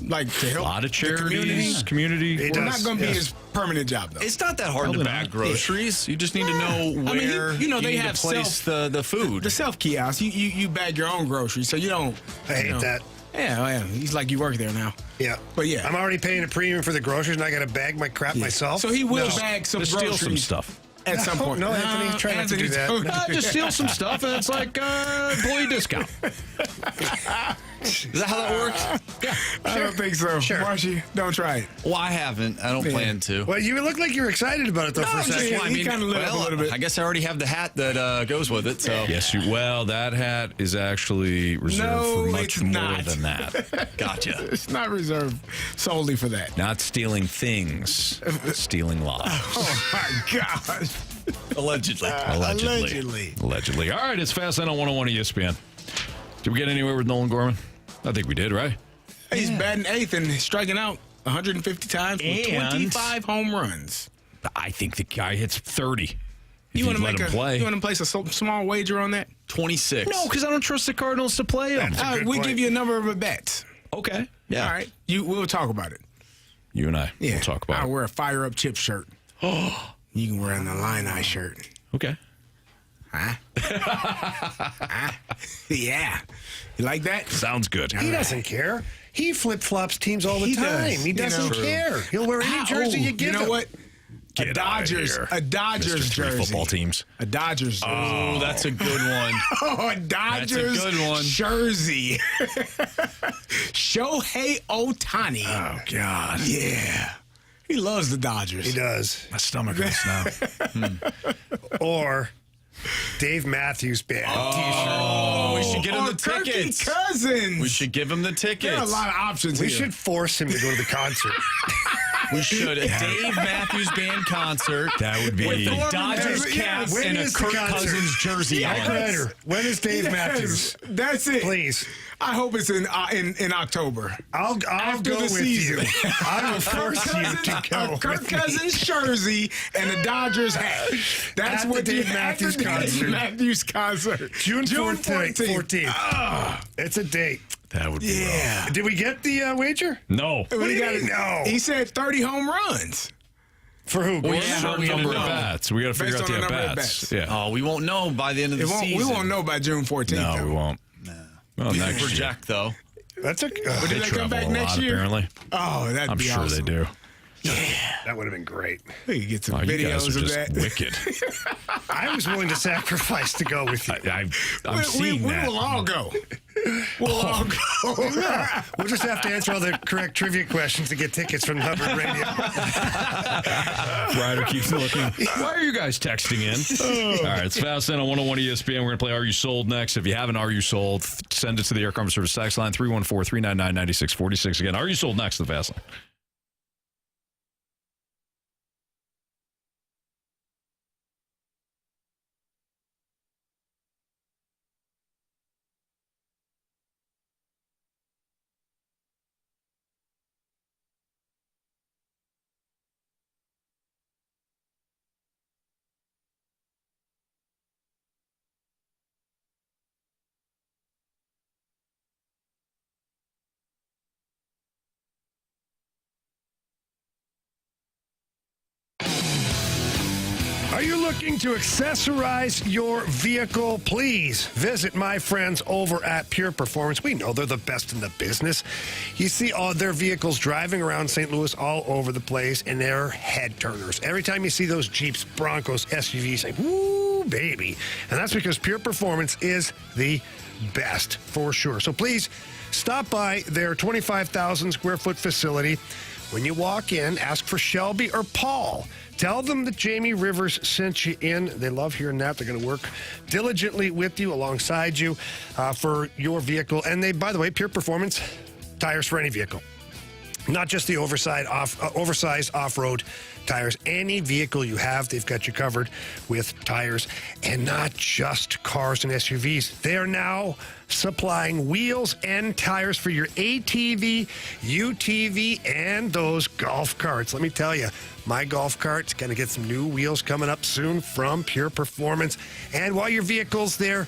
Like to help a lot of the charities, community. Well, not going to be his permanent job, though. It's not that hard to bag groceries. You just need to know where they you have to place the food. The self kiosk. You bag your own groceries, so you don't. I hate that. Yeah, he's like you work there now. Yeah, but yeah, I'm already paying a premium for the groceries, and I got to bag my crap myself. So he will bag some groceries. Steal some stuff. At some point. No, Anthony, try not to do that. Just steal some stuff, and it's like employee discount. Is that how that works? Yeah, I don't think so. Sure. Marshy, don't try it. Well, I haven't. I don't plan to. Well, you look like you're excited about it though for a second. Yeah, he kind of lit up a little bit. I guess I already have the hat that goes with it. So Yes, that hat is actually reserved for much more than that. Gotcha. It's not reserved solely for that. Not stealing things, stealing lives. Oh my gosh. Allegedly. Allegedly. All right, it's Fast Lane on 101 ESPN. Did we get anywhere with Nolan Gorman? I think we did, right? He's batting 8th and striking out 150 times with 25 home runs. I think the guy hits 30. You want to let make him play. You want to place a small wager on that? 26. No, because I don't trust the Cardinals to play him. We'll give you a number of bets. Okay. Yeah. All right. We'll talk about it. You and I. Yeah. We'll talk about I'll it. wear a Fire Up Chip shirt. You can wear an Illini shirt. Okay. Huh? Huh? Yeah. You like that? Sounds good. He doesn't care. He flip-flops teams all the time. does. He doesn't care. He'll wear any jersey you give him. You know what? Get out of here. A Dodgers Mr. Three jersey. football teams. A Dodgers jersey. Oh, that's a good one. Oh, a Dodgers That's a good one. jersey. Shohei Ohtani. Oh, God. Yeah. He loves the Dodgers. He does. My stomach hurts now. Or Dave Matthews Band Oh, we should get him Or the Kirky tickets. Cousins. We should give him the tickets. There are a lot of options We here. should force him to go to the concert. We should. A Dave Matthews Band concert. That would be. With the Gorman, Dodgers yes. cap When and a is the Kirk concert? Cousins jersey Yes. on. Ryder, when is Dave Yes. Matthews? That's it. Please. I hope it's in October. I'll After go the with season. you. I will force you to go. A Kirk with me. Cousins jersey and a Dodgers hat. That's At what the Dave at Matthews the Dave concert. Matthews concert. June 14th. Ah, It's a date. That would be. yeah. Did we get the wager? No. What do you mean, no? He said 30 home runs. For who? Well, Gorman? yeah, how certain we gonna number of know? bats. We got to figure Based out the on the number of at-bats. bats. Yeah. Oh, we won't know by the end of the We season. won't know by June 14th. No, though. we won't. Well, next year. Project, though. That's a. But They do they come travel back a next lot, year? apparently. Oh, that'd I'm be sure awesome. they do. That would have been great. We could get some Oh, you guys videos are of just that. wicked. I was willing to sacrifice to go with you. I'm seeing we that. will all go. We'll all go. We'll just have to answer all the correct trivia questions to get tickets from Hubbard Radio. Ryder keeps looking. Why are you guys texting in? All right, it's Fast in on 101 ESPN. We're going to play Are You Sold next. If you haven't Are You Sold, send it to the Air Comfort Service text line 314-399-9646. Again, Are You Sold next to the Fast Line. Are you looking to accessorize your vehicle? Please visit my friends over at Pure Performance. We know they're the best in the business. You see all their vehicles driving around St. Louis all over the place, and they're head turners. Every time you see those Jeeps, Broncos, SUVs, like, woo, baby. And that's because Pure Performance is the best for sure. So please stop by their 25,000 square foot facility. When you walk in, ask for Shelby or Paul. Tell them that Jamie Rivers sent you in. They love hearing that. They're going to work diligently with you, alongside you, for your vehicle. And they, by the way, Pure Performance tires for any vehicle. Not just the oversized off-road tires. Any vehicle you have, they've got you covered with tires. And not just cars and SUVs. They are now supplying wheels and tires for your ATV, UTV, and those golf carts. Let me tell you, my golf cart's going to get some new wheels coming up soon from Pure Performance. And while your vehicle's there,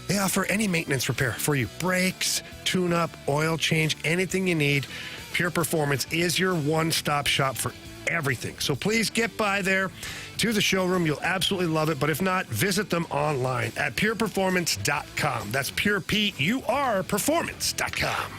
they offer any maintenance repair for you. Brakes, tune-up, oil change, anything you need. Pure Performance is your one-stop shop for everything. So please get by there to the showroom. You'll absolutely love it. But if not, visit them online at pureperformance.com. That's pure, P-U-R, performance.com.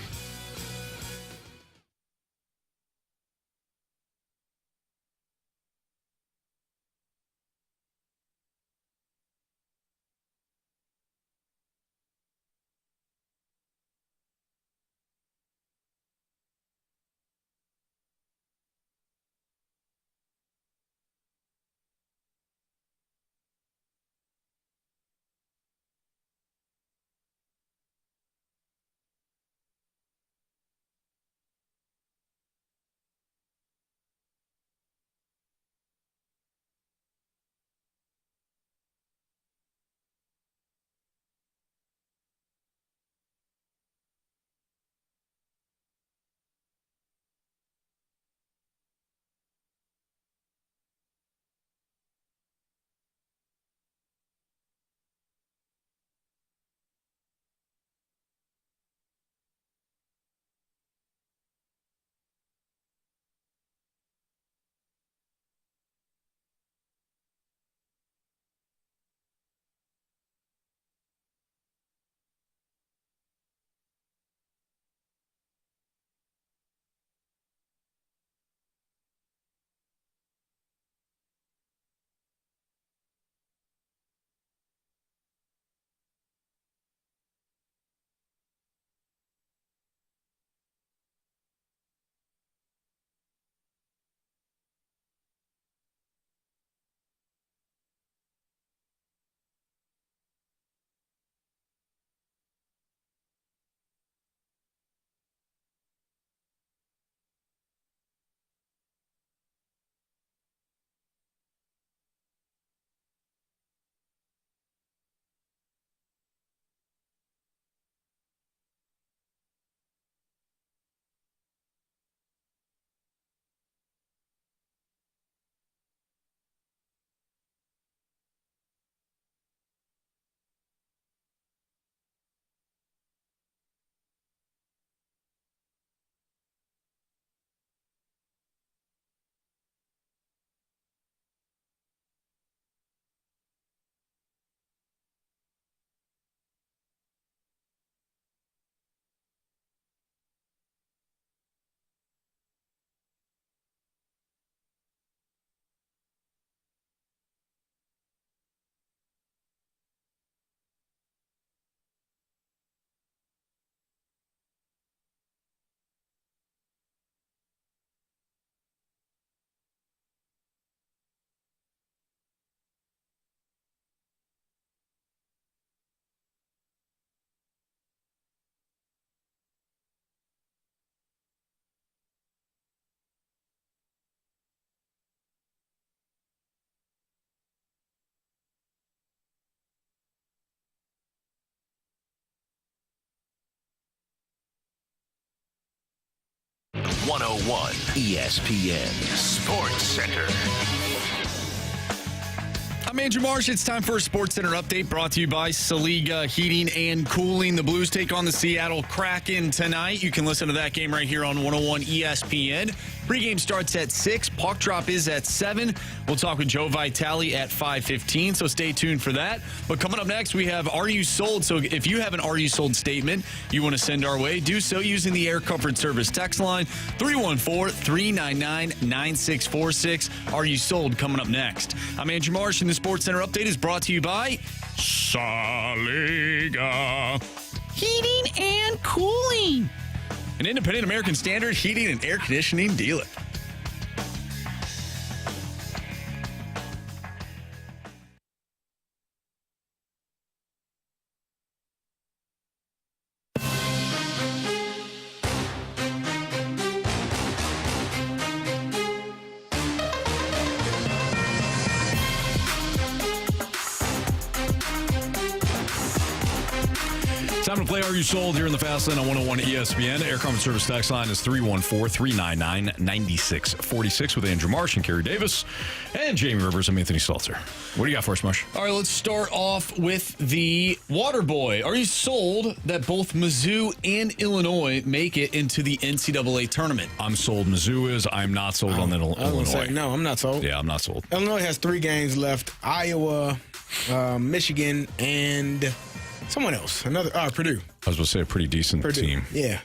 101 ESPN Sports Center. I'm Andrew Marsh. It's time for a Sports Center update brought to you by Saliga Heating and Cooling. The Blues take on the Seattle Kraken tonight. You can listen to that game right here on 101 ESPN. Pregame starts at 6. Puck drop is at 7. We'll talk with Joe Vitale at 5:15, so stay tuned for that. But coming up next, we have Are You Sold? So if you have an Are You Sold statement you want to send our way, do so using the Air Comfort Service text line 314-399-9646. Are You Sold? Coming up next. I'm Andrew Marsh, and the Sports Center update is brought to you by Saliga Heating and Cooling, an independent American Standard heating and air conditioning dealer. Time to play Are You Sold here in the Fast Lane on 101 ESPN. Air Comfort Service text line is 314-399-9646 with Andrew Marsh and Carey Davis and Jamie Rivers. I'm Anthony Stalter. What do you got for us, Marsh? All right, let's start off with the Water Boy. Are you sold that both Mizzou and Illinois make it into the NCAA tournament? I'm sold. Mizzou is. I'm not sold on Illinois. Say, no, I'm not sold. Yeah, I'm not sold. Illinois has 3 games left. Iowa, Michigan, and someone else. Another Purdue. I was going to say a pretty decent team. Yeah.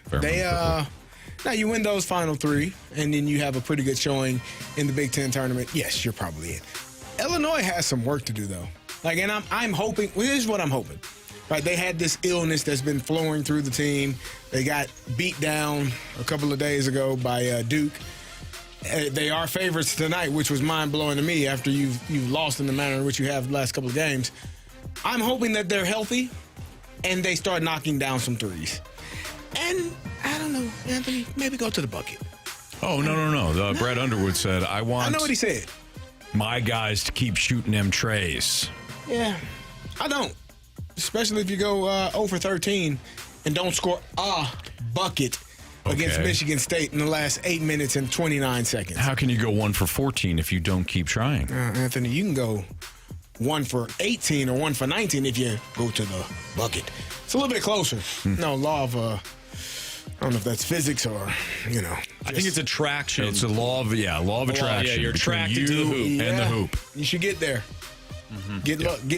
Now you win those final 3, and then you have a pretty good showing in the Big Ten tournament. Yes, you're probably in. Illinois has some work to do, though. And I'm hoping. Well, here's what I'm hoping. Right, they had this illness that's been flowing through the team. They got beat down a couple of days ago by Duke. They are favorites tonight, which was mind-blowing to me after you've lost in the manner in which you have the last couple of games. I'm hoping that they're healthy and they start knocking down some threes. And I don't know, Anthony, maybe go to the bucket. Oh, no. Brad Underwood said, I know what he said. My guys to keep shooting them trays. Yeah, I don't. Especially if you go 0 for 13 and don't score a bucket against Michigan State in the last 8 minutes and 29 seconds. How can you go 1 for 14 if you don't keep trying? Anthony, you can go 1 for 18 or 1 for 19 if you go to the bucket. It's a little bit closer. No, law of, I don't know if that's physics or, I think it's attraction. It's a law of attraction. Yeah, you're attracted to the hoop. And the hoop. You should get there.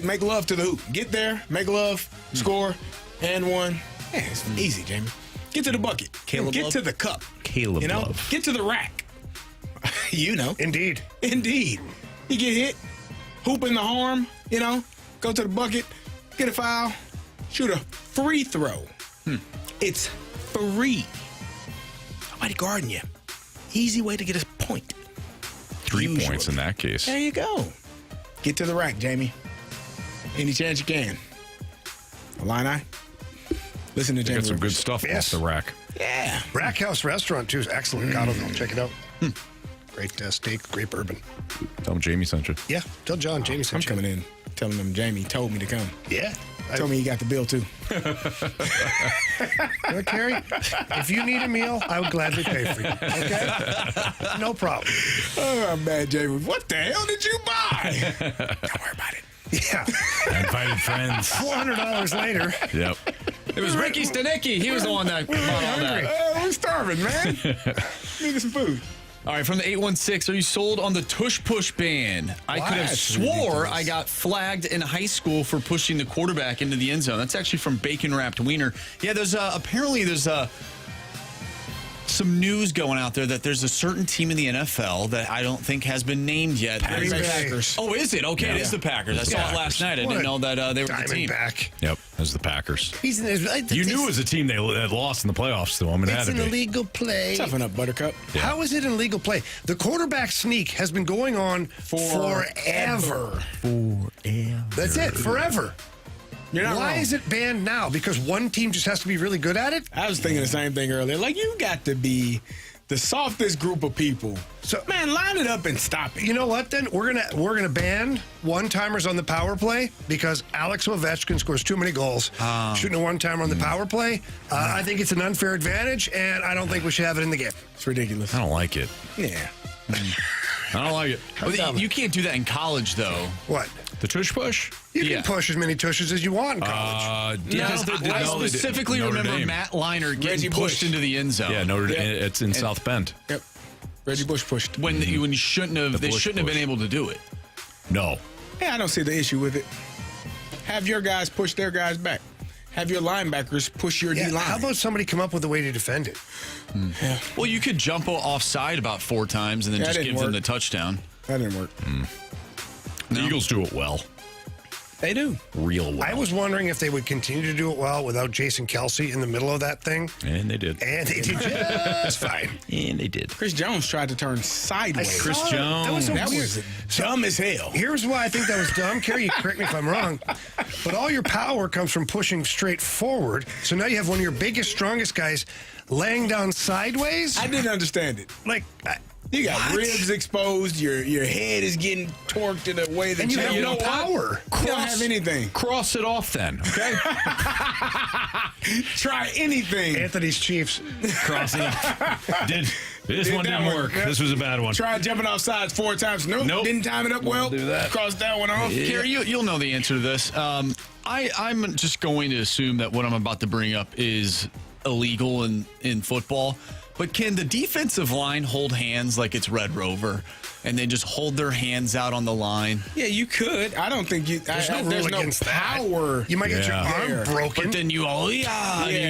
Make love to the hoop. Get there, make love, score, and 1. Yeah, it's easy, Jamie. Get to the bucket. Get to the cup. Caleb Love. Get to the rack. Indeed. You get hit, hoop in the arm, go to the bucket, get a foul, shoot a free throw. It's free. Nobody guarding you. Easy way to get a point. 3 points in that case. There you go. Get to the rack, Jamie. Any chance you can. Illini. Listen to Jamie. Got some good stuff off the rack. Yeah. Rack House Restaurant, too, is excellent. Check it out. Great steak, great bourbon. Tell him Jamie sent you. Yeah, tell John Jamie sent you. I'm coming in telling him Jamie told me to come. Yeah. Told me he got the bill, too. Carey, if you need a meal, I would gladly pay for you. Okay? No problem. Oh, I'm mad, Jamie. What the hell did you buy? Don't worry about it. Yeah. I invited friends. $400 later. Yep. It was Ricky Stanicki. He was the one that bought all that. We're starving, man. Needed some food. All right, from the 816, are you sold on the tush push ban? I could have swore I got flagged in high school for pushing the quarterback into the end zone. That's actually from Bacon Wrapped Wiener. Yeah, there's apparently some news going out there that there's a certain team in the NFL that I don't think has been named yet. Packers. Oh, is it? Okay, it is the Packers. I saw it last night. I didn't know that they were the team. Yep, as the Packers. You knew it was a team that lost in the playoffs to them. It's an illegal play. Toughen up, Buttercup. Yeah. How is it an illegal play? The quarterback sneak has been going on forever. That's it, forever. Why is it banned now? Because one team just has to be really good at it? I was thinking the same thing earlier. Like, you got to be the softest group of people. So, man, line it up and stop it. You know what? Then we're gonna ban one-timers on the power play because Alex Ovechkin scores too many goals shooting a one-timer on the power play. I think it's an unfair advantage, and I don't think we should have it in the game. It's ridiculous. I don't like it. Yeah. I don't like it. Well, you can't do that in college, though. What? The tush push? You can push as many tushes as you want in college. Because I specifically remember Matt Matt Liner getting Reggie pushed Bush. into the end zone. Yeah, it's in South Bend. Yep. Reggie Bush pushed. When you shouldn't have, they Bush shouldn't have push. been able to do it. No. Yeah, I don't see the issue with it. Have your guys push their guys back. Have your linebackers push your D-line. How about somebody come up with a way to defend it? Yeah. Well, you could jump offside about 4 times and then That just didn't give them work. the touchdown. That didn't work. The Eagles do it well. They do. Real well. I was wondering if they would continue to do it well without Jason Kelsey in the middle of that thing. And they did. And they did just fine. And they did. Chris Jones tried to turn sideways. Chris saw it. Jones. That That weird. was dumb as hell. Here's why I think that was dumb. Carey, you correct me if I'm wrong. But all your power comes from pushing straight forward. So now you have one of your biggest, strongest guys laying down sideways. I didn't understand it. Like, You got what? ribs exposed. Your head is getting torqued in a way that And you you have have no power. You don't have anything. Cross it off then, okay? Try anything. Anthony's Chiefs. Cross it off. This Did one that didn't one. work. Yep. This was a bad one. Try jumping off sides 4 times. Nope. Didn't time it up well. do that. Cross that one off. Carey, you'll know the answer to this. I'm just going to assume that what I'm about to bring up is illegal in football. But can the defensive line hold hands like it's Red Rover and then just hold their hands out on the line? Yeah, you could. I don't think you. There's no rule against power. that. You might get your Yeah. arm broken. But then and you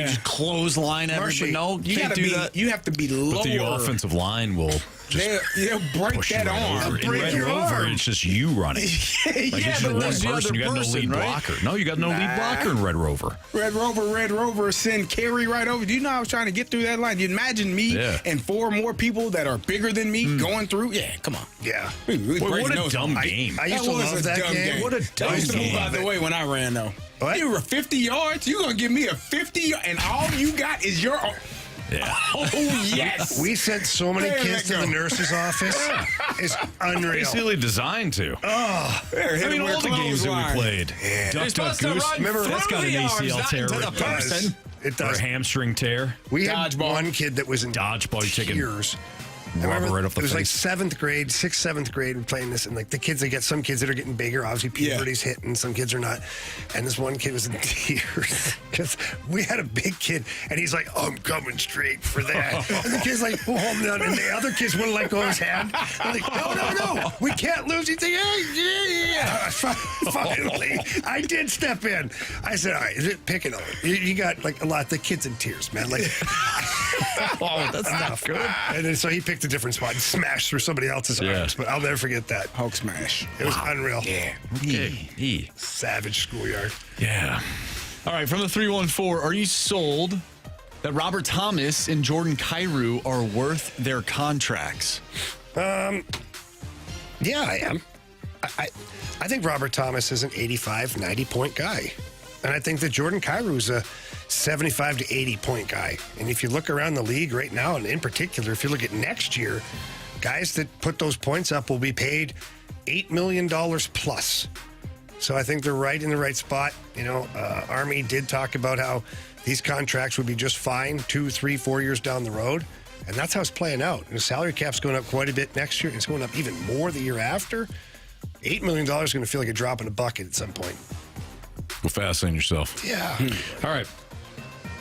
just clothesline everybody. Marshy, No, you can't do that. You have to be lower. But the offensive line will just They'll break push that you right arm. over. In Break Red your Rover, arm. it's just you running. Like Yeah, it's just but one there's the person. other You got no person, lead right? blocker. No, you got no lead Nah. blocker in Red Rover. Red Rover, send Carey right over. Do you know I was trying to get through that line? You imagine me and 4 more people that are bigger than me going through? Yeah, come on. Yeah. We Boy, break what a nose. dumb game. I used to was love a that dumb game. What a dumb I used to move game. out the way when I ran, though. What? You were 50 yards? You going to give me a 50 and all you got is your own. Yeah. Oh, yes. We sent so many There kids they to the go. nurse's office. It's unreal. Basically designed to. There, hit I mean, him with all the games that clothesline. we played. Duck, You're duck, supposed to goose. run Remember, That's got an through the arms, ACL not tear. into the It does. person. It Or a does. hamstring tear. We had Dodgeball. one kid that was in Dodgeball, you taking tears. rubber right off the it was like face. 7th grade, 6th, 7th grade, we're playing this, and like the kids, they get some kids that are getting bigger. Obviously, puberty's hitting, some kids are not. And this one kid was in tears because we had a big kid, and he's like, "I'm coming straight for that." And the kid's like, "Oh, no," and the other kids wouldn't let go of his hand. They're like, "No, we can't lose." He's like, "Yeah." Finally, I did step in. I said, "All right, pick it up. You got like a lot. The kid's in tears, man. Like, Oh, that's not good. And then so he picked a different spot and smashed through somebody else's arms. But I'll never forget that. Hulk smash. It was unreal. Okay. Savage schoolyard. Yeah. All right, from the 314, are you sold that Robert Thomas and Jordan Kyrou are worth their contracts? Yeah, I am. I think Robert Thomas is an 85, 90-point guy. And I think that Jordan Kyrou is a 75 to 80-point guy. And if you look around the league right now, and in particular, if you look at next year, guys that put those points up will be paid $8 million plus. So I think they're right in the right spot. You know, Army did talk about how these contracts would be just fine 2, 3, 4 years down the road. And that's how it's playing out. And the salary cap's going up quite a bit next year. It's going up even more the year after. $8 million is going to feel like a drop in a bucket at some point. Well, fast lane yourself. Yeah. All right.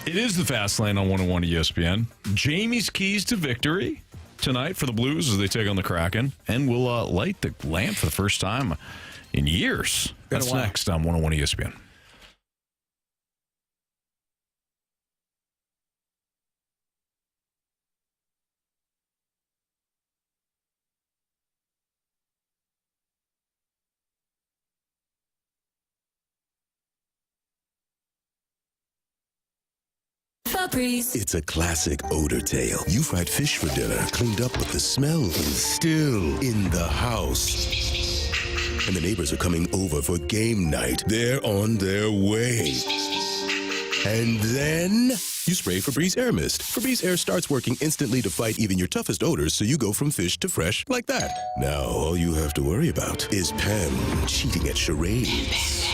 It is the fast lane on 101 ESPN. Jamie's keys to victory tonight for the Blues as they take on the Kraken. And we'll light the lamp for the first time in years. That's next on 101 ESPN. It's a classic odor tale. You fried fish for dinner, cleaned up, but the smell is still in the house. And the neighbors are coming over for game night. They're on their way. And then You spray Febreze Air Mist. Febreze Air starts working instantly to fight even your toughest odors, so you go from fish to fresh like that. Now, all you have to worry about is Pam cheating at charades.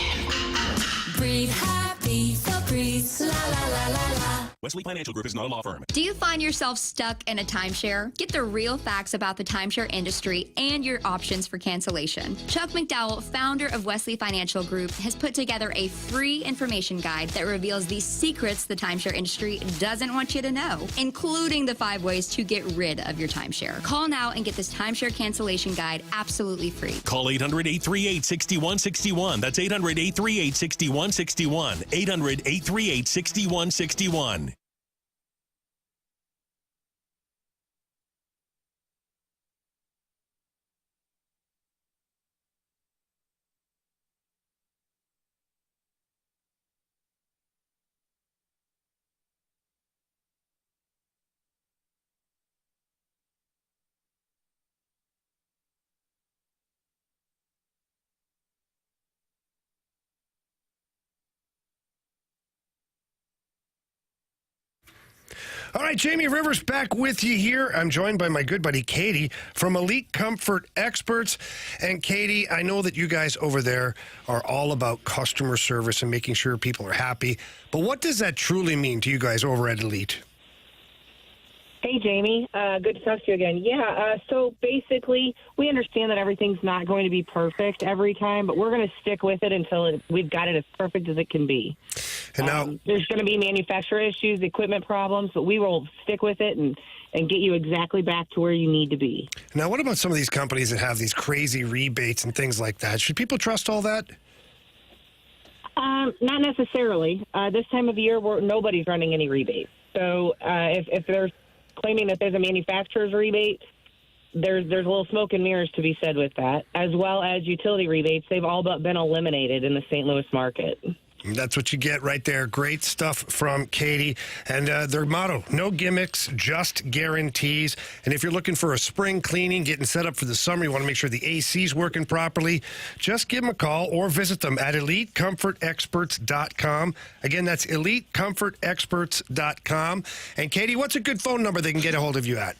Breathe happy, Febreze, la la la la la. Wesley Financial Group is not a law firm. Do you find yourself stuck in a timeshare? Get the real facts about the timeshare industry and your options for cancellation. Chuck McDowell, founder of Wesley Financial Group, has put together a free information guide that reveals the secrets the timeshare industry doesn't want you to know, including the 5 ways to get rid of your timeshare. Call now and get this timeshare cancellation guide absolutely free. Call 800-838-6161. That's 800-838-6161. 800-838-6161. All right, Jamie Rivers back with you here. I'm joined by my good buddy Katie from Elite Comfort Experts. And Katie, I know that you guys over there are all about customer service and making sure people are happy. But what does that truly mean to you guys over at Elite? Hey, Jamie. Good to talk to you again. So basically, we understand that everything's not going to be perfect every time, but we're going to stick with it until we've got it as perfect as it can be. And now, there's going to be manufacturer issues, equipment problems, but we will stick with it and get you exactly back to where you need to be. Now, what about some of these companies that have these crazy rebates and things like that? Should people trust all that? Not necessarily. This time of year, nobody's running any rebates. So if they're claiming that there's a manufacturer's rebate, there's a little smoke and mirrors to be said with that, as well as utility rebates. They've all but been eliminated in the St. Louis market. That's what you get right there. Great stuff from Katie. And their motto, no gimmicks, just guarantees. And if you're looking for a spring cleaning, getting set up for the summer, you want to make sure the AC's working properly, just give them a call or visit them at EliteComfortExperts.com. Again, that's EliteComfortExperts.com. And Katie, what's a good phone number they can get a hold of you at?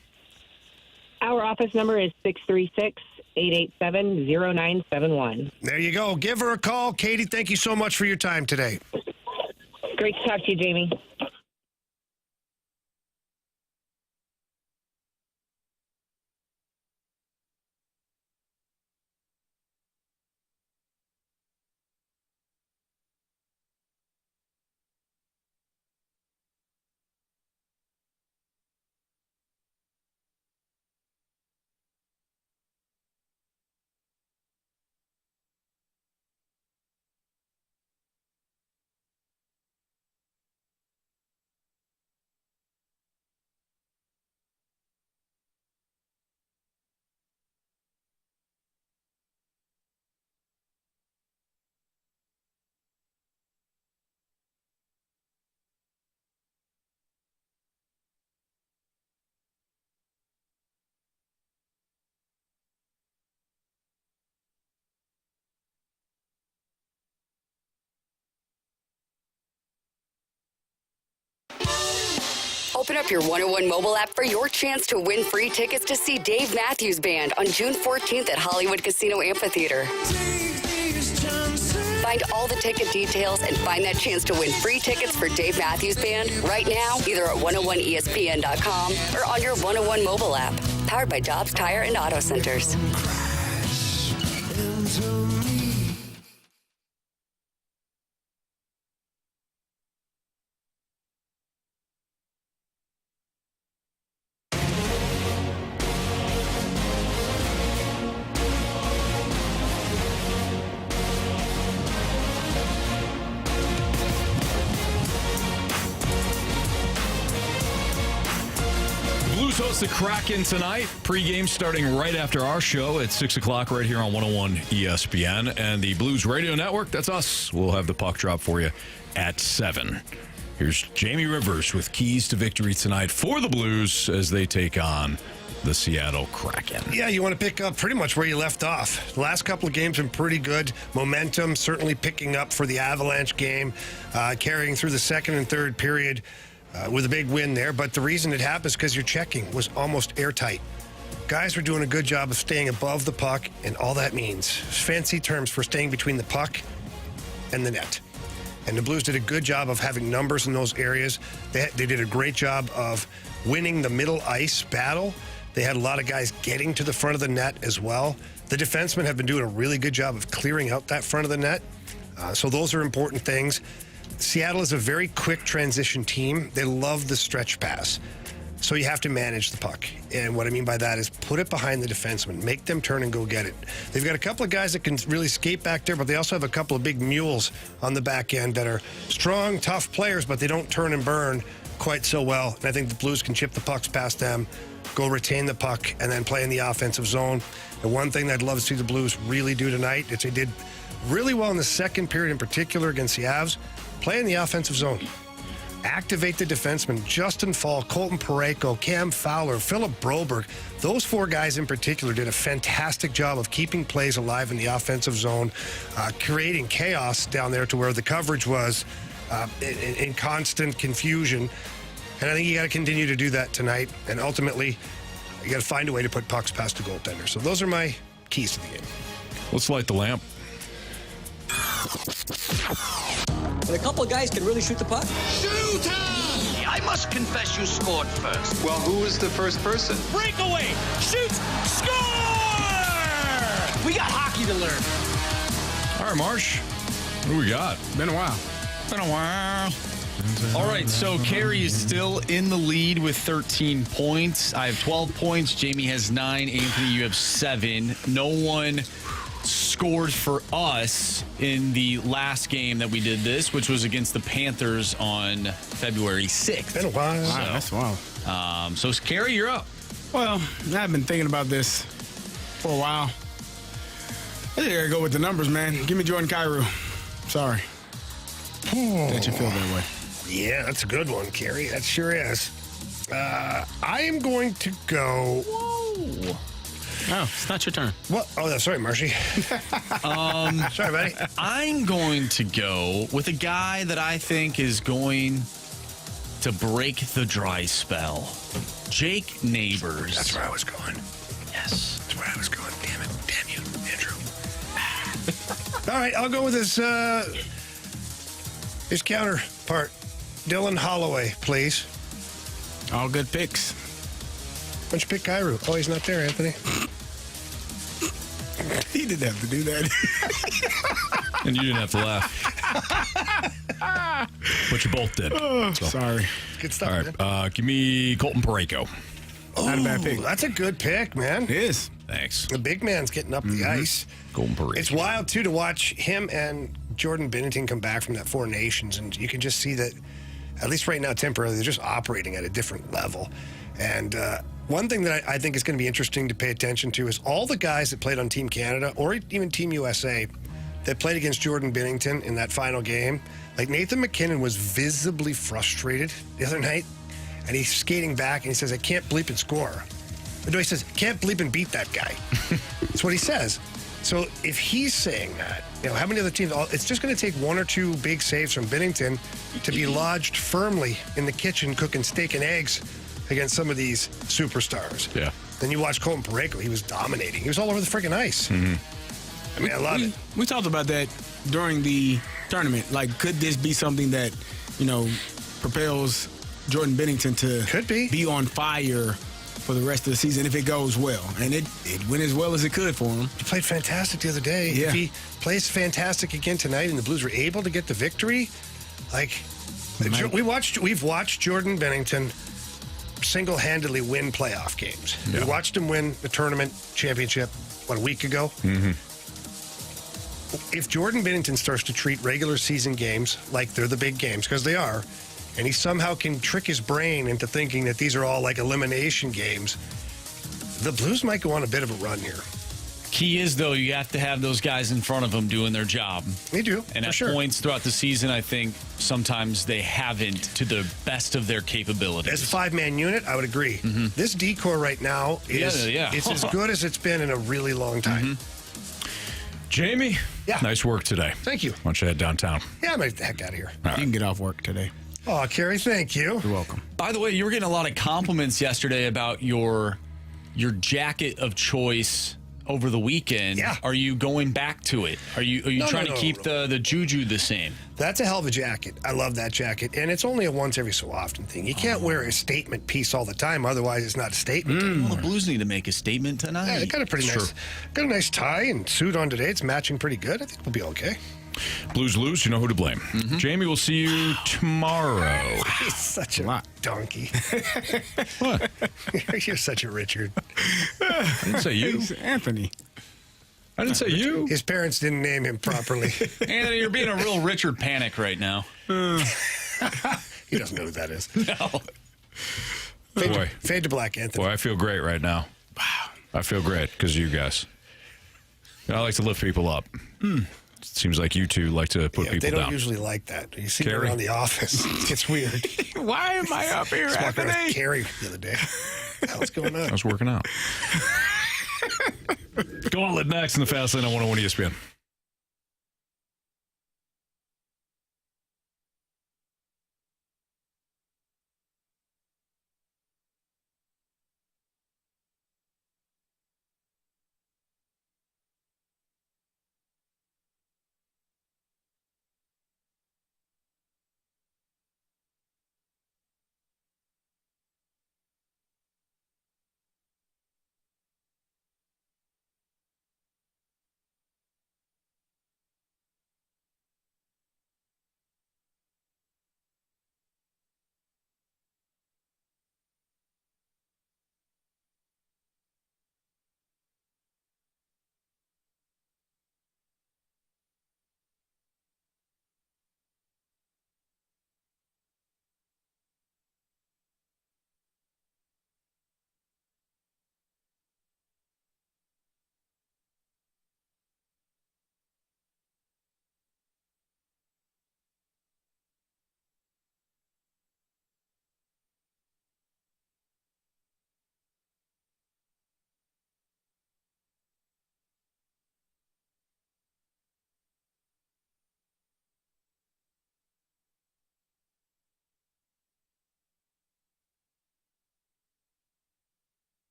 Our office number is 636-887-0971. There you go. Give her a call. Katie, thank you so much for your time today. Great to talk to you, Jamie. Open up your 101 mobile app for your chance to win free tickets to see Dave Matthews Band on June 14th at Hollywood Casino Amphitheater. Find all the ticket details and find that chance to win free tickets for Dave Matthews Band right now, either at 101ESPN.com or on your 101 mobile app. Powered by Dobbs Tire and Auto Centers. Host the Kraken tonight. Pre-game starting right after our show at 6 o'clock right here on 101 ESPN. And the Blues Radio Network, that's us. We'll have the puck drop for you at 7. Here's Jamie Rivers with keys to victory tonight for the Blues as they take on the Seattle Kraken. Yeah, you want to pick up pretty much where you left off. The last couple of games have been pretty good. Momentum certainly picking up for the Avalanche game, carrying through the second and third period. with a big win there. But the reason it happened is because your checking was almost airtight. Guys were doing a good job of staying above the puck, and all that means fancy terms for staying between the puck and the net. And the Blues did a good job of having numbers in those areas. They did a great job of winning the middle ice battle. They had a lot of guys getting to the front of the net as well. The defensemen have been doing a really good job of clearing out that front of the net. So those are important things. Seattle is a very quick transition team. They love the stretch pass. So you have to manage the puck. And what I mean by that is put it behind the defenseman. Make them turn and go get it. They've got a couple of guys that can really skate back there, but they also have a couple of big mules on the back end that are strong, tough players, but they don't turn and burn quite so well. And I think the Blues can chip the pucks past them, go retain the puck, and then play in the offensive zone. The one thing that I'd love to see the Blues really do tonight is they did really well in the second period in particular against the Avs, play in the offensive zone. Activate the defensemen, Justin Fall, Colton Parayko, Cam Fowler, Philip Broberg. Those four guys in particular did a fantastic job of keeping plays alive in the offensive zone, creating chaos down there to where the coverage was in constant confusion. And I think you got to continue to do that tonight. And ultimately, you got to find a way to put pucks past the goaltender. So those are my keys to the game. Let's light the lamp. And a couple of guys can really shoot the puck. Shooter! I must confess you scored first. Well, who was the first person? Breakaway! Shoots! Score! We got hockey to learn. All right, Marsh. What do we got? Been a while. All right, so Carey is still in the lead with 13 points. I have 12 points. Jamie has 9. Anthony, you have 7. No one scored for us in the last game that we did this, which was against the Panthers on February 6th. Been a while. Wow, that's wild. So, Carey, you're up. Well, I've been thinking about this for a while. I think I gotta go with the numbers, man. Give me Jordan Kyrou. Sorry. That you feel that way. Yeah, that's a good one, Carey. That sure is. I am going to go. Whoa. Oh, it's not your turn. What? Oh, sorry, Marshy. Sorry, buddy. I'm going to go with a guy that I think is going to break the dry spell. Jake Neighbors. That's where I was going. Yes. That's where I was going. Damn it. Damn you, Andrew. All right, I'll go with his counterpart, Dylan Holloway, please. All good picks. Why don't you pick Kyrou? Oh, he's not there, Anthony. He didn't have to do that. And you didn't have to laugh. But you both did. Oh, sorry. Good stuff, all right, give me Colton Parayko. Not a bad pick. That's a good pick, man. It is. Thanks. The big man's getting up the ice. Colton Parayko. It's wild, too, to watch him and Jordan Binnington come back from that Four Nations, and you can just see that, at least right now, temporarily, they're just operating at a different level. And one thing that I think is going to be interesting to pay attention to is all the guys that played on Team Canada or even Team USA that played against Jordan Binnington in that final game. Like Nathan McKinnon was visibly frustrated the other night, and he's skating back and he says, I can't bleep and score. No, he says, can't bleep and beat that guy. That's what he says. So if he's saying that, how many other teams, it's just going to take one or two big saves from Binnington to be lodged firmly in the kitchen cooking steak and eggs against some of these superstars. Yeah. Then you watch Colton Parayko, he was dominating. He was all over the freaking ice. Mm-hmm. I mean, I love it. We talked about that during the tournament. Like, could this be something that, propels Jordan Binnington to be on fire for the rest of the season if it goes well? And it went as well as it could for him. He played fantastic the other day. Yeah. If he plays fantastic again tonight and the Blues were able to get the victory, we've watched Jordan Binnington single-handedly win playoff games. Yeah. We watched him win the tournament championship, a week ago? Mm-hmm. If Jordan Binnington starts to treat regular season games like they're the big games, because they are, and he somehow can trick his brain into thinking that these are all like elimination games, the Blues might go on a bit of a run here. Key is, though, you have to have those guys in front of them doing their job. They do, and at sure. points throughout the season, I think sometimes they haven't to the best of their capabilities. As a five-man unit, I would agree. Mm-hmm. This decor right now is it's as good as it's been in a really long time. Mm-hmm. Jamie, nice work today. Thank you. Why don't you head downtown? Yeah, I'm the heck out of here. You can get off work today. Oh, Carey, thank you. You're welcome. By the way, you were getting a lot of compliments yesterday about your jacket of choice over the weekend. Yeah. Are you going back to it? Are you trying to keep the juju the same? That's a hell of a jacket. I love that jacket. And it's only a once every so often thing. You can't wear a statement piece all the time, otherwise it's not a statement. Well, the Blues need to make a statement tonight. Yeah, they got a pretty nice, got a nice tie and suit on today. It's matching pretty good. I think we'll be okay. Blues lose, you know who to blame. Jamie, we'll see you tomorrow. He's such a donkey. What? You're such a Richard. I didn't say you. Anthony. I didn't say you. His parents didn't name him properly. Anthony, you're being a real Richard Panic right now. He doesn't know who that is. No. Fade to black, Anthony. Boy, I feel great right now. Wow. I feel great because of you guys. I like to lift people up. Seems like you two like to put people they don't down. usually like that. You see me Carey? around the office. It's weird. Why am I up here, I was walking around Anthony? with Carey the other day. What's going on? I was working out. Gauntlet next in the Fast Lane on 101 ESPN.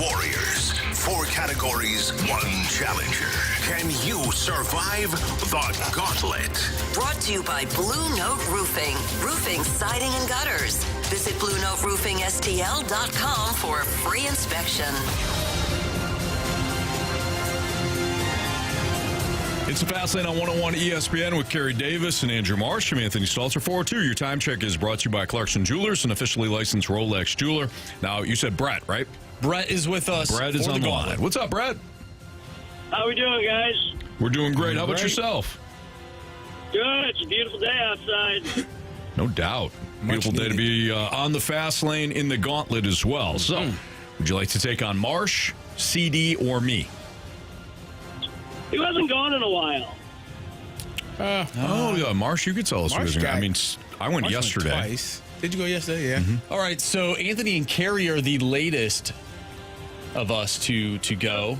warriors. 4 categories, 1 challenger. Can you survive the gauntlet? Brought to you by Blue Note Roofing. Roofing, siding, and gutters. Visit BlueNoteRoofingSTL.com for a free inspection. It's a Fast Lane on 101 ESPN with Carey Davis and Andrew Marsh. I'm Anthony Stalter. 402. Your time check is brought to you by Clarkson Jewelers, an officially licensed Rolex jeweler. Now, you said Brett, right? Brett is with us. Brett is on the line. What's up, Brett? How we doing, guys? We're doing great. How about yourself? Good. It's a beautiful day outside. No doubt. Beautiful day to be on the Fast Lane in the Gauntlet as well. So, would you like to take on Marsh, CD, or me? Who hasn't gone in a while? Yeah, Marsh, you could tell us who isn't. I mean, I went Marsh yesterday. Went twice. Did you go yesterday? Yeah. All right, so Anthony and Carey are the latest of us to go.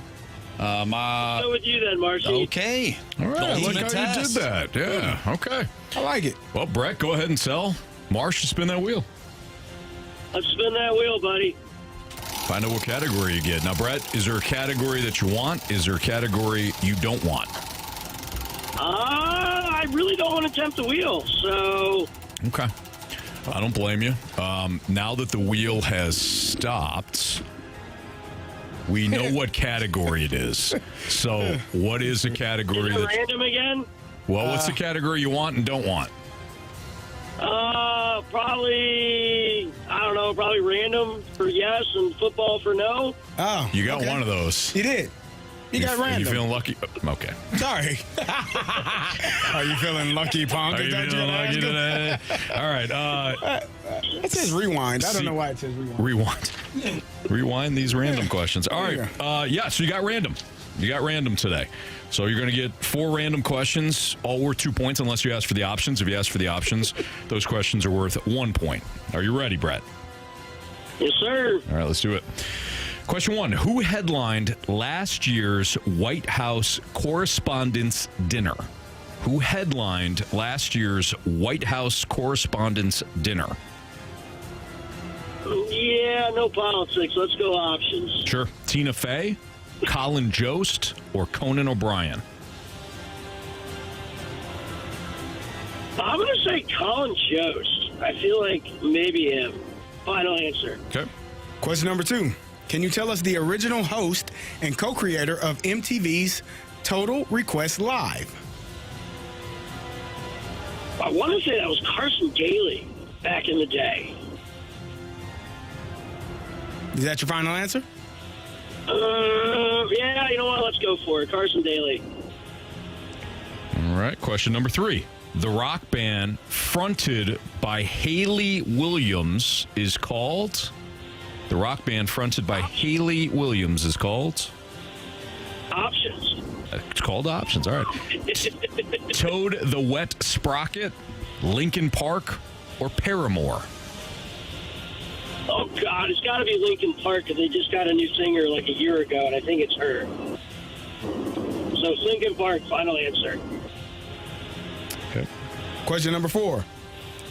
So with you then, Marcy. Okay. All right, I like how you did that. Yeah, okay. I like it. Well, Brett, go ahead and sell. Marsh, spin that wheel. Let's spin that wheel, buddy. Find out what category you get. Now, Brett, is there a category that you want? Is there a category you don't want? I really don't want to tempt the wheel, so... Okay. I don't blame you. Now that the wheel has stopped, we know what category it is. So, what is a category Is it random again? Well, what's the category you want and don't want? Probably, I don't know, probably random for yes and football for no. Oh. You got one of those. You did. You got random. Are you feeling lucky? Okay. Sorry. Are you feeling lucky, punk? Are you feeling lucky today? All right. It says rewind. I don't know why it says rewind. Rewind these random questions. All right. So you got random. You got random today. So you're going to get 4 random questions, all worth 2 points unless you ask for the options. If you ask for the options, those questions are worth 1 point. Are you ready, Brett? Yes, sir. All right, let's do it. Question 1. Who headlined last year's White House Correspondents' Dinner? Who headlined last year's White House Correspondents' Dinner? Yeah, no politics. Let's go options. Sure. Tina Fey, Colin Jost, or Conan O'Brien? I'm going to say Colin Jost. I feel like maybe him. Final answer. Okay. Question number 2. Can you tell us the original host and co-creator of MTV's Total Request Live? I want to say that was Carson Daly back in the day. Is that your final answer? Yeah, you know what? Let's go for it. Carson Daly. All right. Question number 3. The rock band fronted by Haley Williams is called... The rock band fronted by Haley Williams is called... Options. It's called Options. All right. Toad the Wet Sprocket, Linkin Park, or Paramore? Oh, God. It's got to be Linkin Park because they just got a new singer like a year ago, and I think it's her. So it's Linkin Park. Final answer. Okay. Question number 4.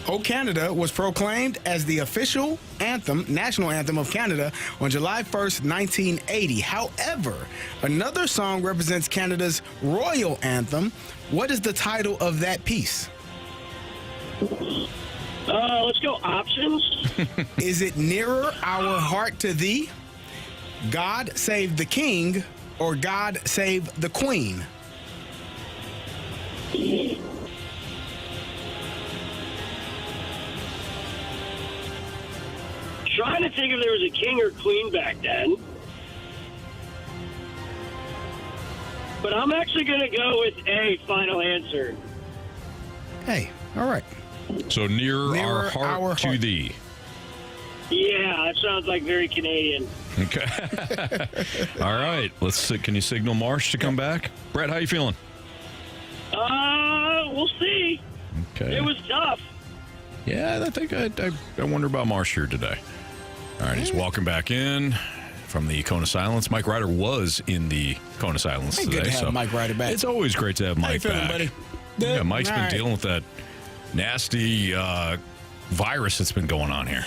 O Canada was proclaimed as the official anthem, national anthem of Canada on July 1st, 1980. However, another song represents Canada's royal anthem. What is the title of that piece? Let's go options. Is it Nearer Our Heart to Thee, God Save the King, or God Save the Queen? Trying to think if there was a king or queen back then. But I'm actually going to go with A, final answer. Hey, all right. So nearer our heart to thee. Yeah, that sounds like very Canadian. Okay. All right. Can you signal Marsh to come back? Brett, how you feeling? We'll see. Okay. It was tough. Yeah, I think I wonder about Marsh here today. All right, he's walking back in from the Cone of Silence. Mike Ryder was in the Cone of Silence today. Good to have Mike Ryder back. It's always great to have Mike How you back. feeling, buddy? Yeah, Mike's been All right. dealing with that nasty virus that's been going on here.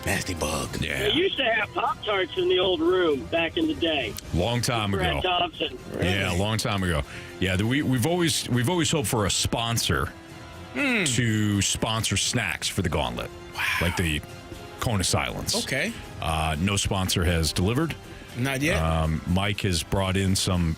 Nasty bug. Yeah. They used to have Pop-Tarts in the old room back in the day. Long time ago. Brad Thompson. Yeah, a long time ago. Yeah, we've always hoped for a sponsor to sponsor snacks for the Gauntlet. Wow. Like the Cone of Silence. Okay. No sponsor has delivered. Not yet. Mike has brought in some.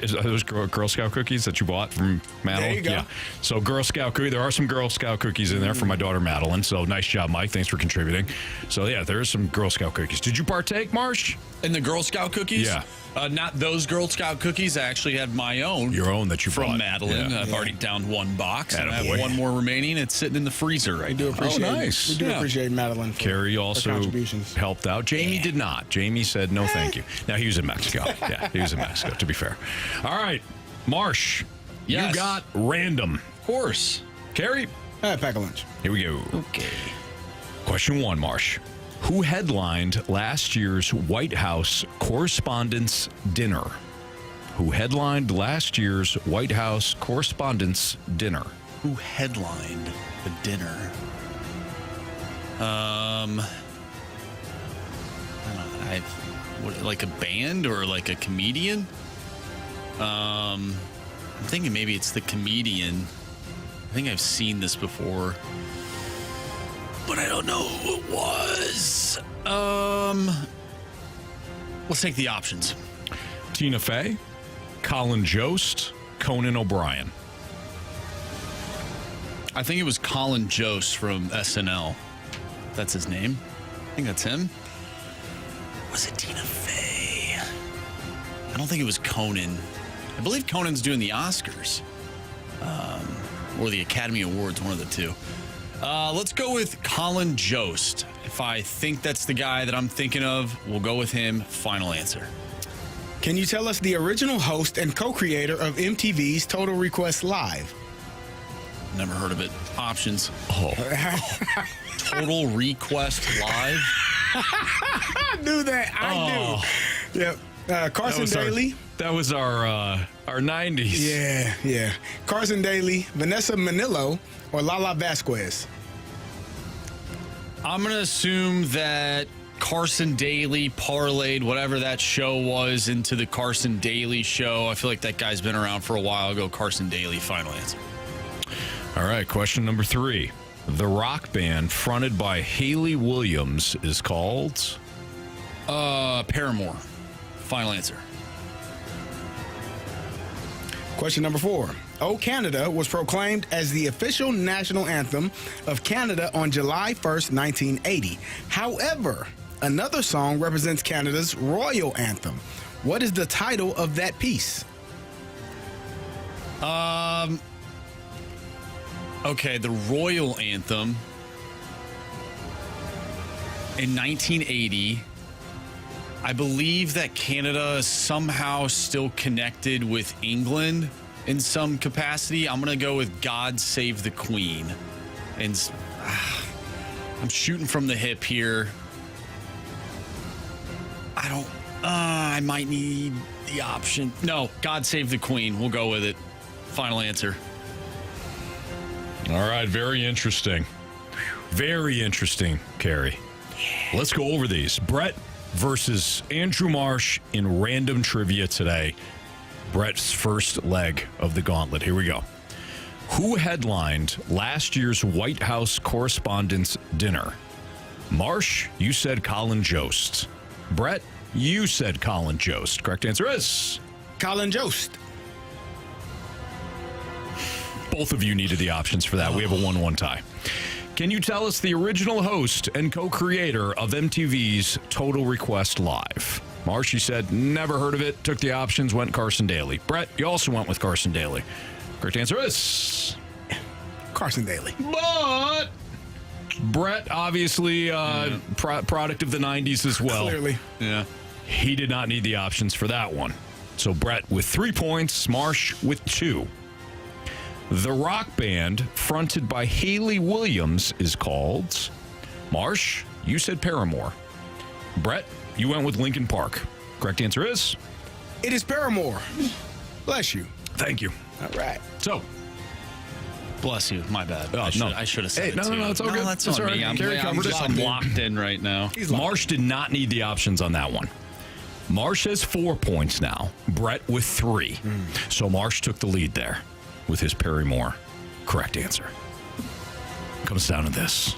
Are those Girl Scout cookies that you bought from Madeline? There you go. Yeah. So Girl Scout cookie. There are some Girl Scout cookies in there for my daughter Madeline. So nice job, Mike. Thanks for contributing. So yeah, there's some Girl Scout cookies. Did you partake, Marsh? In the Girl Scout cookies? Yeah. Not those Girl Scout cookies. I actually had my own. Your own that you from bought. Madeline. Yeah. I've already downed one box. And I Attaboy. have one more remaining. It's sitting in the freezer right now. We do appreciate nice. We do appreciate Madeline for Carey her also contributions. helped out. Jamie did not. Jamie said no thank you. Now, he was in Mexico. Yeah, he was in Mexico, to be fair. All right, Marsh, Yes. you got random. Of course. Carey? Pack a lunch. Here we go. Okay. Question 1, Marsh. Who headlined last year's White House Correspondents' Dinner? Who headlined last year's White House Correspondents' Dinner? Who headlined the dinner? I don't know. Like a band or like a comedian? I'm thinking maybe it's the comedian. I think I've seen this before, but I don't know who it was. Let's take the options. Tina Fey, Colin Jost, Conan O'Brien. I think it was Colin Jost from SNL. That's his name. I think that's him. Was it Tina Fey? I don't think it was Conan. I believe Conan's doing the Oscars. Or the Academy Awards, one of the two. Let's go with Colin Jost. If I think that's the guy that I'm thinking of, we'll go with him. Final answer. Can you tell us the original host and co-creator of MTV's Total Request Live? Never heard of it. Options. Total Request Live. I knew that. I knew. Yep. Carson Daly. That was our 90s. Yeah. Carson Daly, Vanessa Manillo, or Lala Vasquez? I'm going to assume that Carson Daly parlayed whatever that show was into the Carson Daly show. I feel like that guy's been around for a while. I'll go Carson Daly. Final answer. All right, question number 3. The rock band fronted by Hayley Williams is called? Paramore. Final answer. Question number 4. O Canada was proclaimed as the official national anthem of Canada on July 1st, 1980. However, another song represents Canada's royal anthem. What is the title of that piece? Okay, the royal anthem in 1980. I believe that Canada is somehow still connected with England in some capacity. I'm going to go with God Save the Queen. And I'm shooting from the hip here. I might need the option. No, God Save the Queen. We'll go with it. Final answer. All right, very interesting. Very interesting, Carey. Let's go over these. Brett versus Andrew Marsh in random trivia today. Brett's first leg of the gauntlet. Here we go. Who headlined last year's White House Correspondents' Dinner? Marsh, you said Colin Jost. Brett, you said Colin Jost. Correct answer is Colin Jost. Both of you needed the options for that. We have a 1-1 tie. Can you tell us the original host and co-creator of MTV's Total Request Live? Marsh, you said never heard of it, took the options, went Carson Daly. Brett, you also went with Carson Daly. Correct answer is Carson Daly. But Brett, obviously, product of the 90s as well. Clearly. Yeah. He did not need the options for that one. So Brett with 3 points, Marsh with 2. The rock band fronted by Hayley Williams is called? Marsh, you said Paramore. Brett, you went with Linkin Park. Correct answer is? It is Paramore. Bless you. Thank you. All right. So, Bless you. My bad. Oh, I should have said Hey, it no, too. no, it's all good. That's It's on all right. me. I'm Carey covered it. I'm locked in right now. Marsh did not need the options on that one. Marsh has 4 points now. Brett with 3. So Marsh took the lead there with his Perry Moore correct answer. Comes down to this.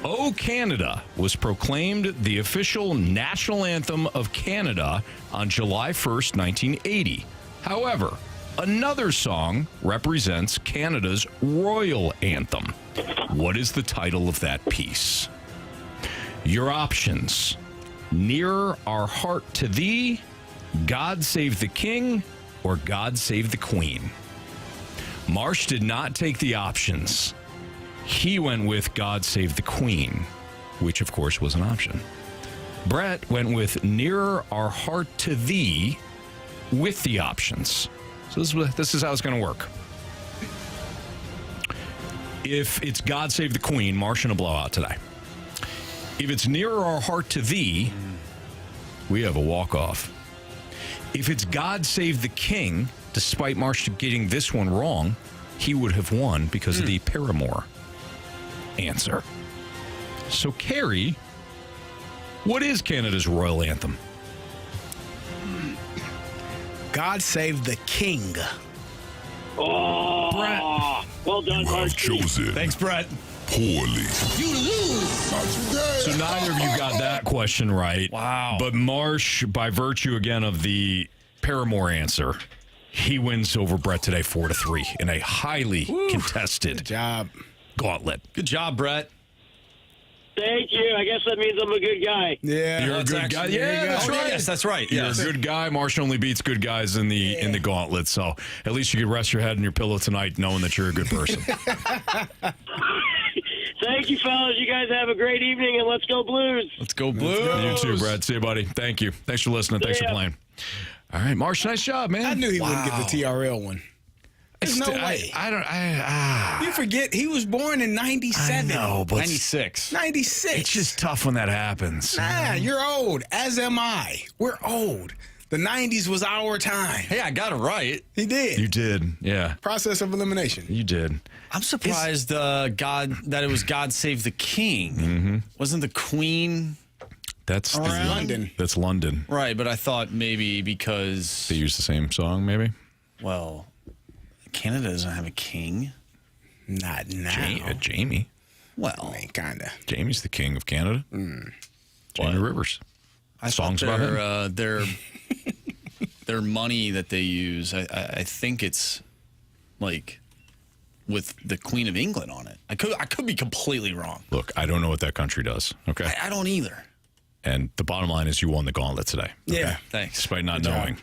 "O Canada" was proclaimed the official national anthem of Canada on July 1st, 1980. However, another song represents Canada's royal anthem. What is the title of that piece? Your options: "Nearer Our Heart to Thee," "God Save the King," or "God Save the Queen." Marsh did not take the options. He went with "God Save the Queen," which of course was an option. Brett went with "Nearer Our Heart to Thee" with the options. So this is how it's going to work. If it's "God Save the Queen," Marsh in a blowout today. If it's "Nearer Our Heart to Thee," we have a walk-off. If it's "God Save the King," despite Marsh getting this one wrong, he would have won because of the Paramore answer. So, Carey, what is Canada's royal anthem? God Save the King. Oh, Brett. well done, Marsh. Chosen Thanks, Brett. poorly. You lose. So neither of you got that question right. Wow. But Marsh, by virtue again of the Paramore answer, he wins over Brett today 4-3 in a highly contested Job. gauntlet. Good job, Brett. Thank you. I guess that means I'm a good guy. Yeah. You're a good guy. Yeah, that's right. Yes, that's right. You're Yes. a good guy. Marsh only beats good guys in the gauntlet. So at least you can rest your head on your pillow tonight knowing that you're a good person. Thank you, fellas. You guys have a great evening, and let's go Blues. Let's go Blues. You too, Brett. See you, buddy. Thank you. Thanks for listening. Thanks for playing. All right, Marsh, nice job, man. I knew he wouldn't get the TRL one. There's no way. You forget he was born in 97. I know, but 96. 96. It's just tough when that happens. Nah, you're old, as am I. We're old. The 90s was our time. Hey, I got it right. He did. You did, yeah. Process of elimination. You did. I'm surprised that it was "God Save the King." Mm-hmm. Wasn't the Queen That's London. That's London. right? But I thought maybe because They use the same song, maybe. well, Canada doesn't have a king. Not now. Jamie. Well, Kind of. Jamie's the king of Canada. Jamie Rivers. I Songs thought about him. Their money that they use. I think it's like with the Queen of England on it. I could be completely wrong. Look, I don't know what that country does. Okay. I don't either. And the bottom line is you won the gauntlet today. Okay? Yeah. Thanks. Despite not knowing.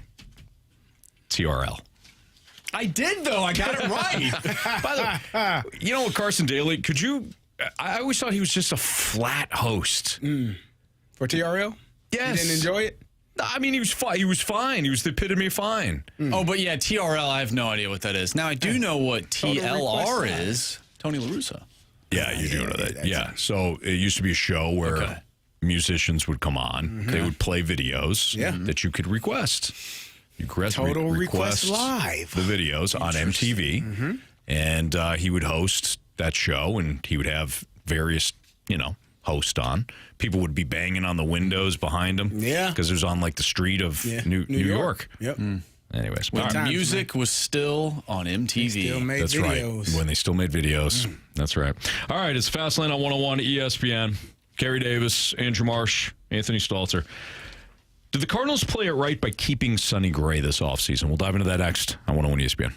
TRL. I did though. I got it right. By the way, you know what, Carson Daly, could you... I always thought he was just a flat host. For TRL? Yes. You didn't enjoy it? I mean, he was fine. He was fine. He was the epitome of fine. Oh, but yeah, TRL. I have no idea what that is. Now I do know what TLR is. Tony La Russa. Yeah, you do know that. Yeah. So it used to be a show where musicians would come on. They would play videos that you could request. You could Total Request Live. The videos on MTV. And he would host that show, and he would have various, host on. People would be banging on the windows behind him. Yeah. Because it was on like the street of New York. Yep. Anyways. When all right. music was still on MTV. Still made That's videos. right. When they still made videos. That's right. All right. It's Fastlane on 101 ESPN. Carey Davis, Andrew Marsh, Anthony Stalter. Did the Cardinals play it right by keeping Sonny Gray this offseason? We'll dive into that next on 101 ESPN.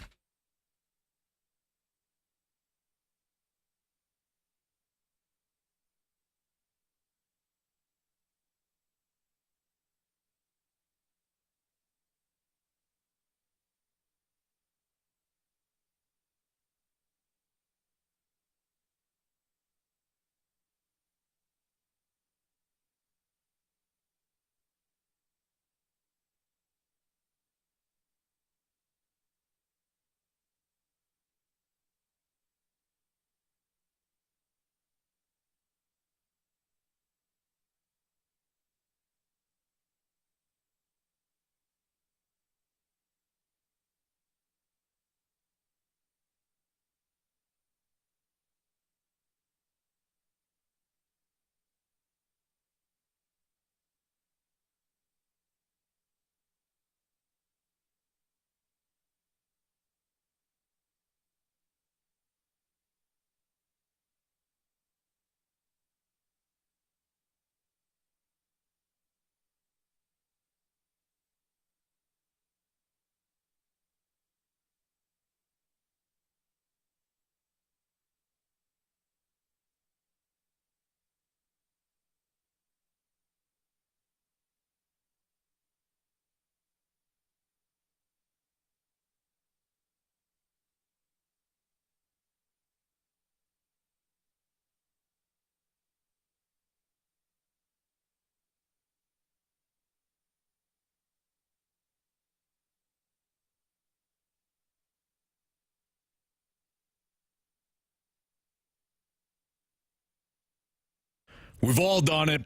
We've all done it.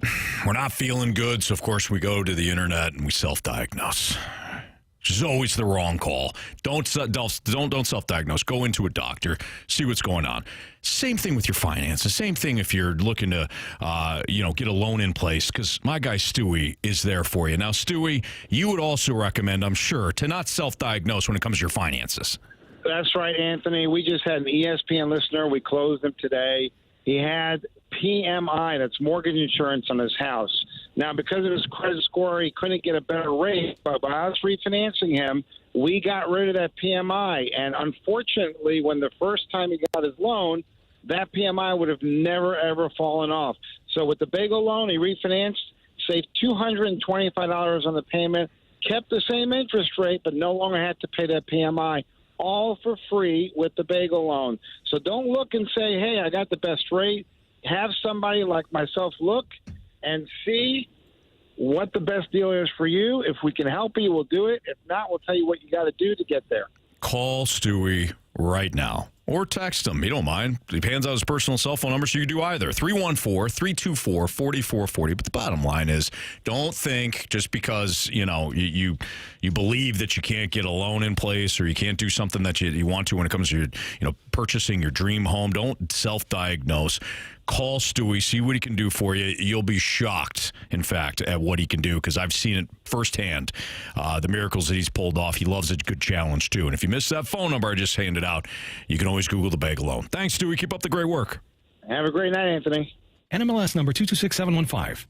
We're not feeling good, so of course we go to the internet and we self-diagnose. Which is always the wrong call. Don't self-diagnose. Go into a doctor, see what's going on. Same thing with your finances. Same thing if you're looking to, get a loan in place. Because my guy Stewie is there for you. Now, Stewie, you would also recommend, I'm sure, to not self-diagnose when it comes to your finances. That's right, Anthony. We just had an ESPN listener. We closed him today. He had PMI, that's mortgage insurance on his house. Now, because of his credit score, he couldn't get a better rate. But by us refinancing him, we got rid of that PMI. And unfortunately, when the first time he got his loan, that PMI would have never, ever fallen off. So with the Bagel loan, he refinanced, saved $225 on the payment, kept the same interest rate, but no longer had to pay that PMI. All for free with the Bagel loan. So don't look and say, hey, I got the best rate. Have somebody like myself look and see what the best deal is for you. If we can help you, we'll do it. If not, we'll tell you what you got to do to get there. Call Stewie right now or text him. He don't mind. He hands out his personal cell phone number, so you can do either. 314-324-4440. But the bottom line is, don't think just because, you believe that you can't get a loan in place or you can't do something that you want to when it comes to, purchasing your dream home. Don't self-diagnose. Call Stewie, see what he can do for you. You'll be shocked, in fact, at what he can do because I've seen it firsthand, the miracles that he's pulled off. He loves a good challenge, too. And if you missed that phone number I just handed out, you can always Google the Bagel loan. Thanks, Stewie. Keep up the great work. Have a great night, Anthony. NMLS number 226715.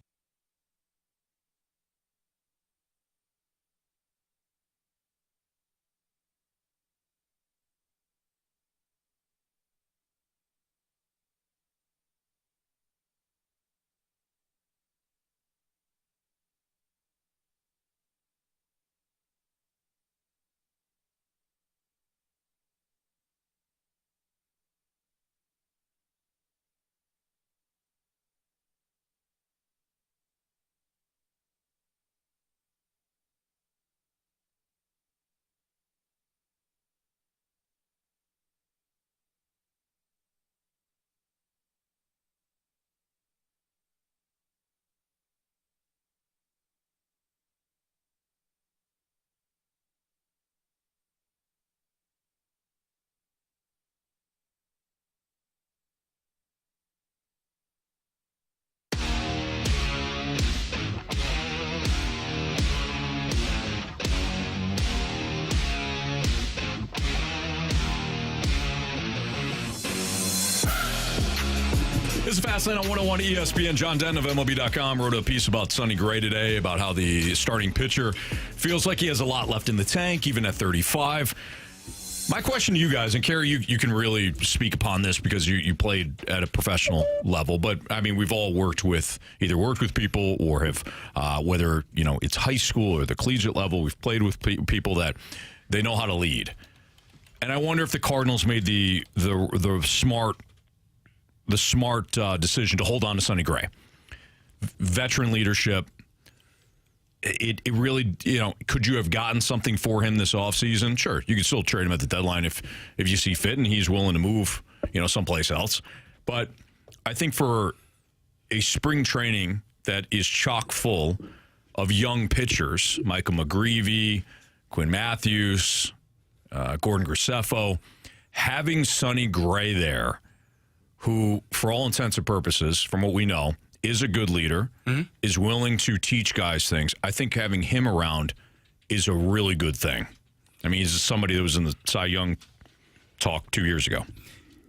This is Fastlane on 101 ESPN. John Denton of MLB.com wrote a piece about Sonny Gray today, about how the starting pitcher feels like he has a lot left in the tank, even at 35. My question to you guys, and Carey, you can really speak upon this because you played at a professional level, but I mean, we've all worked with people or have, whether, it's high school or the collegiate level, we've played with people that they know how to lead. And I wonder if the Cardinals made the smart decision to hold on to Sonny Gray. Veteran leadership. It really, could you have gotten something for him this offseason? Sure, you could still trade him at the deadline if you see fit and he's willing to move, someplace else. But I think for a spring training that is chock full of young pitchers, Michael McGreevy, Quinn Matthews, Gordon Graceffo, having Sonny Gray there, who, for all intents and purposes, from what we know, is a good leader, is willing to teach guys things. I think having him around is a really good thing. I mean, he's somebody that was in the Cy Young talk 2 years ago.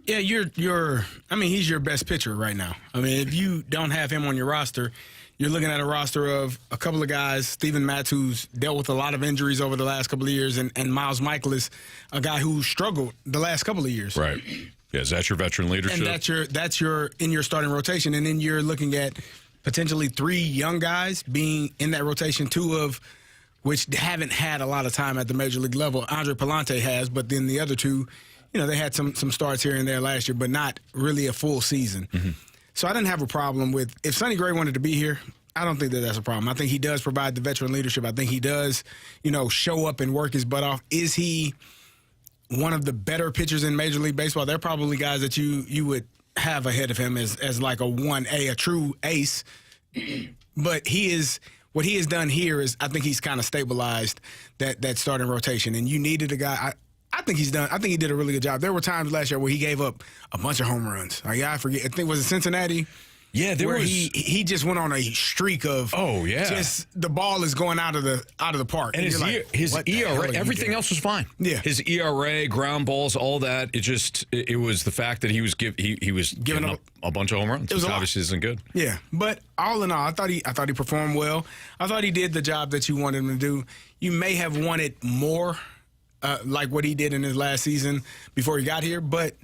Yeah, he's your best pitcher right now. I mean, if you don't have him on your roster, you're looking at a roster of a couple of guys, Steven Matz, who's dealt with a lot of injuries over the last couple of years, and Miles Michaelis, a guy who struggled the last couple of years. Right. Yeah, is that your veteran leadership? And that's your in your starting rotation, and then you're looking at potentially three young guys being in that rotation, two of which haven't had a lot of time at the major league level. Andre Palante has, but then the other two, they had some starts here and there last year, but not really a full season. Mm-hmm. So I didn't have a problem with if Sonny Gray wanted to be here. I don't think that's a problem. I think he does provide the veteran leadership. I think he does, show up and work his butt off. Is he one of the better pitchers in Major League Baseball? They're probably guys that you would have ahead of him as like a 1A, a true ace. But what he has done here is I think he's kind of stabilized that starting rotation. And you needed a guy. I think he did a really good job. There were times last year where he gave up a bunch of home runs. I think was it Cincinnati? Yeah, he just went on a streak of just the ball is going out of the park. And his ERA, everything else was fine. Yeah, his ERA, ground balls, all that. It was the fact that he was giving up a bunch of home runs. It obviously isn't good. Yeah, but all in all, I thought he performed well. I thought he did the job that you wanted him to do. You may have wanted more, like what he did in his last season before he got here, but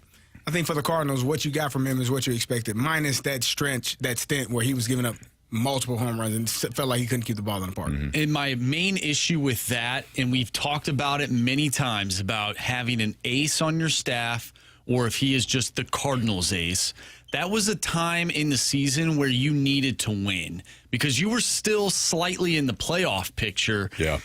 I think for the Cardinals, what you got from him is what you expected, minus that stint where he was giving up multiple home runs and felt like he couldn't keep the ball in the park. Mm-hmm. And my main issue with that, and we've talked about it many times, about having an ace on your staff or if he is just the Cardinals ace, that was a time in the season where you needed to win because you were still slightly in the playoff picture. Yeah.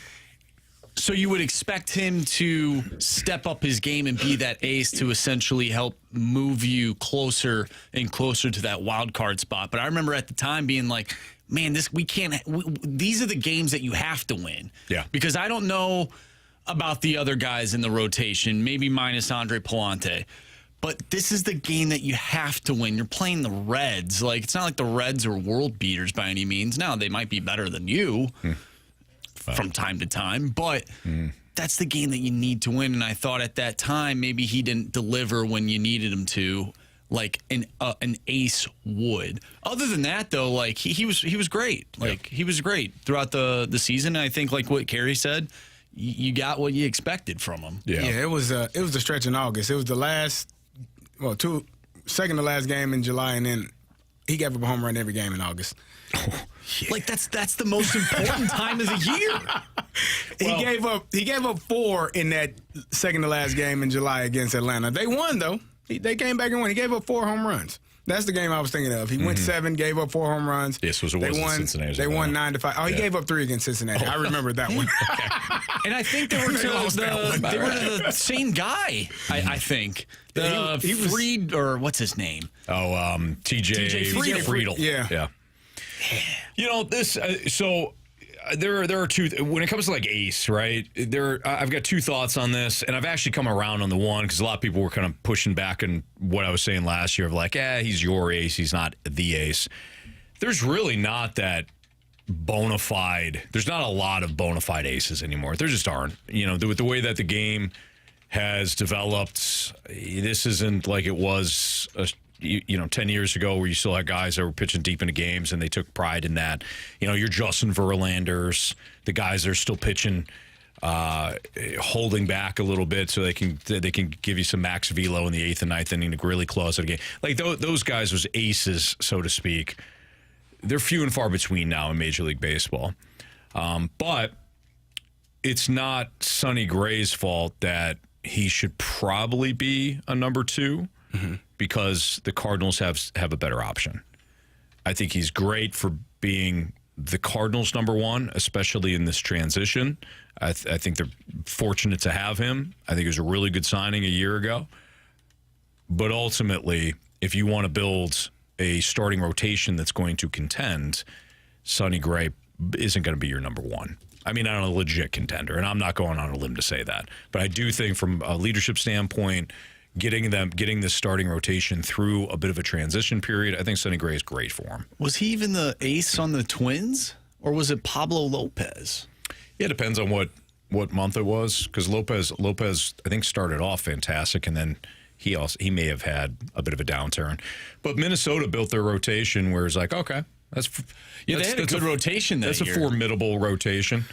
So you would expect him to step up his game and be that ace to essentially help move you closer and closer to that wild card spot. But I remember at the time being like, man, these are the games that you have to win. Yeah. Because I don't know about the other guys in the rotation, maybe minus Andre Palante. But this is the game that you have to win. You're playing the Reds. Like, it's not like the Reds are world beaters by any means. Now, they might be better than you. From time to time, but that's the game that you need to win. And I thought at that time maybe he didn't deliver when you needed him to, like an ace would. Other than that, though, like he was great. Like he was great throughout the season. And I think like what Carey said, you got what you expected from him. Yeah, it was the stretch in August. It was the second to last game in July, and then he gave up a home run every game in August. Yeah. Like that's the most important time of the year. He gave up 4 in that second to last game in July against Atlanta. They won though. They came back and won. He gave up 4 home runs. That's the game I was thinking of. He went 7, gave up 4 home runs. Yes, it was Cincinnati. They won 9-5. Oh, he gave up 3 against Cincinnati. I remember that one. And I think they were the same guy. I think he was Freed, or what's his name? Oh, TJ Friedel. Yeah. You know this. There are two. When it comes to like ace, right? I've got 2 thoughts on this, and I've actually come around on the one because a lot of people were kind of pushing back on what I was saying last year of like, he's your ace, he's not the ace. There's really not that bona fide. There's not a lot of bona fide aces anymore. There just aren't. You know, with the way that the game has developed, this isn't like it was 10 years ago where you still had guys that were pitching deep into games and they took pride in that. You know, your Justin Verlanders, the guys that are still pitching, holding back a little bit so they can give you some max velo in the 8th and 9th inning to really close out a game. Like those guys was aces, so to speak. They're few and far between now in Major League Baseball. But it's not Sonny Gray's fault that he should probably be a number 2. Mm-hmm. Because the Cardinals have a better option. I think he's great for being the Cardinals' number 1, especially in this transition. I think they're fortunate to have him. I think it was a really good signing a year ago. But ultimately, if you want to build a starting rotation that's going to contend, Sonny Gray isn't going to be your number 1. I mean, on a legit contender, and I'm not going on a limb to say that. But I do think from a leadership standpoint, getting this starting rotation through a bit of a transition period, I think Sonny Gray is great for him. Was he even the ace on the Twins, or was it Pablo Lopez? Yeah, it depends on what month it was, because Lopez I think started off fantastic, and then he may have had a bit of a downturn. But Minnesota built their rotation where it's like, okay, they had a good rotation that year. That's a formidable rotation.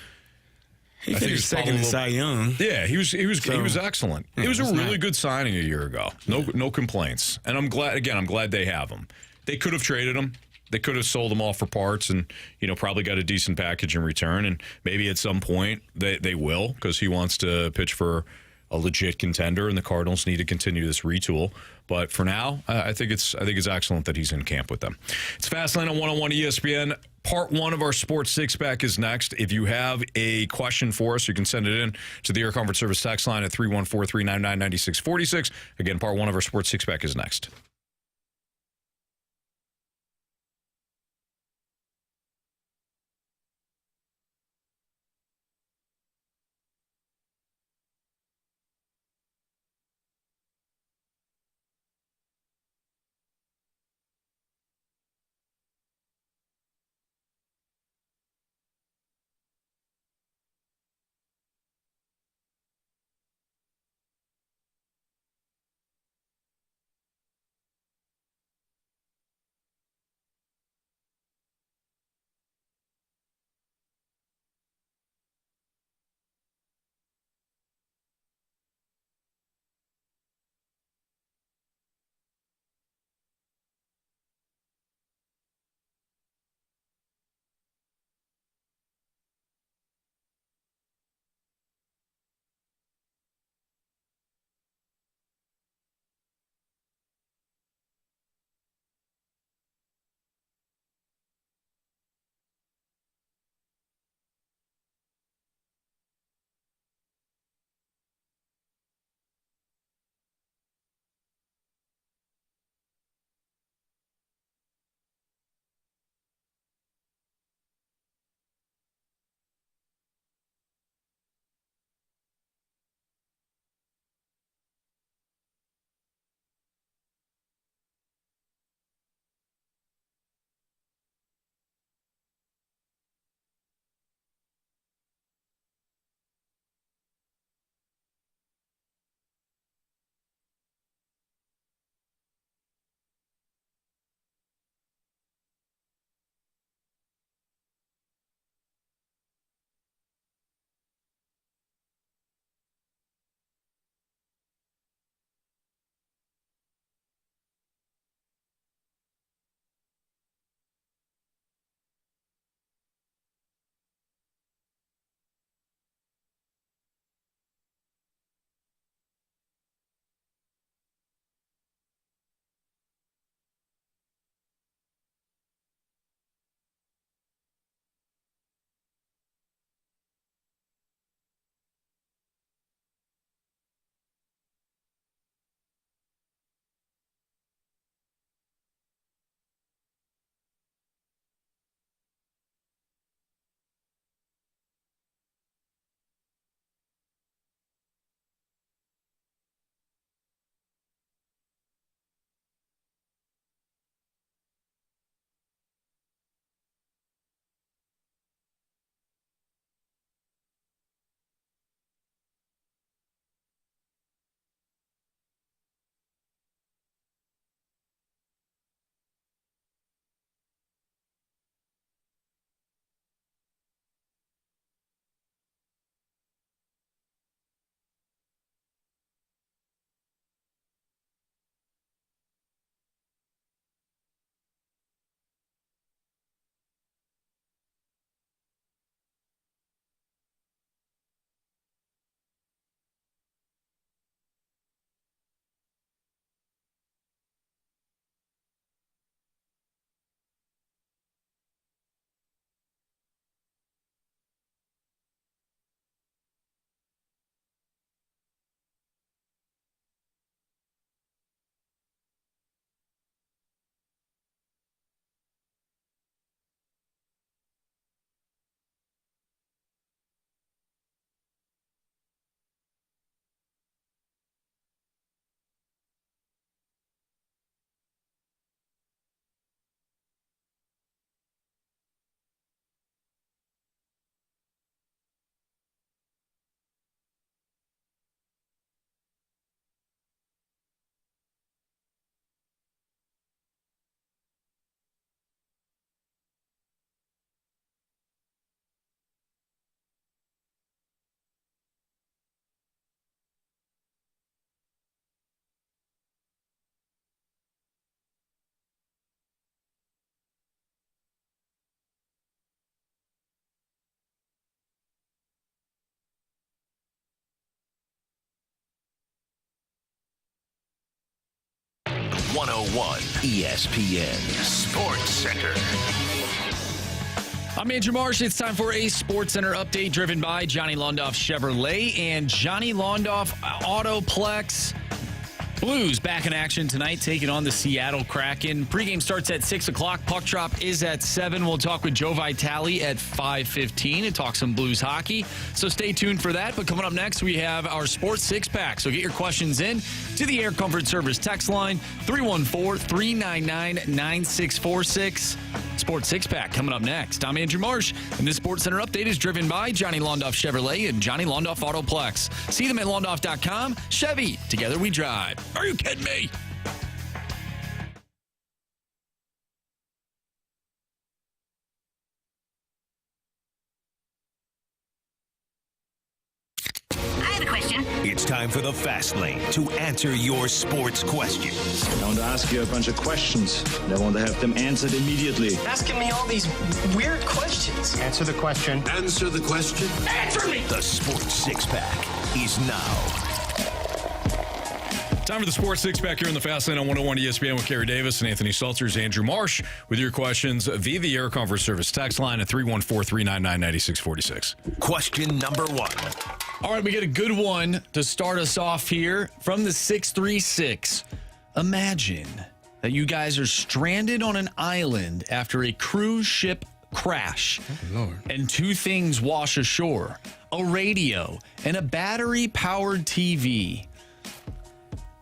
He finished second in Cy Young. Yeah, he was excellent. It was a really good signing a year ago. No complaints. And I'm glad they have him. They could have traded him. They could have sold him off for parts and, probably got a decent package in return. And maybe at some point they will, because he wants to pitch for a legit contender, and the Cardinals need to continue this retool. But for now, I think it's excellent that he's in camp with them. It's Fastlane on 101 ESPN. Part 1 of our Sports Six-Pack is next. If you have a question for us, you can send it in to the Air Comfort Service text line at 314-399-9646. Again, Part 1 of our Sports Six-Pack is next. 101 ESPN Sports Center. I'm Andrew Marsh. It's time for a Sports Center update driven by Johnny Londoff Chevrolet and Johnny Londoff Autoplex. Blues back in action tonight, taking on the Seattle Kraken. Pregame starts at 6 o'clock. Puck drop is at 7. We'll talk with Joe Vitale at 5:15 and talk some Blues hockey. So stay tuned for that. But coming up next, we have our Sports Six-Pack. So get your questions in to the Air Comfort Service text line, 314-399-9646. Sports Six-Pack coming up next. I'm Andrew Marsh, and this Sports Center update is driven by Johnny Londoff Chevrolet and Johnny Londoff Autoplex. See them at londoff.com. Chevy, together we drive. Are you kidding me? I have a question. It's time for the Fast Lane to answer your sports questions. I want to ask you a bunch of questions, and I want to have them answered immediately. Asking me all these weird questions. Answer the question. Answer the question. Answer me! The Sports Six-Pack is now. Time for the Sports Six-Pack here in the Fast Lane on 101 ESPN with Carey Davis and Anthony Stalter. Andrew Marsh with your questions via the Air Comfort Service text line at 314-399-9646. Question number 1. All right, we get a good one to start us off here from the 636. Imagine that you guys are stranded on an island after a cruise ship crash. Oh, Lord. And two things wash ashore, a radio and a battery-powered TV.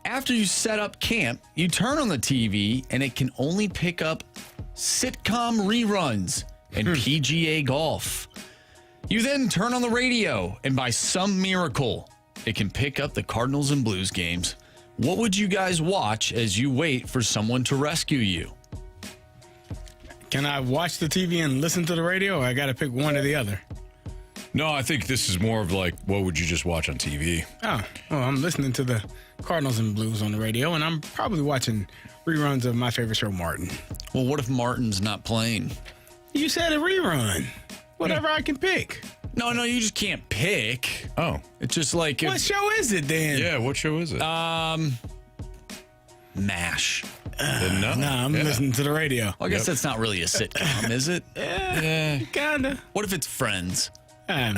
After you set up camp, you turn on the TV, and it can only pick up sitcom reruns and PGA golf. You then turn on the radio, and by some miracle, it can pick up the Cardinals and Blues games. What would you guys watch as you wait for someone to rescue you? Can I watch the TV and listen to the radio, or I got to pick one or the other? No, I think this is more of like, what would you just watch on TV? Oh, well, I'm listening to the Cardinals and Blues on the radio, and I'm probably watching reruns of my favorite show, Martin. Well, what if Martin's not playing? You said a rerun. Whatever I can pick. No, you just can't pick. Oh. It's just like... What show is it then? Yeah, what show is it? MASH. I'm listening to the radio. Well, I guess that's not really a sitcom, is it? Yeah, kinda. What if it's Friends? I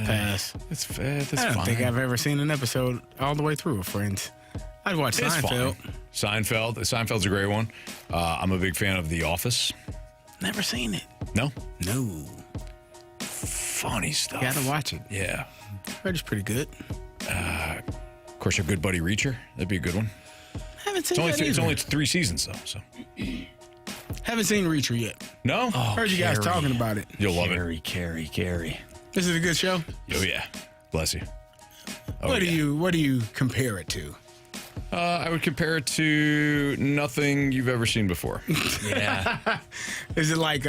pass. That's I don't think I've ever seen an episode all the way through of Friends. I'd watch It's Seinfeld. fine. Seinfeld's a great one. I'm a big fan of The Office. Never seen it. No? No. Funny stuff. Gotta watch it. Yeah. Heard it's pretty good. Of course, your good buddy Reacher. That'd be a good one. Haven't seen It's only 3 seasons, though. So Haven't seen Reacher yet. No? Heard you guys talking about it. You'll love it. Carey. Is it a good show? Oh, yeah. Bless you. What do you compare it to? I would compare it to nothing you've ever seen before. Yeah. Is it like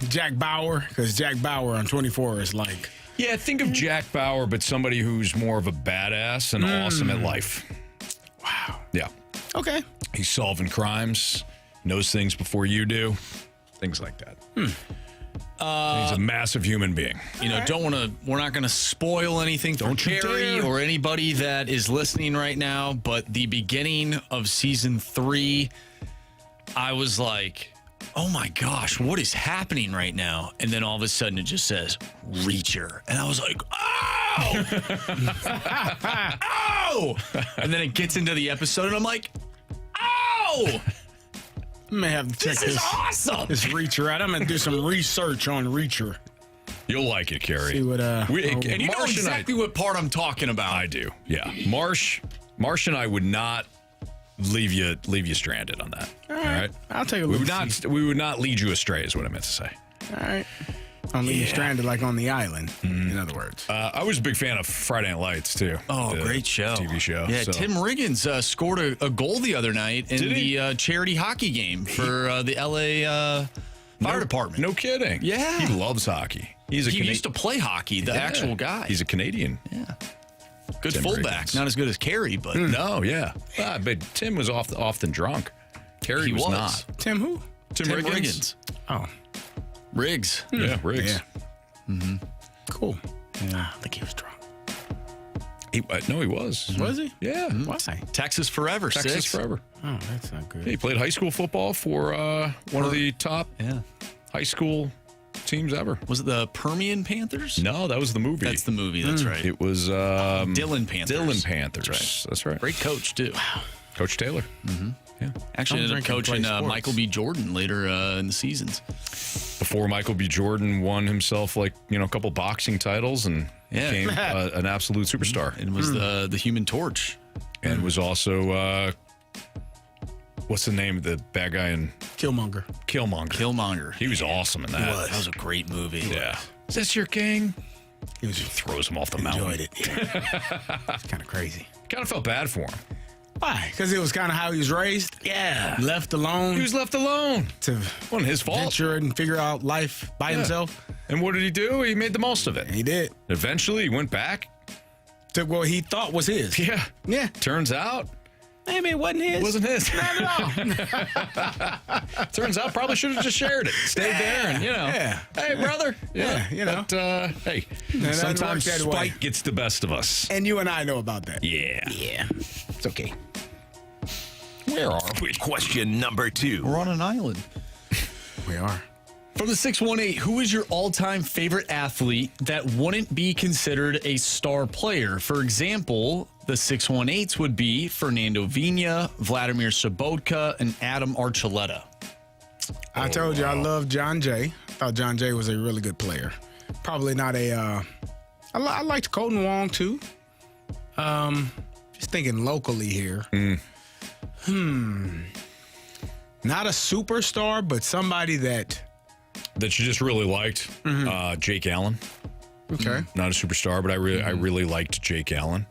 Jack Bauer? Because Jack Bauer on 24 is like... Yeah, think of Jack Bauer, but somebody who's more of a badass and awesome at life. Wow. Yeah. Okay. He's solving crimes, knows things before you do, things like that. He's a massive human being. We're not going to spoil anything for Carey or anybody that is listening right now, but the beginning of season 3, I was like, oh my gosh, what is happening right now? And then all of a sudden it just says Reacher. And I was like, oh! Oh! And then it gets into the episode and I'm like, oh! I may have to check This is awesome. this Reacher out. I'm going to do some research on Reacher. You'll like it, Carey. See what, and you know Marsh exactly what part I'm talking about. I do. Yeah. Marsh and I would not leave you stranded on that. All right. I'll take a look. We would not lead you astray is what I meant to say. All right. I'll leave you stranded like on the island, in other words. I was a big fan of Friday Night Lights, too. Oh, the great show. TV show. Yeah, so. Tim Riggins scored a goal the other night in the charity hockey game for the L.A. Fire Department. No kidding. Yeah. He loves hockey. He used to play hockey, the actual guy. He's a Canadian. Yeah. Good Tim fullback. Riggins. Not as good as Carey, but... No, yeah. But Tim was often drunk. Carey was not. Tim who? Tim Riggins. Oh. Riggs. Yeah, Riggs. Yeah. Mm-hmm. Cool. Yeah. I think he was drunk. No, he was. Was he? Yeah. Why? Texas forever. Texas 6. forever. Oh, that's not good. Yeah, he played high school football for one of the top high school teams ever. Was it the Permian Panthers? No, that was the movie. That's the movie. That's right. It was Dillon Panthers. Dillon Panthers. That's right. Great coach, too. Coach Taylor. Mm-hmm. Yeah. Actually ended up coaching Michael B. Jordan later in the seasons. Before Michael B. Jordan won himself a couple boxing titles and became an absolute superstar. And was the Human Torch. And was also, what's the name of the bad guy in Killmonger? Killmonger. He was awesome in that. That was a great movie. Yeah. Is this your king? He throws him off the mountain. Enjoyed it. Yeah. It's kind of crazy. Kind of felt bad for him. Why? Because it was kind of how he was raised. Yeah. Left alone. He was left alone. To wasn't his fault. Venture and figure out life by himself. And what did he do? He made the most of it. He did. Eventually, he went back to what he thought was his. Yeah. Yeah. Turns out, maybe it wasn't his. It wasn't his. Not at all. Turns out, probably should have just shared it. Stayed there and, hey, brother. Yeah, But, hey, sometimes that spite way. gets the best of us. And you and I know about that. Yeah. Yeah. It's okay. Where are we? Question number 2. We're on an island. We are. From the 618, who is your all-time favorite athlete that wouldn't be considered a star player? For example, the 618s would be Fernando Vina, Vladimir Sobotka, and Adam Archuleta. I told you I love John Jay. I thought John Jay was a really good player. Probably not I liked Colton Wong, too. Just thinking locally here. Not a superstar, but somebody that you just really liked. Jake Allen. Okay. Not a superstar, but I really liked Jake Allen.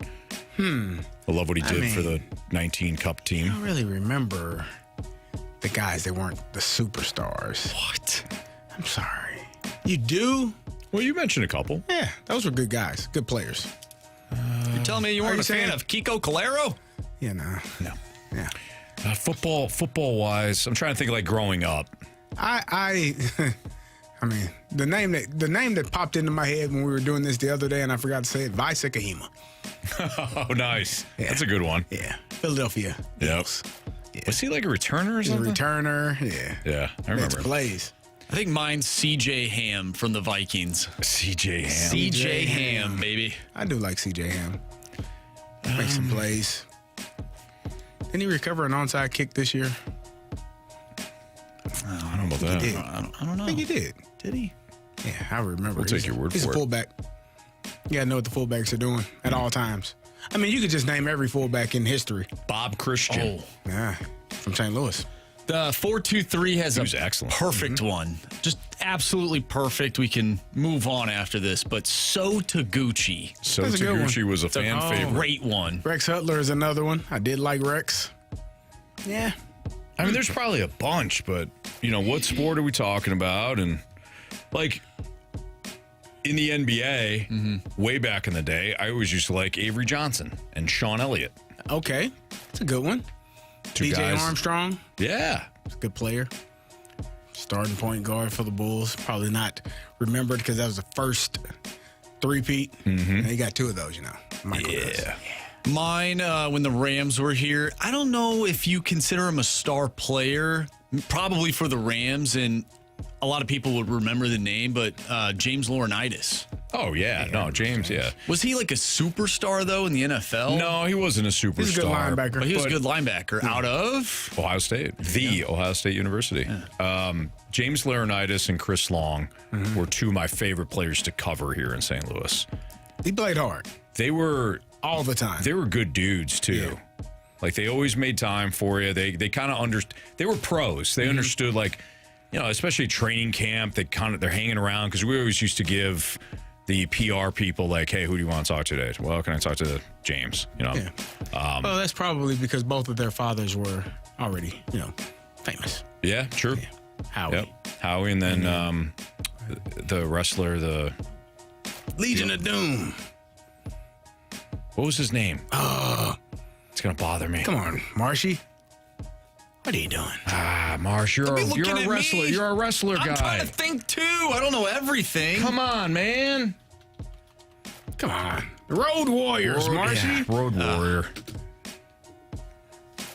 I love what he did for the 19 Cup team. I don't really remember the guys that weren't the superstars. What? I'm sorry. You do? Well, you mentioned a couple. Yeah, those were good guys, good players. You're telling me you weren't a fan of Kiko Calero? Yeah, no. Yeah. Football wise, I'm trying to think like growing up. I mean, the name that popped into my head when we were doing this the other day, and I forgot to say it, Vaisa Kahima. Oh, nice. Yeah. That's a good one. Yeah. Philadelphia. Yep. Yeah. Was he like a returner or something? He's a returner, yeah. Yeah, I remember. Makes plays. I think mine's C.J. Ham from the Vikings. C.J. Ham. C.J. Ham, baby. I do like C.J. Ham. Makes some plays. Didn't he recover an onside kick this year? I don't know about that. He did. I don't know. I think he did. Did he? Yeah, I remember. We'll take your word for it. He's a fullback. You got to know what the fullbacks are doing at all times. I mean, you could just name every fullback in history. Bob Christian. Oh, yeah, from St. Louis. The 4-2-3 has a excellent. Perfect one. Just absolutely perfect. We can move on after this, but So Taguchi. So Taguchi was a fan favorite. Great one. Rex Hutler is another one. I did like Rex. Yeah. I mean, there's probably a bunch, but, what sport are we talking about? And, like, in the NBA, way back in the day, I always used to like Avery Johnson and Sean Elliott. Okay. That's a good one. DJ Armstrong. Yeah. He's a good player. Starting point guard for the Bulls. Probably not remembered because that was the first three-peat. And he got 2 of those, Michael does. Mine, when the Rams were here, I don't know if you consider him a star player, probably for the Rams, and a lot of people would remember the name, but James Laurinaitis. Oh, yeah. No, James, yeah. Was he like a superstar, though, in the NFL? No, he wasn't a superstar. He's a good linebacker. But he was a good linebacker out of? Ohio State. Ohio State University. Yeah. James Laurinaitis and Chris Long were 2 of my favorite players to cover here in St. Louis. He played hard. They were... all the time. They were good dudes, too. Yeah. Like, they always made time for you. They kind of they were pros. They understood, like, especially training camp, they're hanging around because we always used to give the PR people, like, hey, who do you want to talk to today? Well, can I talk to James? Yeah. Well, that's probably because both of their fathers were already, famous. Yeah, true. Yeah. Howie. Yep. Howie, and then the wrestler, the Legion of Doom. What was his name? It's going to bother me. Come on, Marshy. What are you doing? Marsh, you're a wrestler. You're a wrestler guy. I'm trying to think, too. I don't know everything. Come on, man. Come on. Road Warriors, Marshy. Yeah, Road Warrior.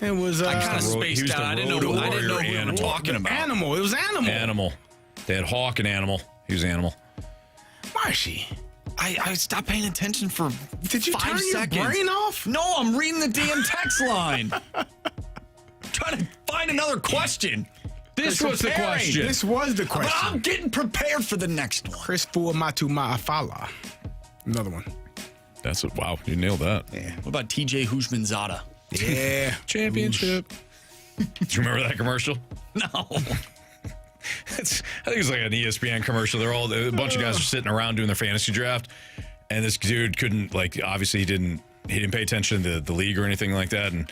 It was. I kind of spaced out. I didn't know who we were talking about. Animal. It was Animal. Animal. They had Hawk and Animal. He was Animal. Marshy. I stopped paying attention for Did you 5 turn seconds. your brain off? No, I'm reading the damn text line. Trying to find another question. This was the question. This was the But question. I'm getting prepared for the next one. Chris Fuamatu Ma'afala. Another one. That's it. Wow, you nailed that. Yeah. What about TJ Houshmandzadeh? Yeah. Championship. Do you remember that commercial? No. I think it's like an ESPN commercial. A bunch of guys are sitting around doing their fantasy draft, and this dude couldn't, obviously he didn't pay attention to the league or anything like that. And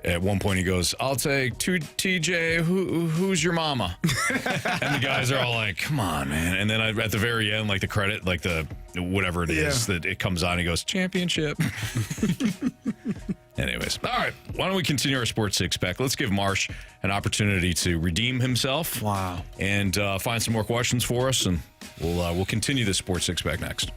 at one point he goes, "I'll take two TJ. Who's your mama?" And the guys are all like, "Come on, man!" And then at the very end, the credit, the whatever it is that it comes on, he goes, "Championship." Anyways, all right. Why don't we continue our sports six-pack? Let's give Marsh an opportunity to redeem himself. Wow. And find some more questions for us, and we'll continue this sports six-pack next.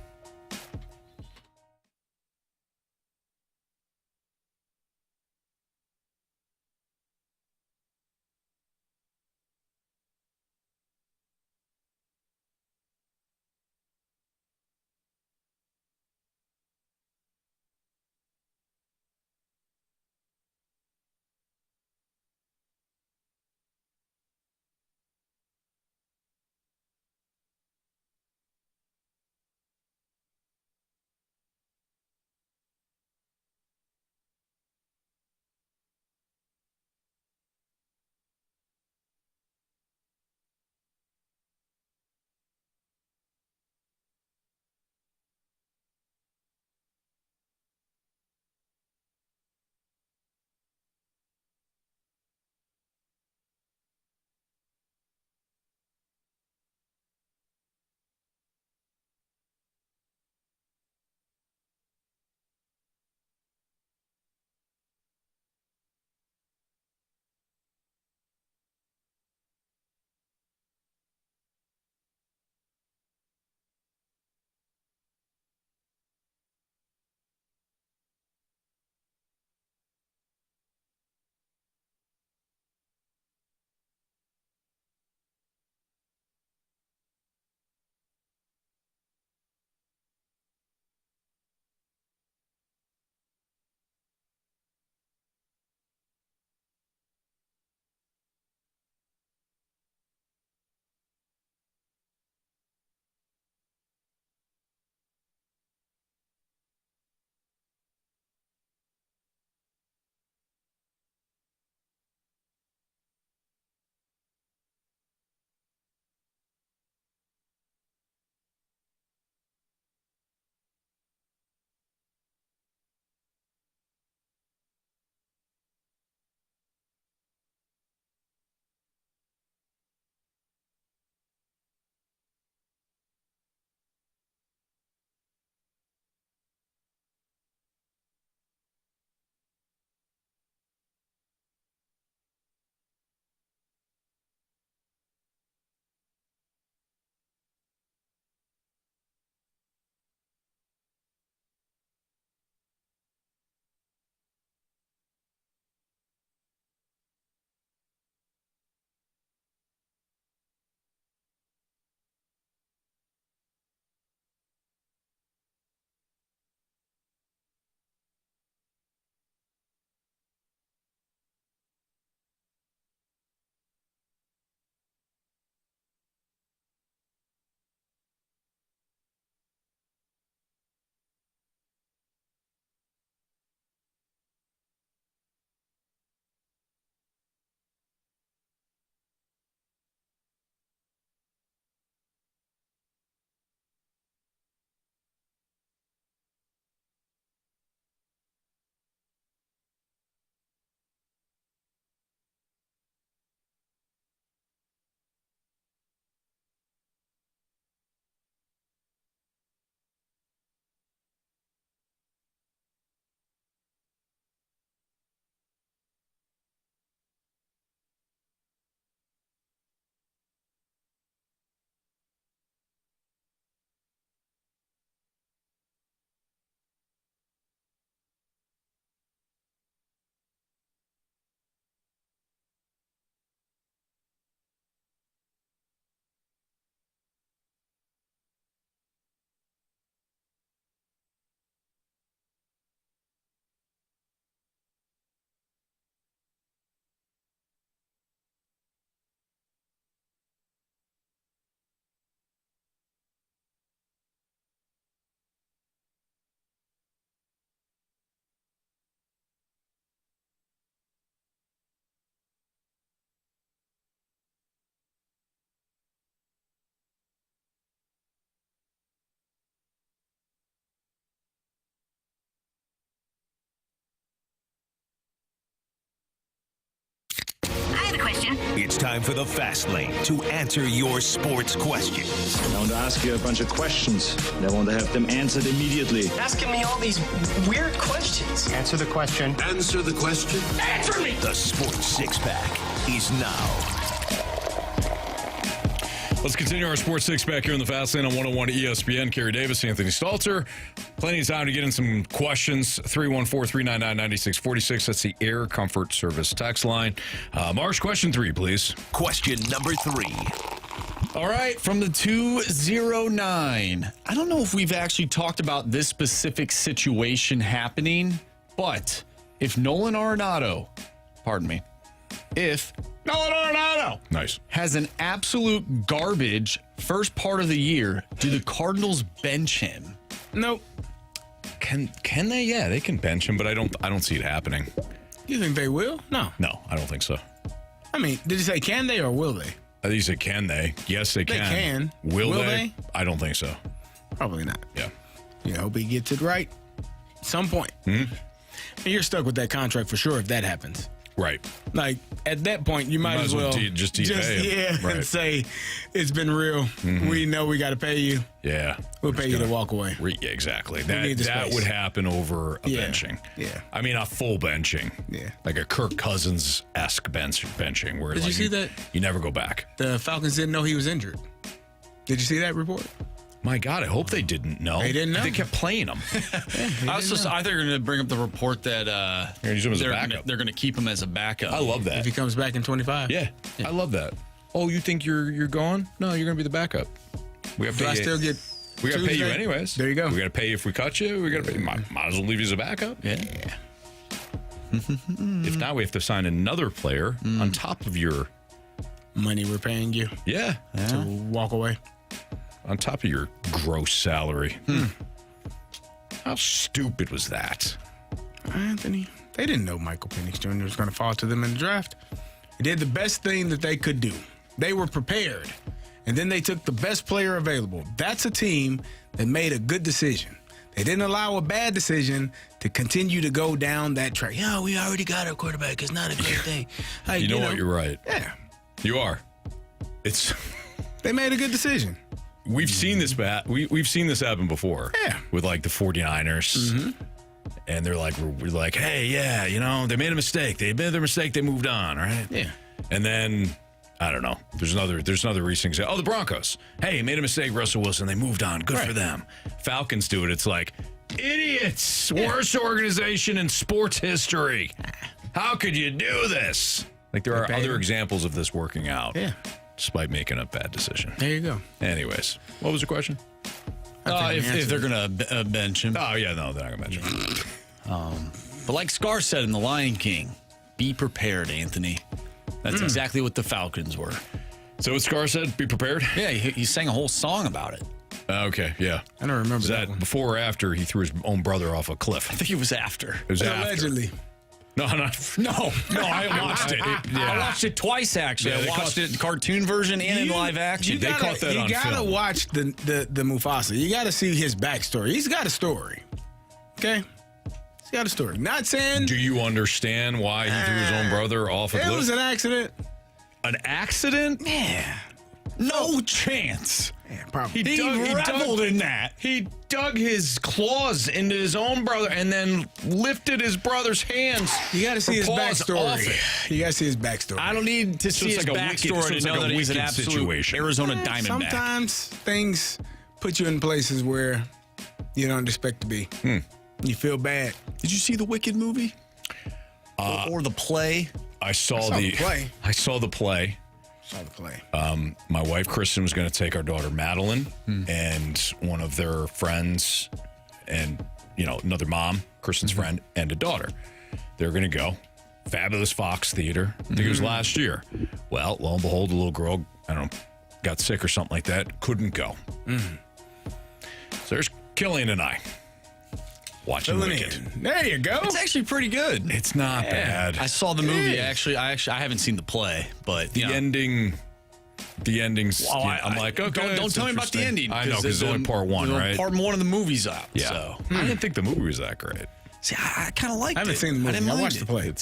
question. It's time for the Fast Lane to answer your sports questions. I want to ask you a bunch of questions. And I want to have them answered immediately. Asking me all these weird questions. Answer the question. Answer the question. Answer me! The Sports Six-Pack is now. Let's continue our Sports Six-Pack here in the Fast Lane on 101 ESPN. Carey Davis, Anthony Stalter. Plenty of time to get in some questions. 314-399-9646. That's the Air Comfort Service text line. Marsh, question 3, please. Question number 3. All right, from the 209. I don't know if we've actually talked about this specific situation happening, but if Nolan Arenado, if Nolan Arenado has an absolute garbage first part of the year, do the Cardinals bench him? Nope. Can they? Yeah, they can bench him, but I don't see it happening. You think they will? No. No, I don't think so. I mean, did you say can they or will they? I think you said can they? Yes, they can. They can. Will they? I don't think so. Probably not. Yeah. You hope he gets it right at some point. Mm-hmm. And you're stuck with that contract for sure if that happens. Right. Like, at that point, you might as well just pay him. Right. And say, it's been real. Mm-hmm. We know we got to pay you. Yeah. We'll pay you to walk away. Yeah, exactly. That would happen over a benching. Yeah. I mean, a full benching. Yeah. Like a Kirk Cousins-esque benching. Where Did you see that? You never go back. The Falcons didn't know he was injured. Did you see that report? My God, I hope they didn't know. They didn't know. They kept playing him. I thought they were going to bring up the report that they're going to keep him as a backup. I love that. If he comes back in 25. Yeah, I love that. Oh, you think you're gone? No, you're going to be the backup. We have to pay still get We got to pay you anyways. There you go. We got to pay you if we cut you. We got to pay. Might as well leave you as a backup. Yeah. If not, we have to sign another player on top of your money we're paying you. Yeah. To walk away. On top of your gross salary. How stupid was that? Anthony, they didn't know Michael Penix Jr. was going to fall to them in the draft. They did the best thing that they could do. They were prepared. And then they took the best player available. That's a team that made a good decision. They didn't allow a bad decision to continue to go down that track. Yeah, we already got our quarterback. It's not a good thing. You know what? You're right. Yeah. You are. They made a good decision. We've seen this we've seen this happen before. Yeah. With like the 49ers. Mm-hmm. And they're like, we're like, hey, yeah, they made a mistake. They made their mistake. They moved on, right? Yeah. And then, I don't know. There's another recent example. Oh, the Broncos. Hey, made a mistake, Russell Wilson. They moved on. Good for them. Falcons do it. It's like, idiots. Worst organization in sports history. How could you do this? Like, there are other examples of this working out. Yeah. Despite making a bad decision. There you go. Anyways, what was the question? If they're going to bench him. Oh, yeah, no, they're not going to bench him. But like Scar said in The Lion King, be prepared, Anthony. That's exactly what the Falcons were. So what Scar said, be prepared? Yeah, he sang a whole song about it. Okay, yeah. I don't remember that one. Before or after he threw his own brother off a cliff? I think it was after. It was allegedly. No, I watched it. I watched it twice, actually. Yeah, I watched it cartoon version and in live action. They caught that on film. You gotta watch the Mufasa. You gotta see his backstory. He's got a story. Okay? He's got a story. Not saying... Do you understand why he threw his own brother off a cliff? It was an accident. An accident? Yeah. No chance. Yeah, probably. He reveled in that. He dug his claws into his own brother and then lifted his brother's hands. You got to see his backstory. You got to see his backstory. I don't need to see his backstory to know that he's an absolute Arizona Diamondback. Sometimes things put you in places where you don't expect to be. You feel bad. Did you see the Wicked movie? Or the play? I saw the play. I saw the play. My wife Kristen was going to take our daughter Madeline and one of their friends and another mom, Kristen's friend, and a daughter. They were going to go. Fabulous Fox Theater. I think it was last year. Well, lo and behold, the little girl, I don't know, got sick or something like that. Couldn't go. So there's Killian and I watching Wicked. There you go. It's actually pretty good. It's not bad. I saw the movie. Actually, I haven't seen the play, but the ending's. I'm like, okay, don't tell me about the ending. I know because it's only part one, right? Part one of the movie's out. Yeah, so. I didn't think the movie was that great. See, I kind of liked it. I haven't seen the movie. I watched the play.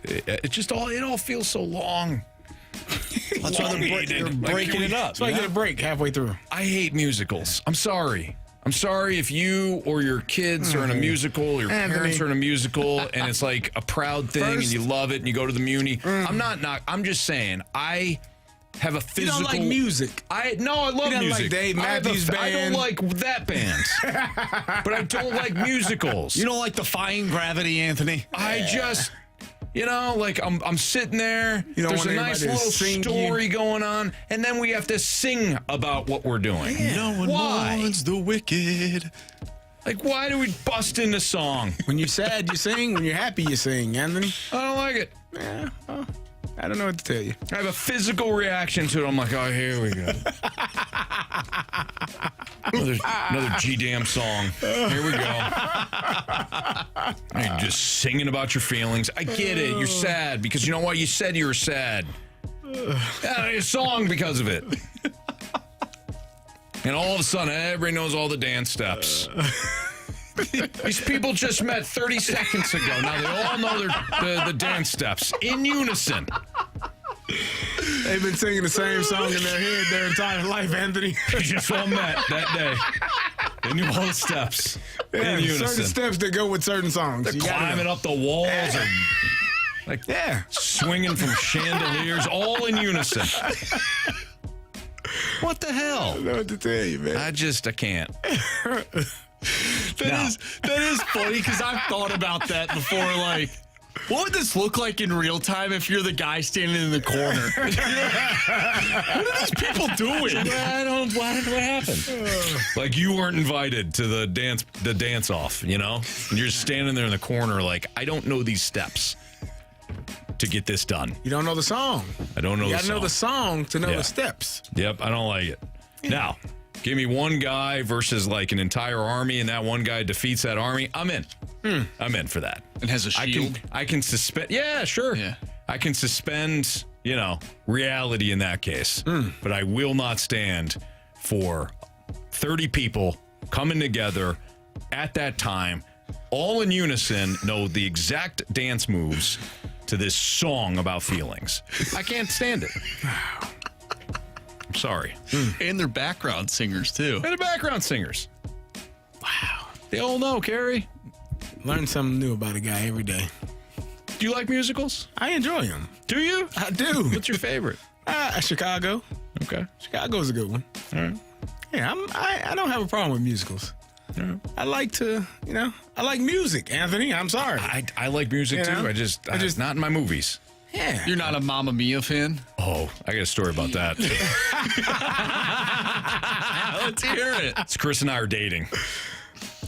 It just all feels so long. That's why they're breaking it up. That's why you get a break halfway through. I hate musicals. I'm sorry. I'm sorry if you or your kids are in a musical, your parents are in a musical, and it's like a proud thing and you love it and you go to the Muni. I'm just saying, I have a physical... You don't like music. I love you don't music. Like Dave Matthews Band. I don't like that band. But I don't like musicals. You don't like Defying Gravity, Anthony? I just... I'm sitting there. There's a nice little story going on, and then we have to sing about what we're doing. Yeah. No one mourns the wicked. Like, why do we bust into song? When you're sad, you sing. When you're happy, you sing, Anthony. I don't like it. Yeah, well, I don't know what to tell you. I have a physical reaction to it. I'm like, oh, here we go. Another G-damn song. Here we go. You're just singing about your feelings. I get it. You're sad because you know what? You said you were sad. A song because of it. And all of a sudden, everybody knows all the dance steps. These people just met 30 seconds ago. Now they all know the dance steps in unison. They've been singing the same song in their head their entire life, Anthony. They just all met that day. They knew all the steps in unison. Certain steps that go with certain songs. They're climbing up the walls and swinging from chandeliers, all in unison. What the hell? I don't know what to tell you, man. I can't. That is funny because I've thought about that before. Like, what would this look like in real time if you're the guy standing in the corner? What are these people doing? What happened? Like you weren't invited to the dance off, and you're just standing there in the corner. Like I don't know these steps to get this done. You don't know the song. I don't know. You got to know the song to know the steps. Yep, I don't like it. Yeah. Now. Give me one guy versus like an entire army, and that one guy defeats that army. I'm in. I'm in for that. And has a shield. I can suspend. Yeah, sure. Yeah. I can suspend, reality in that case. But I will not stand for 30 people coming together at that time, all in unison, know the exact dance moves to this song about feelings. I can't stand it. I'm sorry. And they're background singers, too. And they're background singers. Wow. They all know, Carey. Learn something new about a guy every day. Do you like musicals? I enjoy them. Do you? I do. What's your favorite? Chicago. Okay. Chicago's a good one. All right. Yeah, I don't have a problem with musicals. All right. I like to, I like music, Anthony. I'm sorry. I like music, too. I just not in my movies. Yeah. You're not a Mamma Mia fan? Oh, I got a story about that. Let's hear it. It's Chris and I are dating.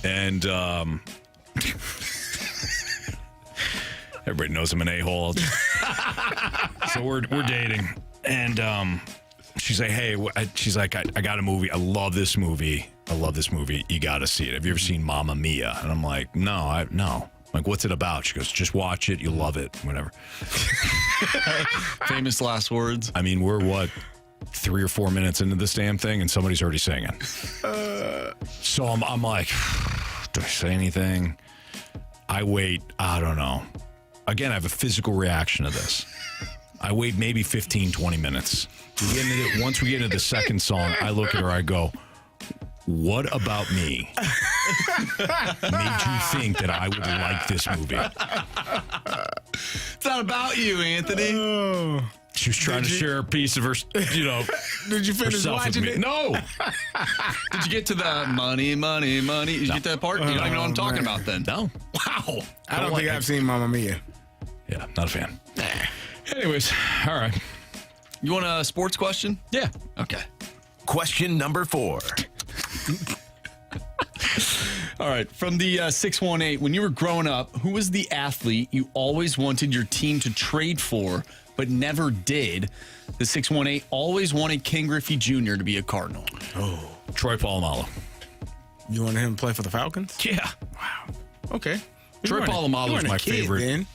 And everybody knows I'm an a-hole. So we're dating. And she's like, hey, I got a movie. I love this movie. You got to see it. Have you ever seen Mamma Mia? And I'm like, no. Like, what's it about? She goes, just watch it. You'll love it. Whatever. Famous last words. I mean, we're 3 or 4 minutes into this damn thing, and somebody's already singing. So I'm like, do I say anything? I wait. I don't know. Again, I have a physical reaction to this. I wait maybe 15, 20 minutes. Once we get into the second song, I look at her, I go, what about me made you think that I would like this movie? It's not about you, Anthony. She was trying to share a piece of her, Did you finish watching it? No. Did you get to the money? Did you get that part? You don't even know what I'm talking about then. No. Wow. I don't think I've seen Mamma Mia. Yeah, not a fan. Anyways, all right. You want a sports question? Yeah. Okay. Question number 4. All right. From the 618, when you were growing up, who was the athlete you always wanted your team to trade for but never did? The 618 always wanted Ken Griffey Jr. to be a Cardinal. Oh, Troy Polamalu. You wanted him to play for the Falcons? Yeah. Wow. Okay. Troy Polamalu is my favorite. Then.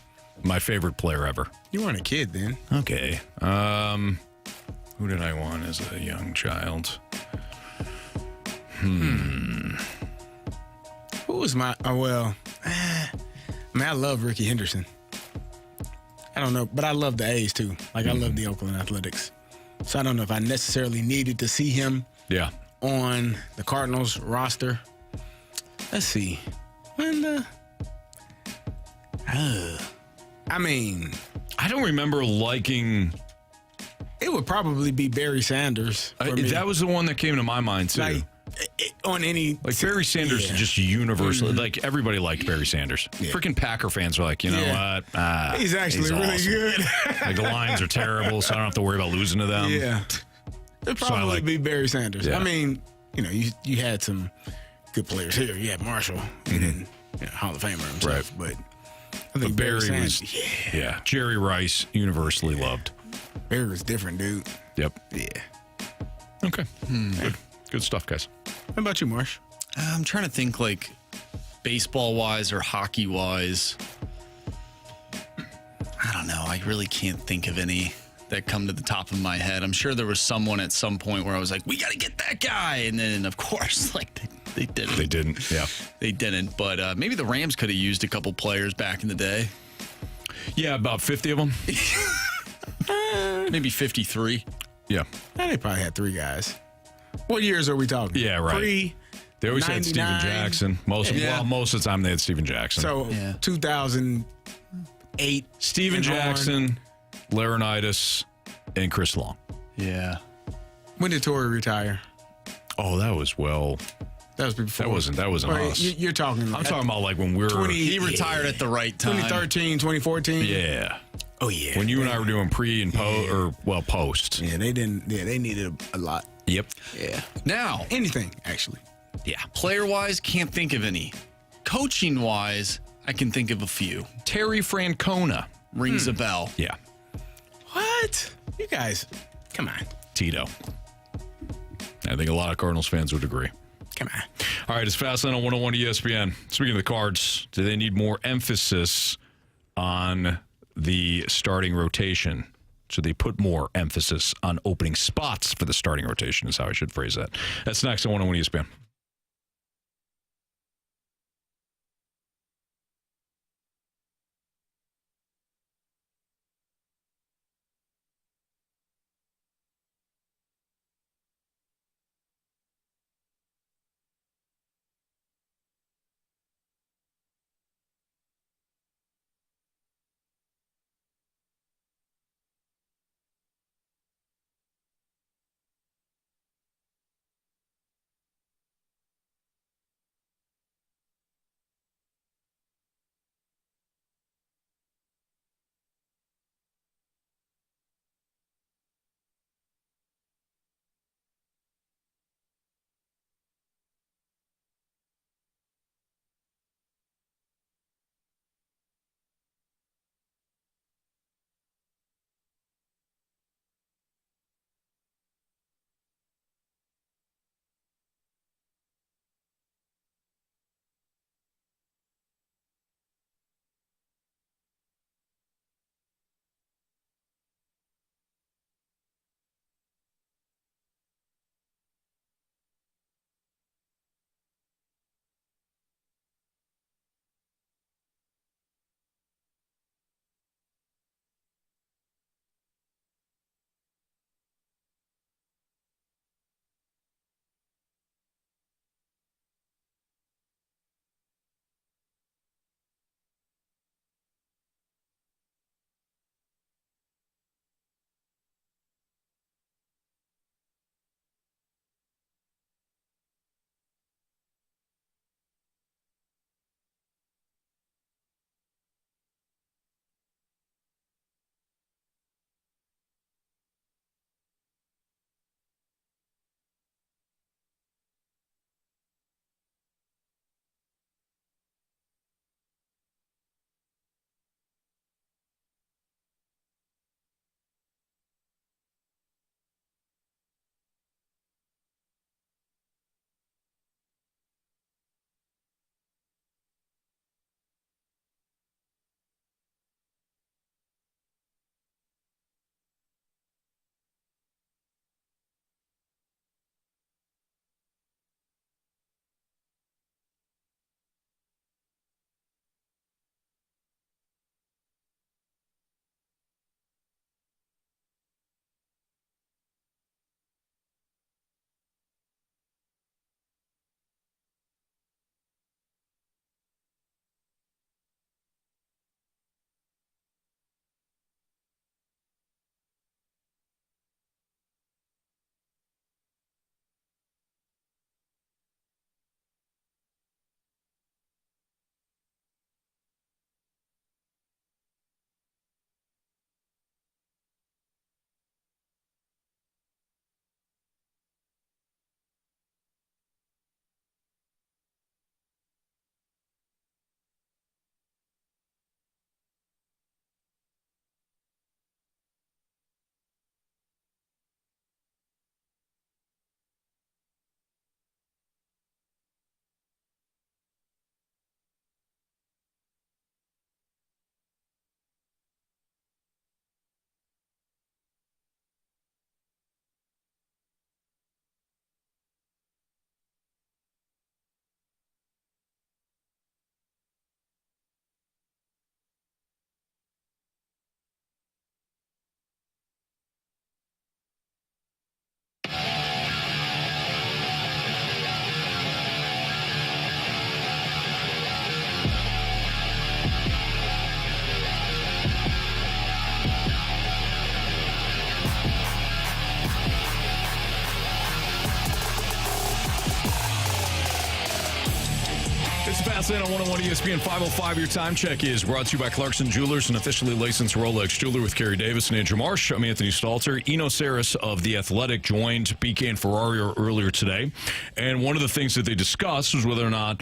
My favorite player ever. You weren't a kid then. Okay. Who did I want as a young child? Who was my... I love Ricky Henderson. I don't know, but I love the A's too. Like, I love the Oakland Athletics. So I don't know if I necessarily needed to see him Yeah. on the Cardinals roster. Let's see. I mean, I don't remember liking. it would probably be Barry Sanders. For me. That was the one that came to my mind too. Like, on any Barry Sanders, just universally. Like everybody liked Barry Sanders. Freaking Packer fans were like, you know what? He's actually really awesome. good. Like the Lions are terrible, so I don't have to worry about losing to them. Yeah. It'd probably be Barry Sanders. Yeah. I mean, you had some good players here. You had Marshall. He didn't Hall of Famer himself. But I think Barry Sanders, was, Jerry Rice, universally loved. Barry was different, dude. Yep. Yeah. Okay. Good stuff, guys. How about you, Marsh? I'm trying to think like baseball-wise or hockey-wise. I don't know. I really can't think of any that come to the top of my head. I'm sure there was someone at some point where I was like, we got to get that guy. And then, of course, like they didn't. They didn't, yeah. They didn't. But maybe the Rams could have used a couple players back in the day. Yeah, about 50 of them. Maybe 53. Yeah. They probably had 3 guys. What years are we talking? Yeah, right. They always had Steven 99. Jackson. Most of the time they had Steven Jackson. So 2008. Steven Jackson, Laurinaitis, and Chris Long. Yeah. When did Torrey retire? Oh, that was That was before. That wasn't Right, us. You're talking. I'm talking about like when we were. He retired at the right time. 2013, 2014. Yeah. Oh yeah. When you and I were doing pre and post. Yeah, they didn't. Yeah, they needed a lot. Yep. Yeah. Now, anything actually. Yeah. Player-wise, can't think of any. Coaching-wise, I can think of a few. Terry Francona rings a bell. Yeah. What? You guys, come on. Tito. I think a lot of Cardinals fans would agree. Come on. All right, it's Fastlane on 101 ESPN. Speaking of the Cards, do they need more emphasis on the starting rotation? Should they put more emphasis on opening spots for the starting rotation is how I should phrase that. That's next on 101 ESPN. us in on 101 ESPN 505. Your time check is brought to you by Clarkson Jewelers, an officially licensed Rolex jeweler with Carey Davis and Andrew Marsh. I'm Anthony Stalter. Eno Saris of The Athletic joined BK and Ferrari earlier today. And one of the things that they discussed was whether or not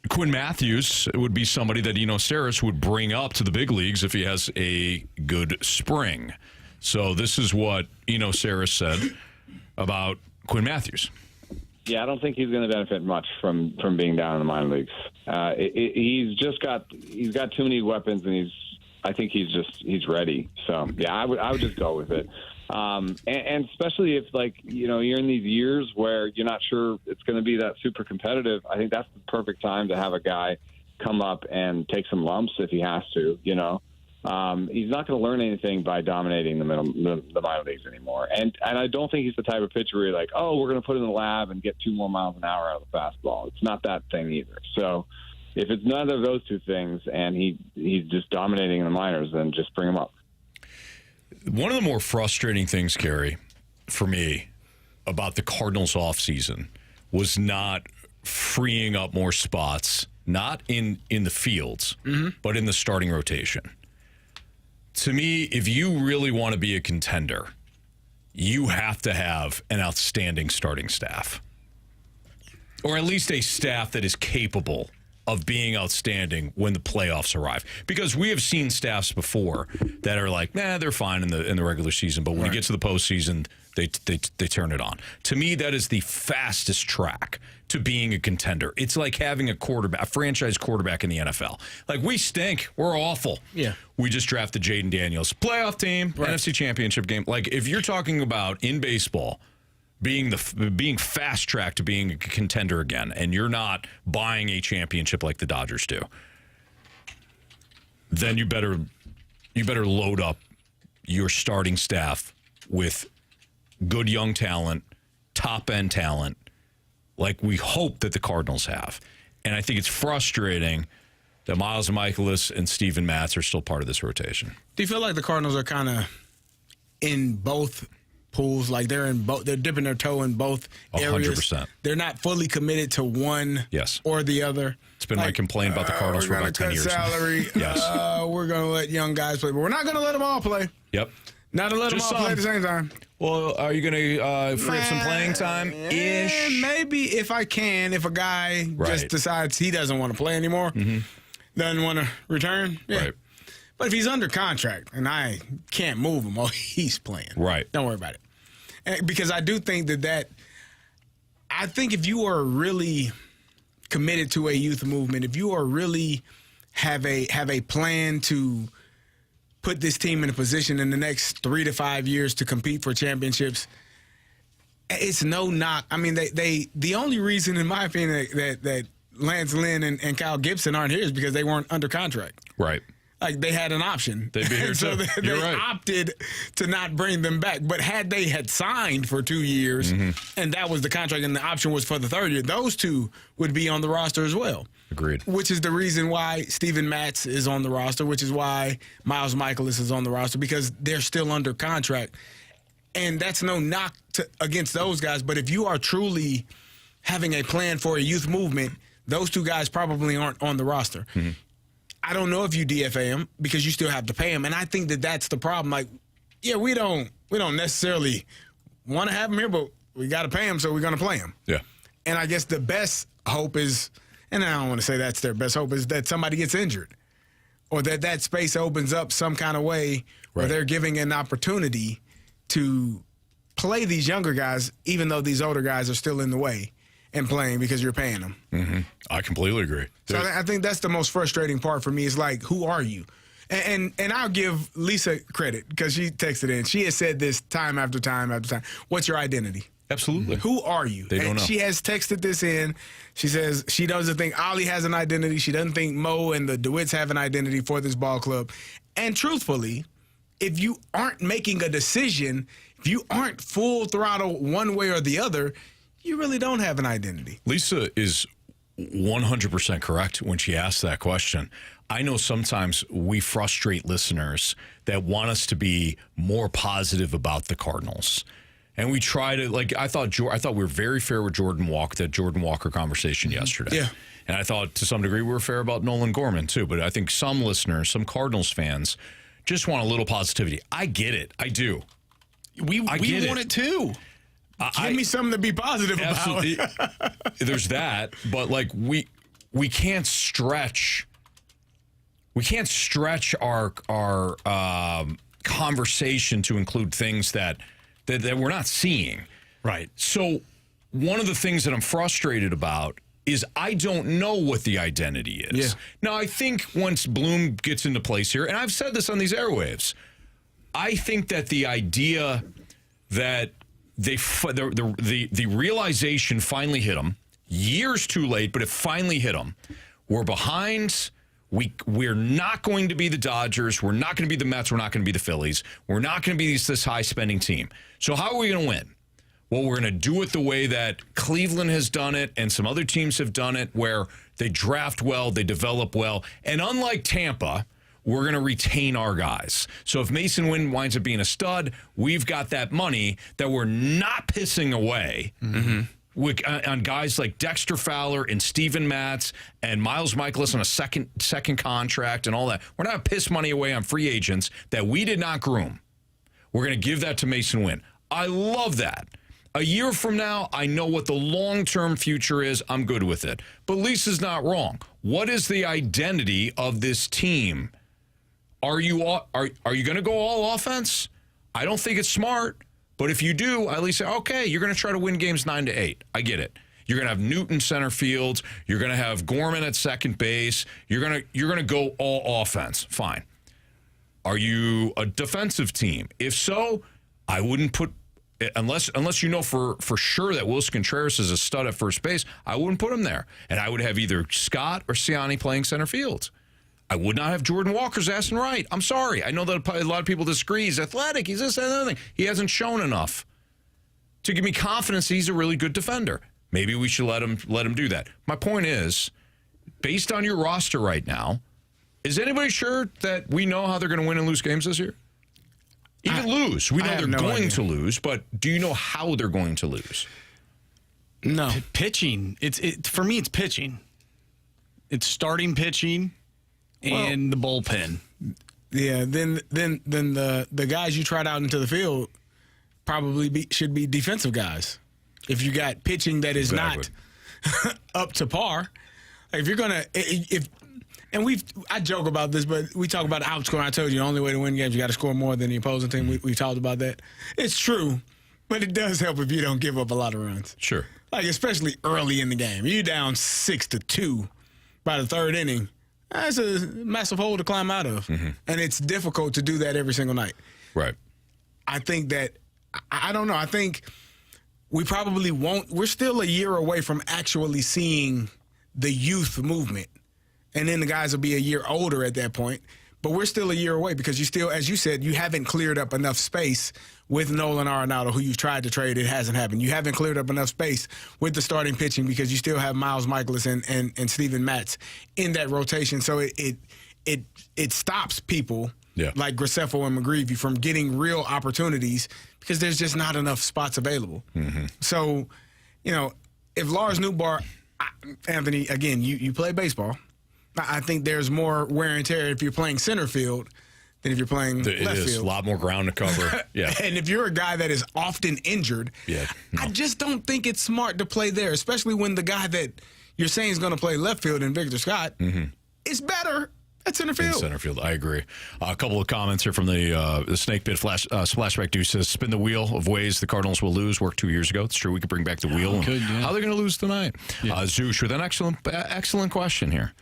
Quinn Matthews would be somebody that Eno Saris would bring up to the big leagues if he has a good spring. So this is what Eno Saris said about Quinn Matthews. Yeah, I don't think he's going to benefit much from being down in the minor leagues. He's got too many weapons, and I think he's ready. So yeah, I would just go with it. And especially if you're in these years where you're not sure it's going to be that super competitive. I think that's the perfect time to have a guy come up and take some lumps if he has to. He's not going to learn anything by dominating the minor leagues anymore. And I don't think he's the type of pitcher where you're like, oh, we're going to put it in the lab and get 2 more miles an hour out of the fastball. It's not that thing either. So if it's none of those two things and he's just dominating in the minors, then just bring him up. One of the more frustrating things, Carey, for me about the Cardinals offseason was not freeing up more spots, not in the fields, but in the starting rotation. To me, if you really want to be a contender, you have to have an outstanding starting staff. Or at least a staff that is capable of being outstanding when the playoffs arrive. Because we have seen staffs before that are like, they're fine in the regular season, but when you get to the postseason, they turn it on. To me, that is the fastest track to being a contender. It's like having a franchise quarterback in the NFL. Like, we stink. We're awful. Yeah. We just drafted Jaden Daniels. Playoff team, NFC Championship game. Like, if you're talking about in baseball being fast tracked to being a contender again, and you're not buying a championship like the Dodgers do, then you better load up your starting staff with good young talent, top end talent, like we hope that the Cardinals have. And I think it's frustrating that Miles Michaelis and Steven Matz are still part of this rotation. Do you feel like the Cardinals are kind of in both pools? Like they're dipping their toe in both areas? 100%. They're not fully committed to one or the other. It's been my complaint about the Cardinals for about 10 years. We're going to cut salary. Yes. We're going to let young guys play, but we're not going to let them all play. Yep. Not to let them all play at the same time. Well, are you going to free up some playing time-ish? Maybe if I can. If a guy just decides he doesn't want to play anymore, doesn't want to return. Yeah. Right. But if he's under contract and I can't move him, he's playing. Right. Don't worry about it. Because I do think I think if you are really committed to a youth movement, if you are really have a plan to put this team in a position in the next 3 to 5 years to compete for championships, it's no knock. I mean, the only reason, in my opinion, that Lance Lynn and Kyle Gibson aren't here is because they weren't under contract. Right. Like, they had an option. They'd be here so too. they opted to not bring them back. But had they had signed for 2 years, and that was the contract, and the option was for the 3rd year, those two would be on the roster as well. Agreed. Which is the reason why Steven Matz is on the roster, which is why Miles Michaelis is on the roster, because they're still under contract. And that's no knock against those guys. But if you are truly having a plan for a youth movement, those two guys probably aren't on the roster. I don't know if you DFA them because you still have to pay them. And I think that's the problem. Like, yeah, we don't necessarily want to have them here, but we got to pay them, so we're going to play them. Yeah. And I guess the best hope is, and I don't want to say that's their best hope, is that somebody gets injured or that space opens up some kind of way where they're giving an opportunity to play these younger guys, even though these older guys are still in the way and playing because you're paying them. I completely agree. So I think that's the most frustrating part for me is, like, who are you? And I'll give Lisa credit because she texted in. She has said this time after time after time. What's your identity? Absolutely. Who are you? They don't know. She has texted this in. She says she doesn't think Ollie has an identity. She doesn't think Mo and the DeWitts have an identity for this ball club. And truthfully, if you aren't making a decision, if you aren't full throttle one way or the other, you really don't have an identity. Lisa is 100% correct when she asks that question. I know sometimes we frustrate listeners that want us to be more positive about the Cardinals. And we try to, like, I thought we were very fair with Jordan Walker, that Jordan Walker conversation yesterday. Yeah. And I thought to some degree we were fair about Nolan Gorman too. But I think some listeners, some Cardinals fans, just want a little positivity. I get it. I do. We want it too. Give me something to be positive absolutely. about. There's that, but like we can't stretch. We can't stretch our conversation to include things that we're not seeing. Right. So one of the things that I'm frustrated about is I don't know what the identity is. Yeah. Now, I think once Bloom gets into place here, and I've said this on these airwaves, I think that the idea that the realization finally hit them, years too late, but it finally hit them. We're behind. We're not going to be the Dodgers. We're not going to be the Mets. We're not going to be the Phillies. We're not going to be this high-spending team. So how are we going to win? Well, we're going to do it the way that Cleveland has done it and some other teams have done it, where they draft well, they develop well. And unlike Tampa, we're going to retain our guys. So if Mason Wynn winds up being a stud, we've got that money that we're not pissing away on guys like Dexter Fowler and Steven Matz and Miles Mikolas on a second contract and all that. We're not piss money away on free agents that we did not groom. We're going to give that to Mason Wynn. I love that. A year from now, I know what the long-term future is. I'm good with it. But Lisa's not wrong. What is the identity of this team? Are you going to go all offense? I don't think it's smart. But if you do, I at least say, okay, you're going to try to win games 9-8. I get it. You're going to have Newton center field. You're going to have Gorman at second base. You're going to go all offense. Fine. Are you a defensive team? If so, I wouldn't put, unless you know for sure that Wilson Contreras is a stud at first base, I wouldn't put him there. And I would have either Scott or Siani playing center field. I would not have Jordan Walker's ass and right. I'm sorry. I know that a lot of people disagree. He's athletic. He's this and another thing. He hasn't shown enough to give me confidence he's a really good defender. Maybe we should let him do that. My point is, based on your roster right now, is anybody sure that we know how they're going to win and lose games this year? Even lose. We know they're going to lose, but do you know how they're going to lose? No. Pitching. For me, it's pitching. It's starting pitching. And the bullpen. Yeah, then the guys you tried out into the field probably should be defensive guys. If you got pitching that is not up to par, if you're gonna I joke about this, but we talk about outscoring. I told you the only way to win games you got to score more than the opposing team. We talked about that. It's true, but it does help if you don't give up a lot of runs. Sure, like especially early in the game, you down 6-2 by the third inning. That's a massive hole to climb out of. And it's difficult to do that every single night. Right. I think that, I don't know, I think we probably won't. We're still a year away from actually seeing the youth movement. And then the guys will be a year older at that point. But we're still a year away because you still, as you said, you haven't cleared up enough space with Nolan Arenado, who you've tried to trade. It hasn't happened. You haven't cleared up enough space with the starting pitching because you still have Miles Mikolas and Steven Matz in that rotation. So it stops people like Graceffo and McGreevy from getting real opportunities because there's just not enough spots available. So, if Lars Newbar, Anthony, again, you play baseball. I think there's more wear and tear if you're playing center field than if you're playing left field. It is a lot more ground to cover. Yeah. And if you're a guy that is often injured, I just don't think it's smart to play there, especially when the guy that you're saying is going to play left field in Victor Scott is better at center field. In center field, I agree. A couple of comments here from the Snake Pit Splashback Dude says, spin the wheel of ways the Cardinals will lose. Worked 2 years ago. It's true. We could bring back the wheel. How are they going to lose tonight? Zoosh with an excellent question here.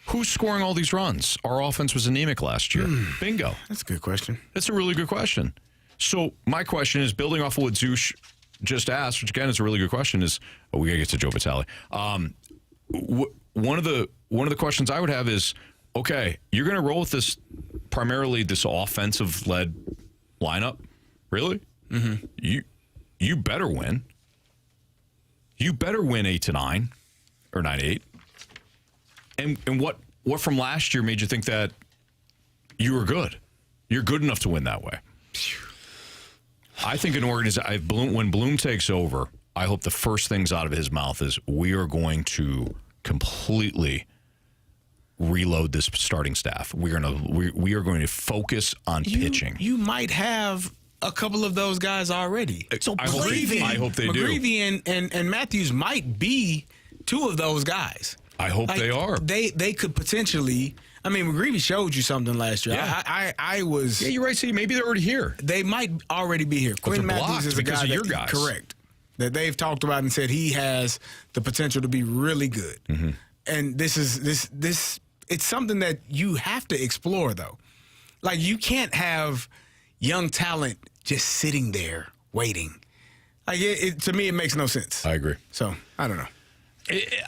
Who's scoring all these runs? Our offense was anemic last year. Bingo. That's a good question. That's a really good question. So my question is, building off of what Zoosh just asked, which again is a really good question, is we got to get to Joe Vitale. One of the questions I would have is, okay, you're going to roll with this primarily this offensive-led lineup, really? You better win. You better win 8-9 or 9-8. And what from last year made you think that you were good? You're good enough to win that way. I think an organization, when Bloom takes over, I hope the first things out of his mouth is we are going to completely reload this starting staff. We are going to focus on pitching. You might have a couple of those guys already. So I hope they do. McGreevy and Matthews might be two of those guys. I hope they are. They could potentially. I mean, McGreevy showed you something last year. Yeah. I was. Yeah, you're right. See, maybe they're already here. They might already be here. But Quinn they're Matthews is a because guy of your guys. Correct. That they've talked about and said he has the potential to be really good. Mm-hmm. And this it's something that you have to explore, though. Like, you can't have young talent just sitting there waiting. Like, to me, it makes no sense. I agree. So, I don't know.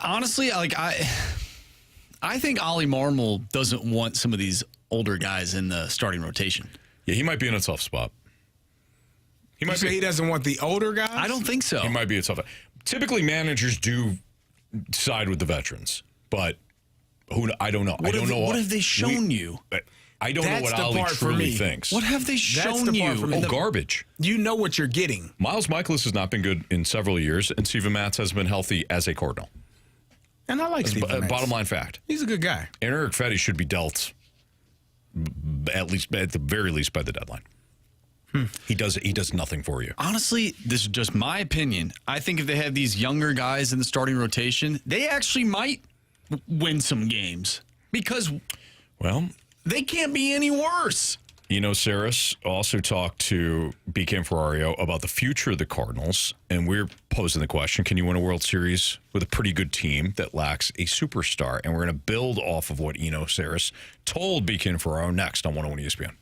Honestly, like I think Ollie Marmol doesn't want some of these older guys in the starting rotation. Yeah, he might be in a tough spot. He doesn't want the older guys? I don't think so. He might be a tough. Typically, managers do side with the veterans, but I don't know. What have they shown you? I don't know what Ollie truly thinks. What have they shown you? Garbage. You know what you're getting. Miles Michaelis has not been good in several years, and Steven Matz has been healthy as a Cardinal. And I like Steven Matz. Bottom line fact. He's a good guy. And Eric Fetty should be dealt at the very least by the deadline. He does nothing for you. Honestly, this is just my opinion. I think if they have these younger guys in the starting rotation, they actually might win some games because, well, they can't be any worse. Saris also talked to BK Ferrario about the future of the Cardinals, and we're posing the question, can you win a World Series with a pretty good team that lacks a superstar? And we're going to build off of what Saris told BK Ferrario next on 101 ESPN.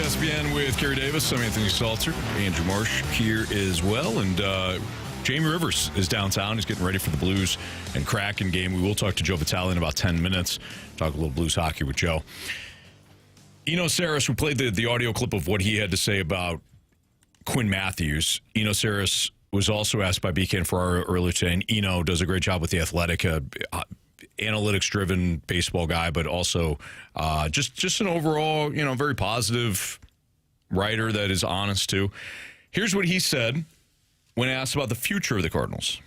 ESPN with Carey Davis. I'm Anthony Stalter. Andrew Marsh here as well. And Jamie Rivers is downtown. He's getting ready for the Blues and Kraken game. We will talk to Joe Vitale in about 10 minutes. Talk a little Blues hockey with Joe. Saris, we played the audio clip of what he had to say about Quinn Matthews. Saris was also asked by BK and Ferraro earlier today, and Eno does a great job with The Athletic, analytics-driven baseball guy, but also just an overall, very positive writer that is honest too. Here's what he said when asked about the future of the Cardinals.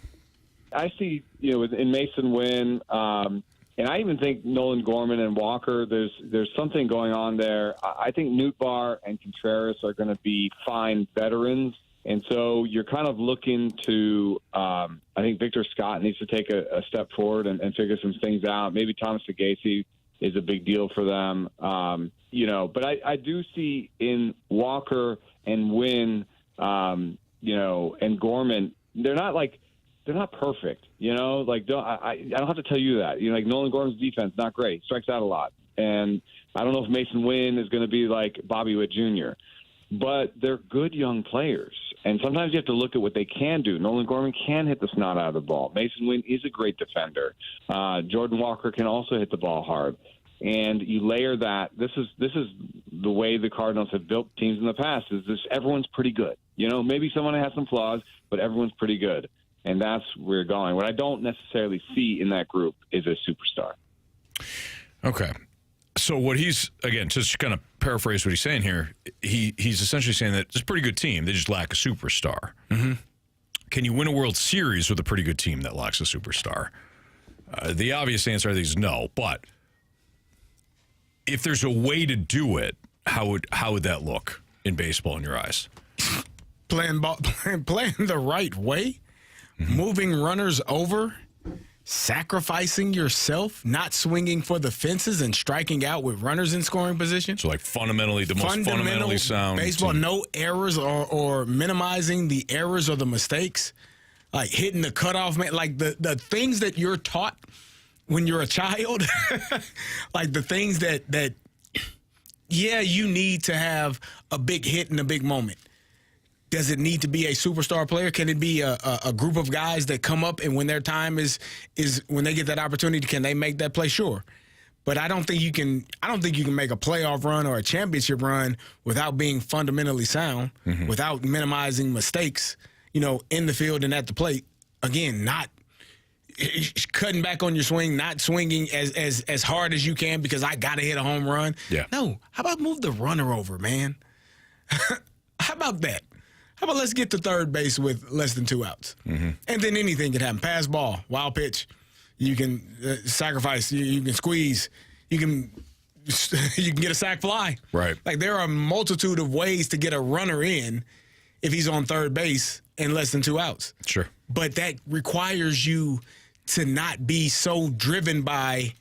I see, in Mason Wynn, and I even think Nolan, Gorman, and Walker, there's something going on there. I think Nootbaar and Contreras are going to be fine veterans. And so you're kind of looking to, I think Victor Scott needs to take a step forward and figure some things out. Maybe Thomas Sagasi is a big deal for them. But I do see in Walker and Wynn, and Gorman, they're not perfect, I don't have to tell you that. Nolan Gorman's defense, not great, strikes out a lot. And I don't know if Mason Wynn is going to be like Bobby Witt Jr., but they're good young players. And sometimes you have to look at what they can do. Nolan Gorman can hit the snot out of the ball. Mason Wynn is a great defender. Jordan Walker can also hit the ball hard. And you layer that. This is the way the Cardinals have built teams in the past. Everyone's pretty good. Maybe someone has some flaws, but everyone's pretty good. And that's where we're going. What I don't necessarily see in that group is a superstar. Okay. So what he's, again, just kind of paraphrase what he's saying here, he's essentially saying that it's a pretty good team. They just lack a superstar. Mm-hmm. Can you win a World Series with a pretty good team that lacks a superstar? The obvious answer, I think, is no. But if there's a way to do it, how would that look in baseball in your eyes? Playing the right way, moving runners over, sacrificing yourself, not swinging for the fences and striking out with runners in scoring position. So, fundamentally, the most fundamentally sound baseball, team. No errors or minimizing the errors or the mistakes, like hitting the cutoff man, like the things that you're taught when you're a child, like the things that you need to have a big hit in a big moment. Does it need to be a superstar player? Can it be a group of guys that come up and when their time is when they get that opportunity, can they make that play? Sure. But I don't think you can make a playoff run or a championship run without being fundamentally sound, without minimizing mistakes, in the field and at the plate. Again, not cutting back on your swing, not swinging as hard as you can because I got to hit a home run. Yeah. No. How about move the runner over, man? How about that? How about let's get to third base with less than 2 outs? Mm-hmm. And then anything can happen. Pass ball, wild pitch. You can sacrifice. You can squeeze. You can get a sac fly. Right. Like there are a multitude of ways to get a runner in if he's on third base in less than 2 outs. Sure. But that requires you to not be so driven by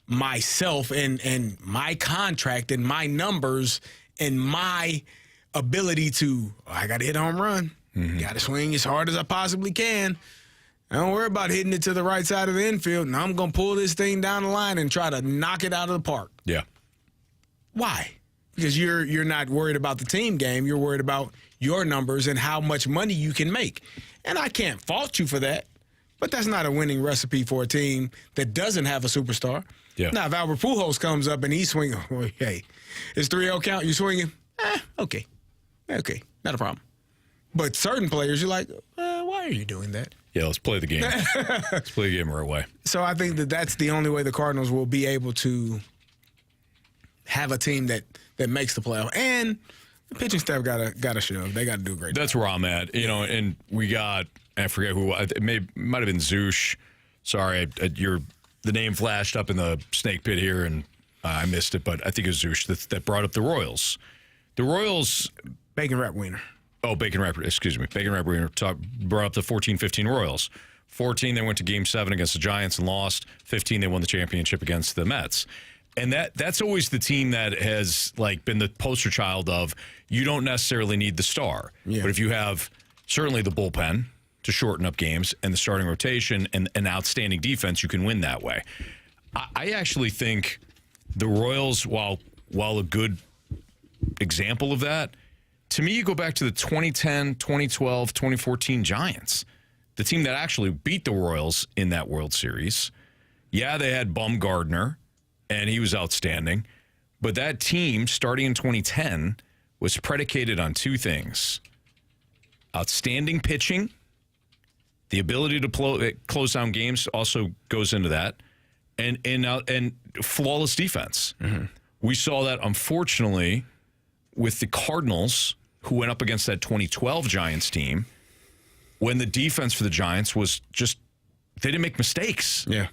myself and my contract and my numbers and my ability to, I got to hit a home run. Got to swing as hard as I possibly can. I don't worry about hitting it to the right side of the infield, and I'm going to pull this thing down the line and try to knock it out of the park. Yeah. Why? Because you're not worried about the team game. You're worried about your numbers and how much money you can make. And I can't fault you for that, but that's not a winning recipe for a team that doesn't have a superstar. Yeah. Now, if Albert Pujols comes up and he's swinging, hey, it's 3-0 count, you swinging? Okay. Okay, not a problem. But certain players, you're like, why are you doing that? Yeah, let's play the game. Let's play the game the right way. So I think that's the only way the Cardinals will be able to have a team that makes the playoff. And the pitching staff got to show. They got to do a great job. That's where I'm at. And we got, I forget who, it might have been Zoosh. Sorry, the name flashed up in the snake pit here, and I missed it, but I think it was Zoosh that brought up the Royals. The Royals... Bacon Wrap Wiener. Oh, Bacon Wrap Wiener brought up the 14-15 Royals. 14, they went to Game 7 against the Giants and lost. 15, they won the championship against the Mets. And that's always the team that has been the poster child of you don't necessarily need the star. Yeah. But if you have certainly the bullpen to shorten up games and the starting rotation and an outstanding defense, you can win that way. I actually think the Royals, while a good example of that. To me, you go back to the 2010, 2012, 2014 Giants, the team that actually beat the Royals in that World Series. Yeah, they had Bumgarner, and he was outstanding. But that team, starting in 2010, was predicated on two things. Outstanding pitching. The ability to close down games also goes into that. And flawless defense. Mm-hmm. We saw that, unfortunately, with the Cardinals, who went up against that 2012 Giants team, when the defense for the Giants was just, they didn't make mistakes. Yeah.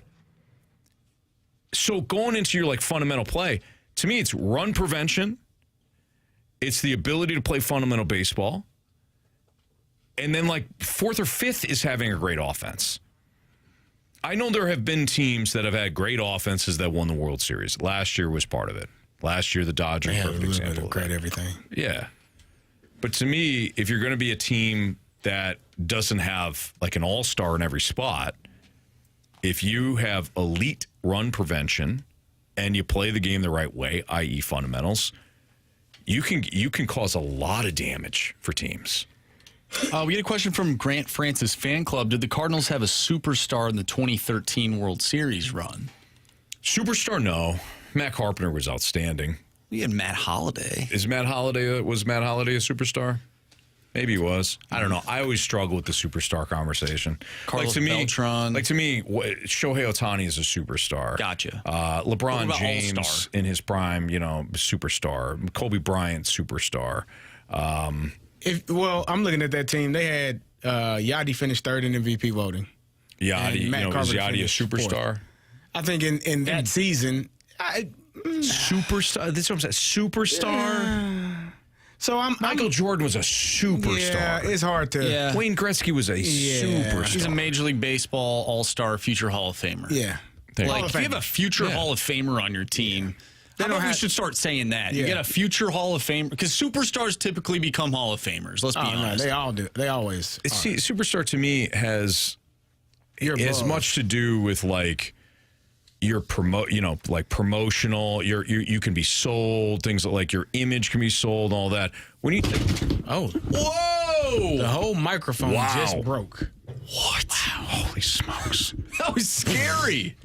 So going into your fundamental play, to me, it's run prevention. It's the ability to play fundamental baseball. And then fourth or fifth is having a great offense. I know there have been teams that have had great offenses that won the World Series. Last year was part of it. Last year, the Dodgers, perfect example of great everything. Yeah. But to me, if you're going to be a team that doesn't have an all-star in every spot, if you have elite run prevention and you play the game the right way, i.e. fundamentals, you can cause a lot of damage for teams. We get a question from Grant Francis Fan Club. Did the Cardinals have a superstar in the 2013 World Series run? Superstar, no. Matt Carpenter was outstanding. We had Matt Holliday. Was Matt Holliday a superstar? Maybe he was. I don't know. I always struggle with the superstar conversation. Carlos Beltran. To me, Shohei Ohtani is a superstar. Gotcha. LeBron James all-star? In his prime, superstar. Kobe Bryant, superstar. I'm looking at that team. They had Yachty finished third in MVP voting. Yachty, was Yachty a superstar? Fourth. I think in that season, superstar. This is what I'm saying. Superstar. Yeah. So Michael Jordan was a superstar. Yeah, it's hard to. Yeah. Wayne Gretzky was a superstar. He's a Major League Baseball All-Star, future Hall of Famer. Yeah. If you have a future Hall of Famer on your team, we should start saying that. You get a future Hall of Famer, because superstars typically become Hall of Famers. Let's be honest. No, they all do. They always. See, superstar to me has as much to do with your promotional. You can be sold. Things like your image can be sold. All that. When you whoa, the whole microphone just broke. What? Wow. Holy smokes! That was scary.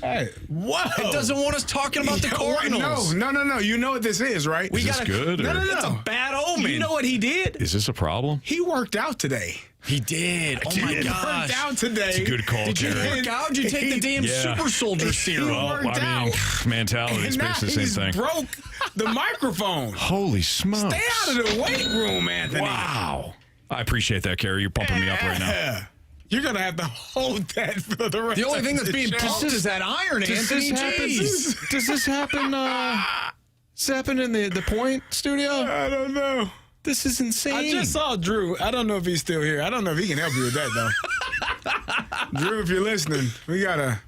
Hey, whoa! It doesn't want us talking about the Cardinals. No. You know what this is, right? Is this good? No. It's a bad omen. You know what he did? Is this a problem? He worked out today. He did. Oh my gosh! Worked out today. It's a good call, Did you work out? Did you take the damn super soldier serum? Mentality is basically the same thing. Broke the microphone. Holy smokes! Stay out of the weight room, Anthony. Wow. I appreciate that, Carey. You're pumping me up right now. You're going to have to hold that for the rest of the only thing that's being pumped is that iron, Anthony. Does this happen? Does this happen in the Point studio? I don't know. This is insane. I just saw Drew. I don't know if he's still here. I don't know if he can help you with that, though. Drew, if you're listening, we got to.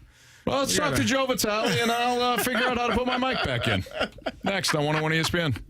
Well, let's talk to Joe Vitale, and I'll figure out how to put my mic back in. Next on 101 ESPN.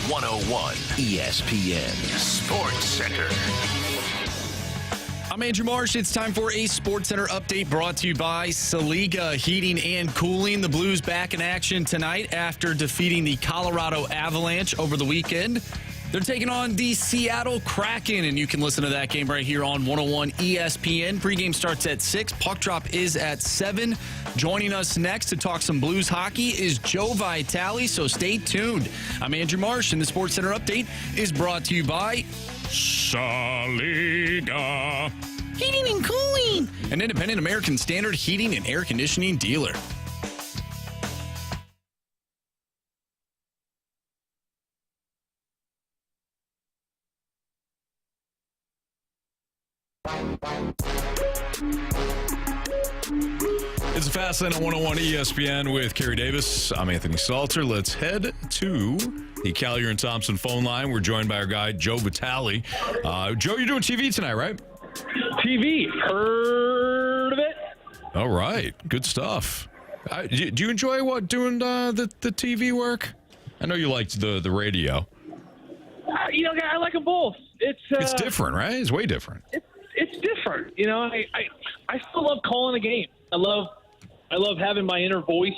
101 ESPN Sports Center. I'm Andrew Marsh. It's time for a Sports Center update brought to you by Saliga Heating and Cooling. The Blues back in action tonight after defeating the Colorado Avalanche over the weekend. They're taking on the Seattle Kraken, and you can listen to that game right here on 101 ESPN. Pregame starts at 6. Puck drop is at 7. Joining us next to talk some Blues hockey is Joe Vitale, so stay tuned. I'm Andrew Marsh, and the Sports Center update is brought to you by Saliga Heating and Cooling, an independent American Standard heating and air conditioning dealer. It's a Fast Lane on 101 ESPN with Carey Davis. I'm Anthony Stalter. Let's head to the Callier and Thompson phone line. We're joined by our guy, Joe Vitale. Joe, you're doing TV tonight, right? TV. Heard of it? All right. Good stuff. Do you enjoy doing the TV work? I know you liked the radio. I like them both. It's different, right? It's way different. It's different. I still love calling a game. I love having my inner voice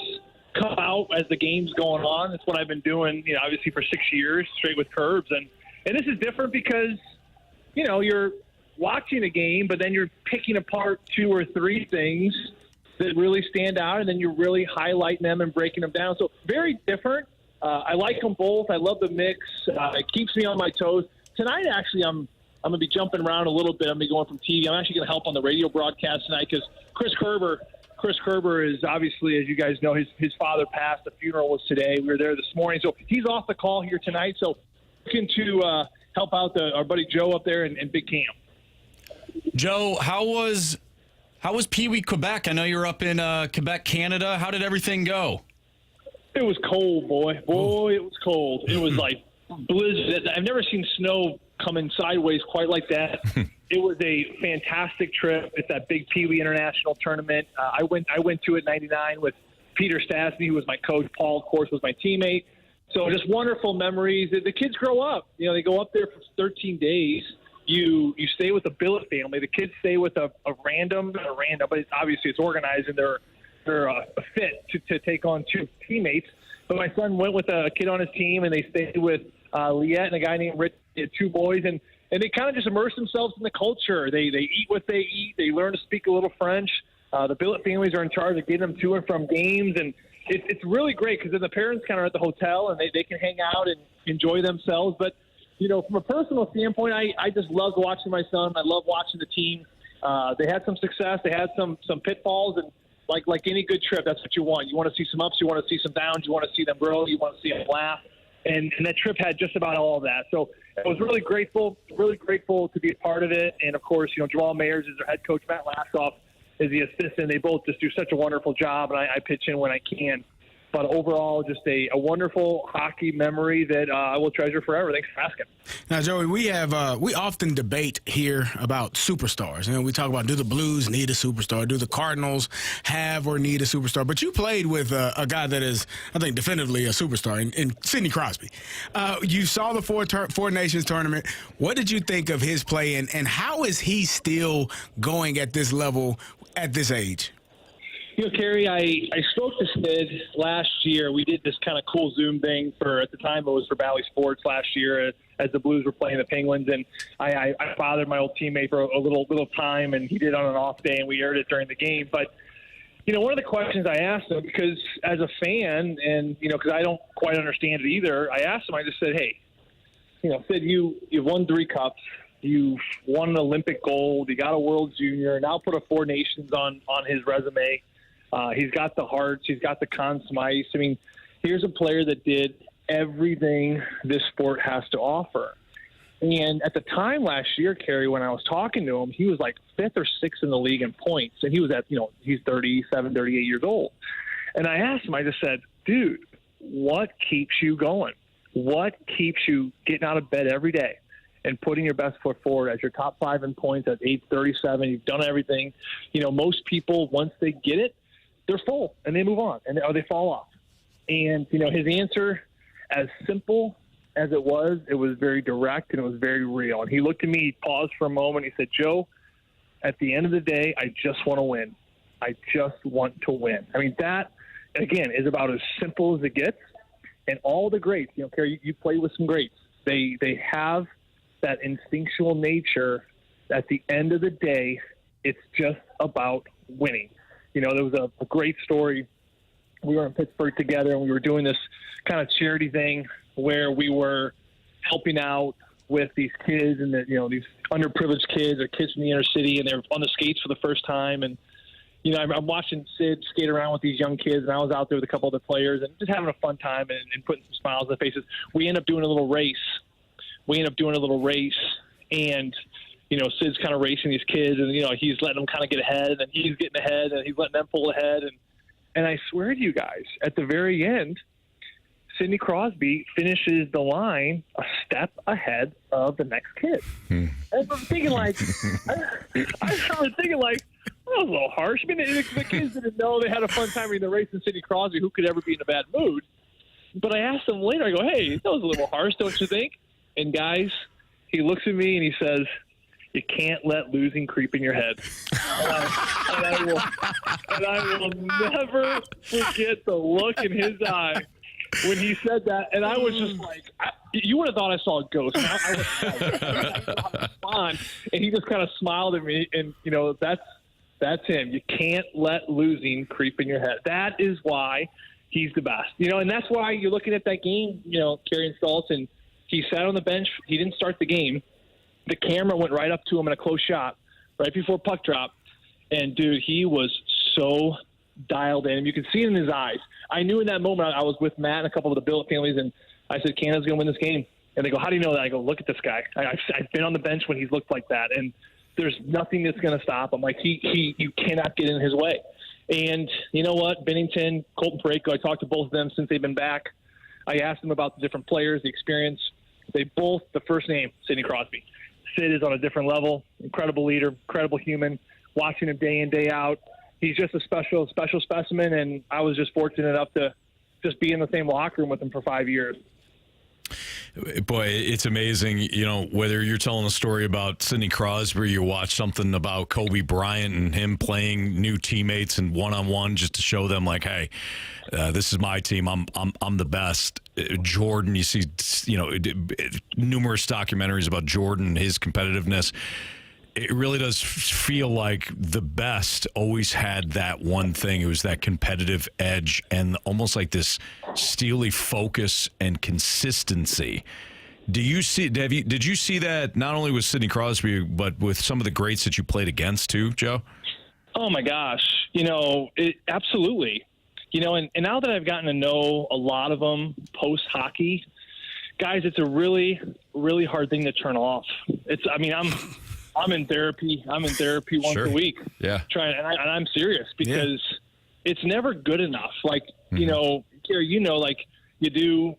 come out as the game's going on. It's what I've been doing, obviously for 6 years straight with Curbs. And this is different because, you're watching a game, but then you're picking apart 2 or 3 things that really stand out, and then you're really highlighting them and breaking them down. So very different. I like them both. I love the mix. It keeps me on my toes. Tonight, actually, I'm going to be jumping around a little bit. I'm going to be going from TV. I'm actually going to help on the radio broadcast tonight because Chris Kerber is obviously, as you guys know, his father passed. The funeral was today. We were there this morning. So he's off the call here tonight. So looking to help out our buddy Joe up there and Big Cam. Joe, how was Pee Wee Quebec? I know you're up in Quebec, Canada. How did everything go? It was cold, boy. It was cold. It was like blizzard. I've never seen snow coming sideways quite like that. It was a fantastic trip. It's that big Pee Wee International tournament. I went to it in '99 with Peter Stastny, who was my coach. Paul, of course, was my teammate. So just wonderful memories. The kids grow up. They go up there for 13 days. You stay with the billet family. The kids stay with a random, but obviously it's organized, and they're fit to take on 2 teammates. But my son went with a kid on his team, and they stayed with Liette and a guy named Rich. They had 2 boys, and they kind of just immerse themselves in the culture. They eat what they eat. They learn to speak a little French. The billet families are in charge of getting them to and from games, and it's really great because then the parents kind of are at the hotel, and they can hang out and enjoy themselves. But from a personal standpoint, I just loved watching my son. I love watching the team. They had some success. They had some pitfalls, and like any good trip, that's what you want. You want to see some ups. You want to see some downs. You want to see them grow. You want to see them laugh. And that trip had just about all of that. So I was really grateful to be a part of it. And, of course, Jamal Mayers is their head coach. Matt Lassoff is the assistant. They both just do such a wonderful job, and I pitch in when I can. But overall, just a wonderful hockey memory that I will treasure forever. Thanks for asking. Now, Joey, we often debate here about superstars. We talk about, do the Blues need a superstar? Do the Cardinals have or need a superstar? But you played with a guy that is, I think, definitively a superstar in Sidney Crosby. You saw the Four Nations tournament. What did you think of his play, and how is he still going at this level at this age? Carey, I spoke to Sid last year. We did this kind of cool Zoom thing at the time it was for Bally Sports last year as the Blues were playing the Penguins. And I bothered my old teammate for a little time, and he did on an off day, and we aired it during the game. But, one of the questions I asked him, because as a fan, and, because I don't quite understand it either, I asked him, I just said, hey, Sid, you've won 3 cups. You've won an Olympic gold. You got a World Junior. Now put a Four Nations on his resume. He's got the hearts. He's got the Conn Smythe. I mean, here's a player that did everything this sport has to offer. And at the time last year, Carey, when I was talking to him, he was like 5th or 6th in the league in points. And he was he's 37, 38 years old. And I asked him, I just said, dude, what keeps you going? What keeps you getting out of bed every day and putting your best foot forward as your top 5 in points at age 37? You've done everything. Most people, once they get it, they're full and they move on or they fall off. And, his answer, as simple as it was very direct and it was very real. And he looked at me, he paused for a moment. He said, Joe, at the end of the day, I just want to win. I just want to win. I mean, that, again, is about as simple as it gets. And all the greats, Carey, you play with some greats. They have that instinctual nature. At the end of the day, it's just about winning. There was a great story. We were in Pittsburgh together, and we were doing this kind of charity thing where we were helping out with these kids and these underprivileged kids or kids from the inner city, and they're on the skates for the first time. And I'm watching Sid skate around with these young kids, and I was out there with a couple other players and just having a fun time and putting some smiles on their faces. We end up doing a little race. And Sid's kind of racing these kids, and he's letting them kind of get ahead, and he's getting ahead, and he's letting them pull ahead. And I swear to you guys, at the very end, Sidney Crosby finishes the line a step ahead of the next kid. And I'm thinking I remember thinking that was a little harsh. I mean, the kids didn't know they had a fun time in the race, and Sidney Crosby, who could ever be in a bad mood? But I asked him later, I go, hey, that was a little harsh, don't you think? And guys, he looks at me and he says, you can't let losing creep in your head. And I will never forget the look in his eye when he said that. And I was just like, you would have thought I saw a ghost. And I was respond. And he just kind of smiled at me. And, that's him. You can't let losing creep in your head. That is why he's the best. And that's why you're looking at that game, Carey and Stalter, and he sat on the bench. He didn't start the game. The camera went right up to him in a close shot right before puck drop. And, dude, he was so dialed in. You could see it in his eyes. I knew in that moment I was with Matt and a couple of the Billet families, and I said, Canada's going to win this game. And they go, how do you know that? I go, look at this guy. I've been on the bench when he's looked like that, and there's nothing that's going to stop him. You cannot get in his way. And you know what? Binnington, Colton Parayko, I talked to both of them since they've been back. I asked them about the different players, the experience. They both, the first name, Sidney Crosby. Sid is on a different level, incredible leader, incredible human, watching him day in, day out. He's just a special specimen, and I was just fortunate enough to just be in the same locker room with him for 5 years. Boy, it's amazing, whether you're telling a story about Sidney Crosby or you watch something about Kobe Bryant and him playing new teammates and one-on-one just to show them hey, this is my team. I'm the best. Jordan, you see, numerous documentaries about Jordan, his competitiveness. It really does feel like the best always had that one thing. It was that competitive edge and almost like this steely focus and consistency. Did you see that not only with Sidney Crosby, but with some of the greats that you played against too, Joe? Oh my gosh. Absolutely. And now that I've gotten to know a lot of them post hockey, guys, it's a really, really hard thing to turn off. I'm in therapy. once a week. Yeah. And I'm serious because it's never good enough. Carey, you do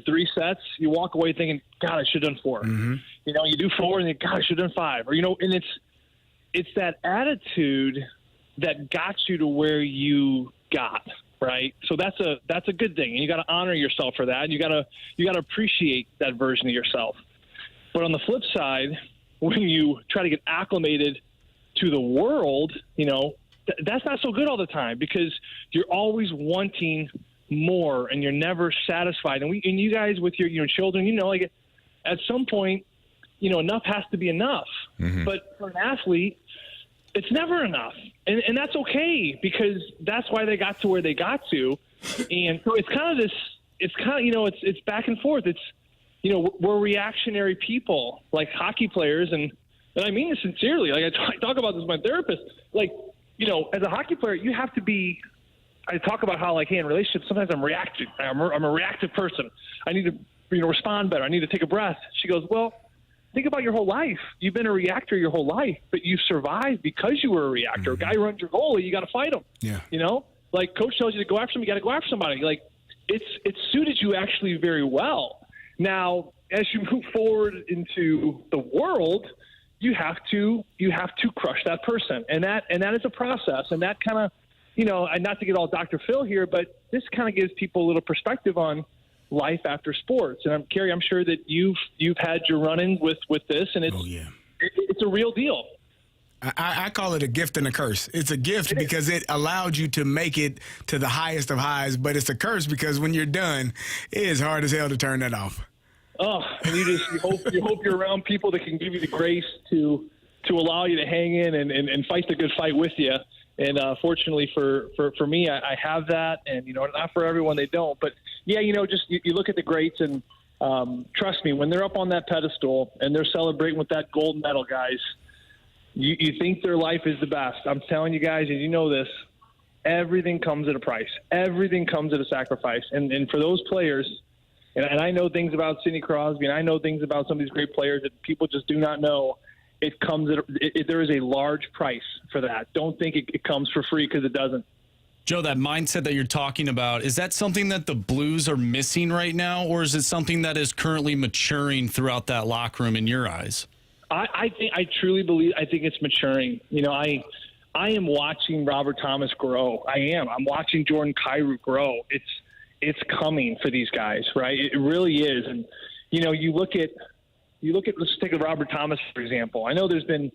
3 sets, you walk away thinking, God, I should have done 4. Mm-hmm. You do 4 and you God, I should have done 5. Or and it's that attitude that got you to where you got, right? So that's a good thing. And you got to honor yourself for that. And you got to appreciate that version of yourself. But on the flip side, when you try to get acclimated to the world, that's not so good all the time because you're always wanting more and you're never satisfied. And you guys with your children, at some point, enough has to be enough. Mm-hmm. But for an athlete, it's never enough. And that's okay because that's why they got to where they got to. And so it's back and forth. We're reactionary people, like hockey players, and I mean this sincerely. I talk about this with my therapist. As a hockey player, you have to be. I talk about how, in relationships, sometimes I'm reactive. I'm a reactive person. I need to, respond better. I need to take a breath. She goes, well, think about your whole life. You've been a reactor your whole life, but you've survived because you were a reactor. Mm-hmm. A guy runs your goalie, you got to fight him. Yeah. Coach tells you to go after somebody, you got to go after somebody. It's suited you actually very well. Now, as you move forward into the world, you have to crush that person, and that is a process. And that kind of, and not to get all Dr. Phil here, but this kind of gives people a little perspective on, life after sports. And Carey, I'm sure that you've had your run-ins with this, and it's a real deal. I call it a gift and a curse. It's a gift because it allowed you to make it to the highest of highs, but it's a curse because when you're done, it is hard as hell to turn that off. Oh, and you hope you're around people that can give you the grace to allow you to hang in and fight the good fight with you. And fortunately for me, I have that, and not for everyone they don't. But yeah, just you look at the greats, and trust me, when they're up on that pedestal and they're celebrating with that gold medal, guys. You think their life is the best. I'm telling you guys, and you know this, everything comes at a price. Everything comes at a sacrifice. And for those players, and I know things about Sidney Crosby, and I know things about some of these great players that people just do not know, there is a large price for that. Don't think it comes for free, because it doesn't. Joe, that mindset that you're talking about, is that something that the Blues are missing right now, or is it something that is currently maturing throughout that locker room in your eyes? I truly believe. I think it's maturing. I am watching Robert Thomas grow. I'm watching Jordan Kyrou grow. It's coming for these guys, right? It really is. And you look at. Let's take Robert Thomas for example. I know there's been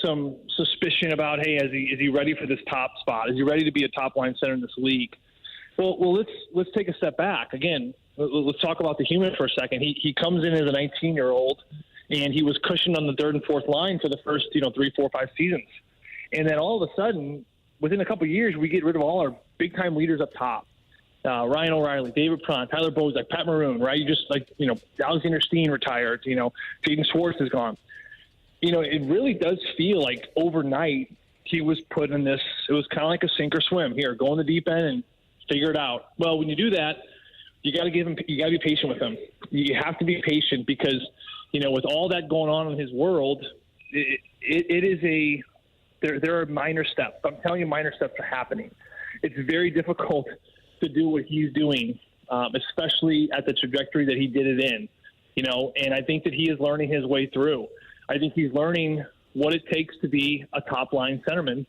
some suspicion about, hey, is he ready for this top spot? Is he ready to be a top line center in this league? Well, let's take a step back again. Let's talk about the human for a second. He comes in as a 19-year-old. And he was cushioned on the third and fourth line for the first, 3, 4, 5 seasons. And then all of a sudden, within a couple of years, we get rid of all our big-time leaders up top. Ryan O'Reilly, David Pront, Tyler Bozak, Pat Maroon, right? You just Alexander Steen retired, Jaden Schwartz is gone. It really does feel like overnight he was put in this, it was kind of like a sink or swim. Here, go in the deep end and figure it out. Well, when you do that, you got to be patient with him. You have to be patient because with all that going on in his world, there are minor steps. I'm telling you, minor steps are happening. It's very difficult to do what he's doing, especially at the trajectory that he did it in, and I think that he is learning his way through. I think he's learning what it takes to be a top-line centerman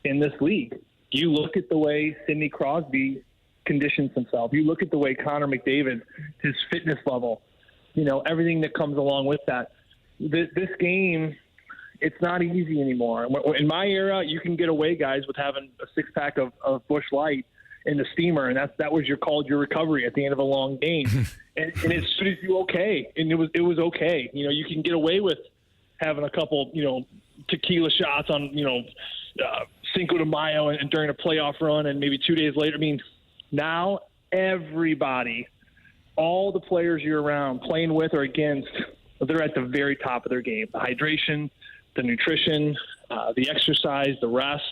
in this league. You look at the way Sidney Crosby conditions himself. You look at the way Connor McDavid, his fitness level, everything that comes along with that. This game, it's not easy anymore. In my era, you can get away, guys, with having a six-pack of Busch Light in the steamer, and that was your recovery at the end of a long game. and it suited you okay, and it was okay. You can get away with having a couple, tequila shots on, Cinco de Mayo and during a playoff run, and maybe 2 days later. I mean, now everybody, all the players you're around, playing with or against, they're at the very top of their game. The hydration, the nutrition, the exercise, the rest.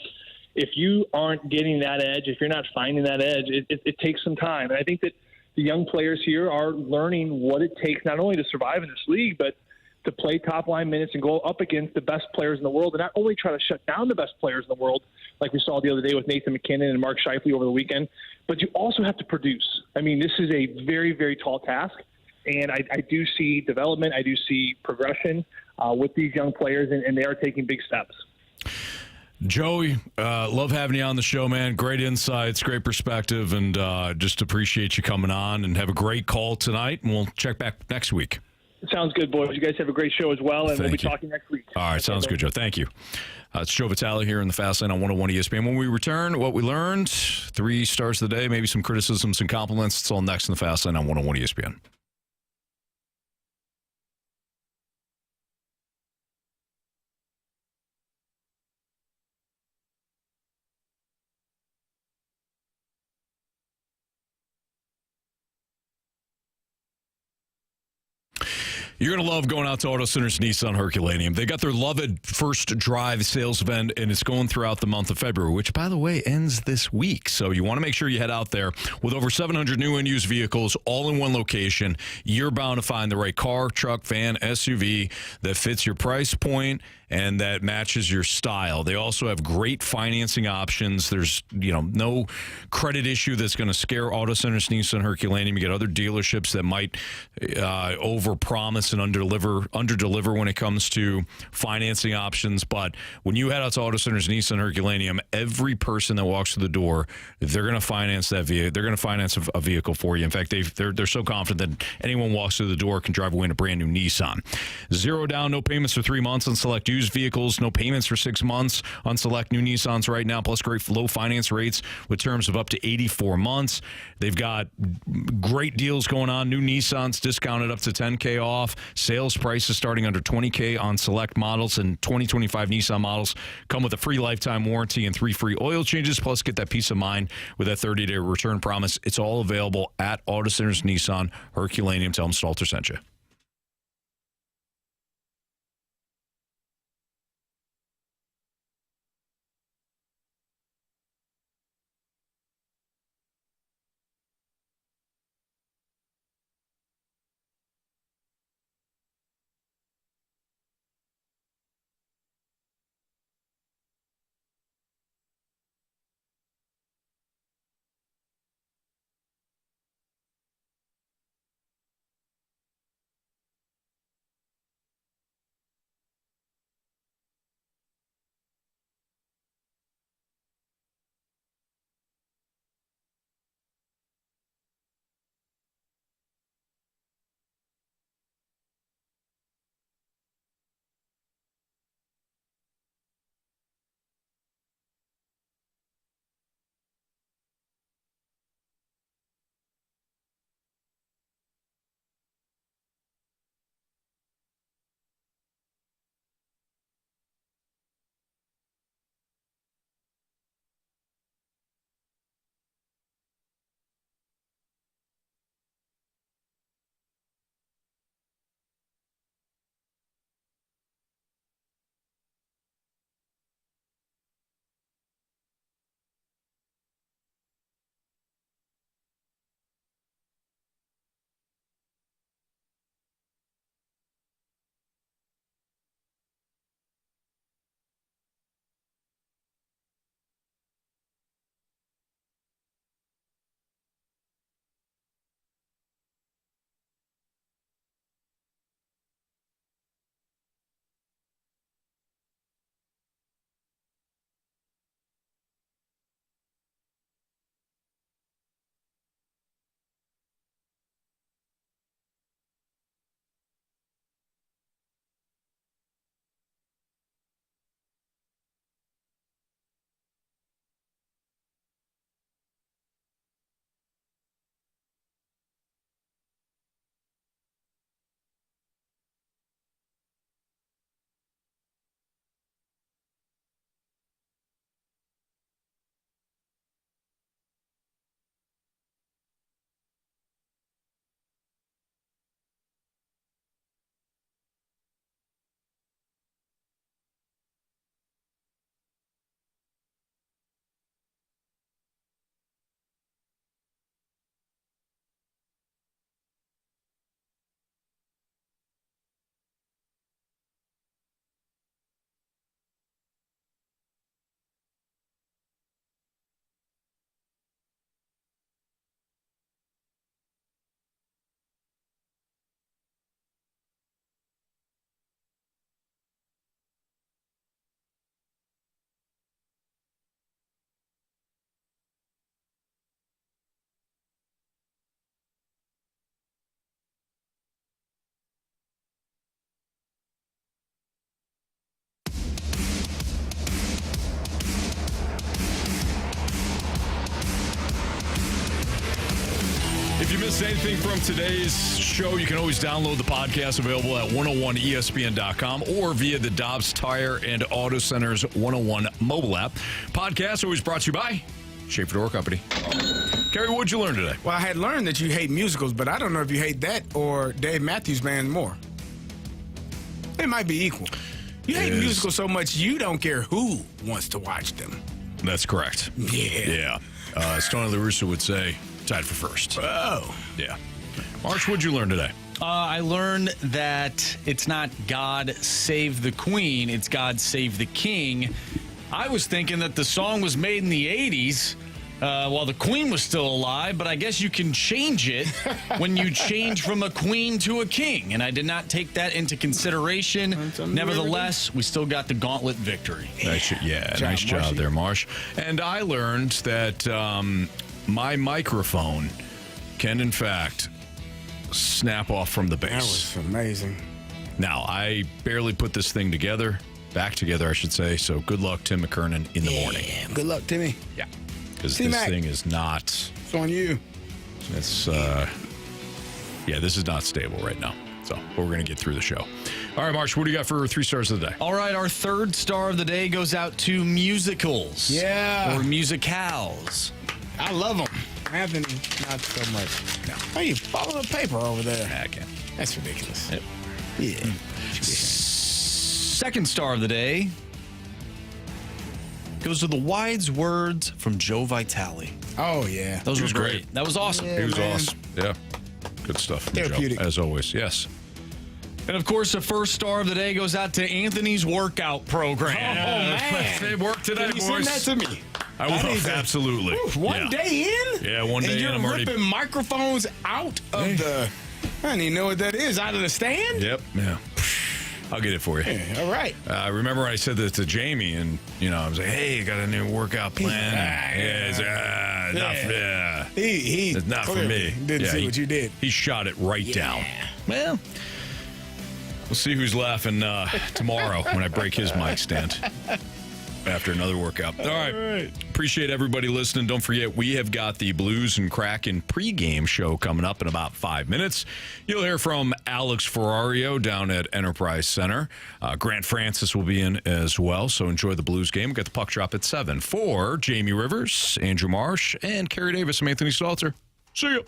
If you aren't getting that edge, if you're not finding that edge, it takes some time. And I think that the young players here are learning what it takes not only to survive in this league, but to play top-line minutes and go up against the best players in the world, and not only try to shut down the best players in the world, like we saw the other day with Nathan McKinnon and Mark Scheifele over the weekend, but you also have to produce. I mean, this is a very, very tall task, and I do see development. I do see progression with these young players, and they are taking big steps. Joey, love having you on the show, man. Great insights, great perspective, and just appreciate you coming on, and have a great call tonight, and we'll check back next week. Sounds good, boys. You guys have a great show as well, and we'll be talking next week. All right, sounds good, Joe. Thank you. It's Joe Vitale here in the Fast Lane on 101 ESPN. When we return, what we learned, 3 stars of the day, maybe some criticisms and compliments. It's all next in the Fast Lane on 101 ESPN. You're going to love going out to Auto Centers Nissan Herculaneum. They got their Loved First Drive sales event, and it's going throughout the month of February, which, by the way, ends this week. So you want to make sure you head out there. With over 700 new and used vehicles all in one location, you're bound to find the right car, truck, van, SUV that fits your price point and that matches your style. They also have great financing options. There's, no credit issue that's going to scare Auto Centers, Nissan, Herculaneum. You get other dealerships that might overpromise and underdeliver when it comes to financing options. But when you head out to Auto Centers, Nissan, Herculaneum, every person that walks through the door, they're going to finance that vehicle. They're going to finance a vehicle for you. In fact, they're so confident that anyone walks through the door can drive away in a brand new Nissan. 0 down, no payments for 3 months on select used vehicles, no payments for 6 months on select new Nissans right now, plus great low finance rates with terms of up to 84 months. They've got great deals going on. New Nissans discounted up to $10K off. Sales prices starting under $20K on select models, and 2025 Nissan models come with a free lifetime warranty and 3 free oil changes. Plus, get that peace of mind with that 30-day return promise. It's all available at Auto Centers, Nissan, Herculaneum. Tell them Stalter sent you. If you missed anything from today's show, you can always download the podcast, available at 101ESPN.com or via the Dobbs Tire and Auto Centers 101 mobile app. Podcast always brought to you by Schaefer Door Company. Carey, what'd you learn today? Well, I had learned that you hate musicals, but I don't know if you hate that or Dave Matthews Band more. They might be equal. You hate musicals so much you don't care who wants to watch them. That's correct. Yeah. Stoney LaRusso would say, tied for first. Oh. Yeah. March, what'd you learn today? I learned that it's not God Save the Queen, it's God Save the King. I was thinking that the song was made in the 80s while the Queen was still alive, but I guess you can change it when you change from a queen to a king, and I did not take that into consideration. Nevertheless, we still got the Gauntlet victory. Nice job there, Marsh. And I learned that my microphone can, in fact, snap off from the base. That was amazing. Now, I barely put this thing back together, I should say, so good luck, Tim McKernan, in the morning. Good luck, Timmy. Yeah, because this thing is not... It's on you. It's, this is not stable right now. So, but we're going to get through the show. All right, Marsh, what do you got for 3 stars of the day? All right, our 3rd star of the day goes out to musicals. Yeah. Or musicals. I love them. Anthony, not so much. No. How you following the paper over there? I can't. That's ridiculous. Yep. Yeah. 2nd star of the day goes to the wise words from Joe Vitale. Oh, yeah. Those were great. That was awesome. Yeah, he was awesome. Yeah. Good stuff from Therapeutic. Joe, as always. Yes. And, of course, the 1st star of the day goes out to Anthony's workout program. Oh, man. It worked today, Can you boys. send that to me? I will, absolutely. One day in? Yeah, one day and in. you're I'm already ripping microphones out of the... I don't even know what that is. Out of the stand? Yep. Yeah. I'll get it for you. Yeah, all right. Remember I said that to Jamie, and, I was like, hey, I got a new workout plan. It's not for me. Didn't see what you did. He shot it right down. Well, we'll see who's laughing tomorrow when I break his mic stand. After another workout. All right. Appreciate everybody listening. Don't forget, we have got the Blues and Kraken pregame show coming up in about 5 minutes. You'll hear from Alex Ferrario down at Enterprise Center. Grant Francis will be in as well, so enjoy the Blues game. We've got the puck drop at 7 for Jamie Rivers, Andrew Marsh, and Carey Davis. I'm Anthony Stalter. See you.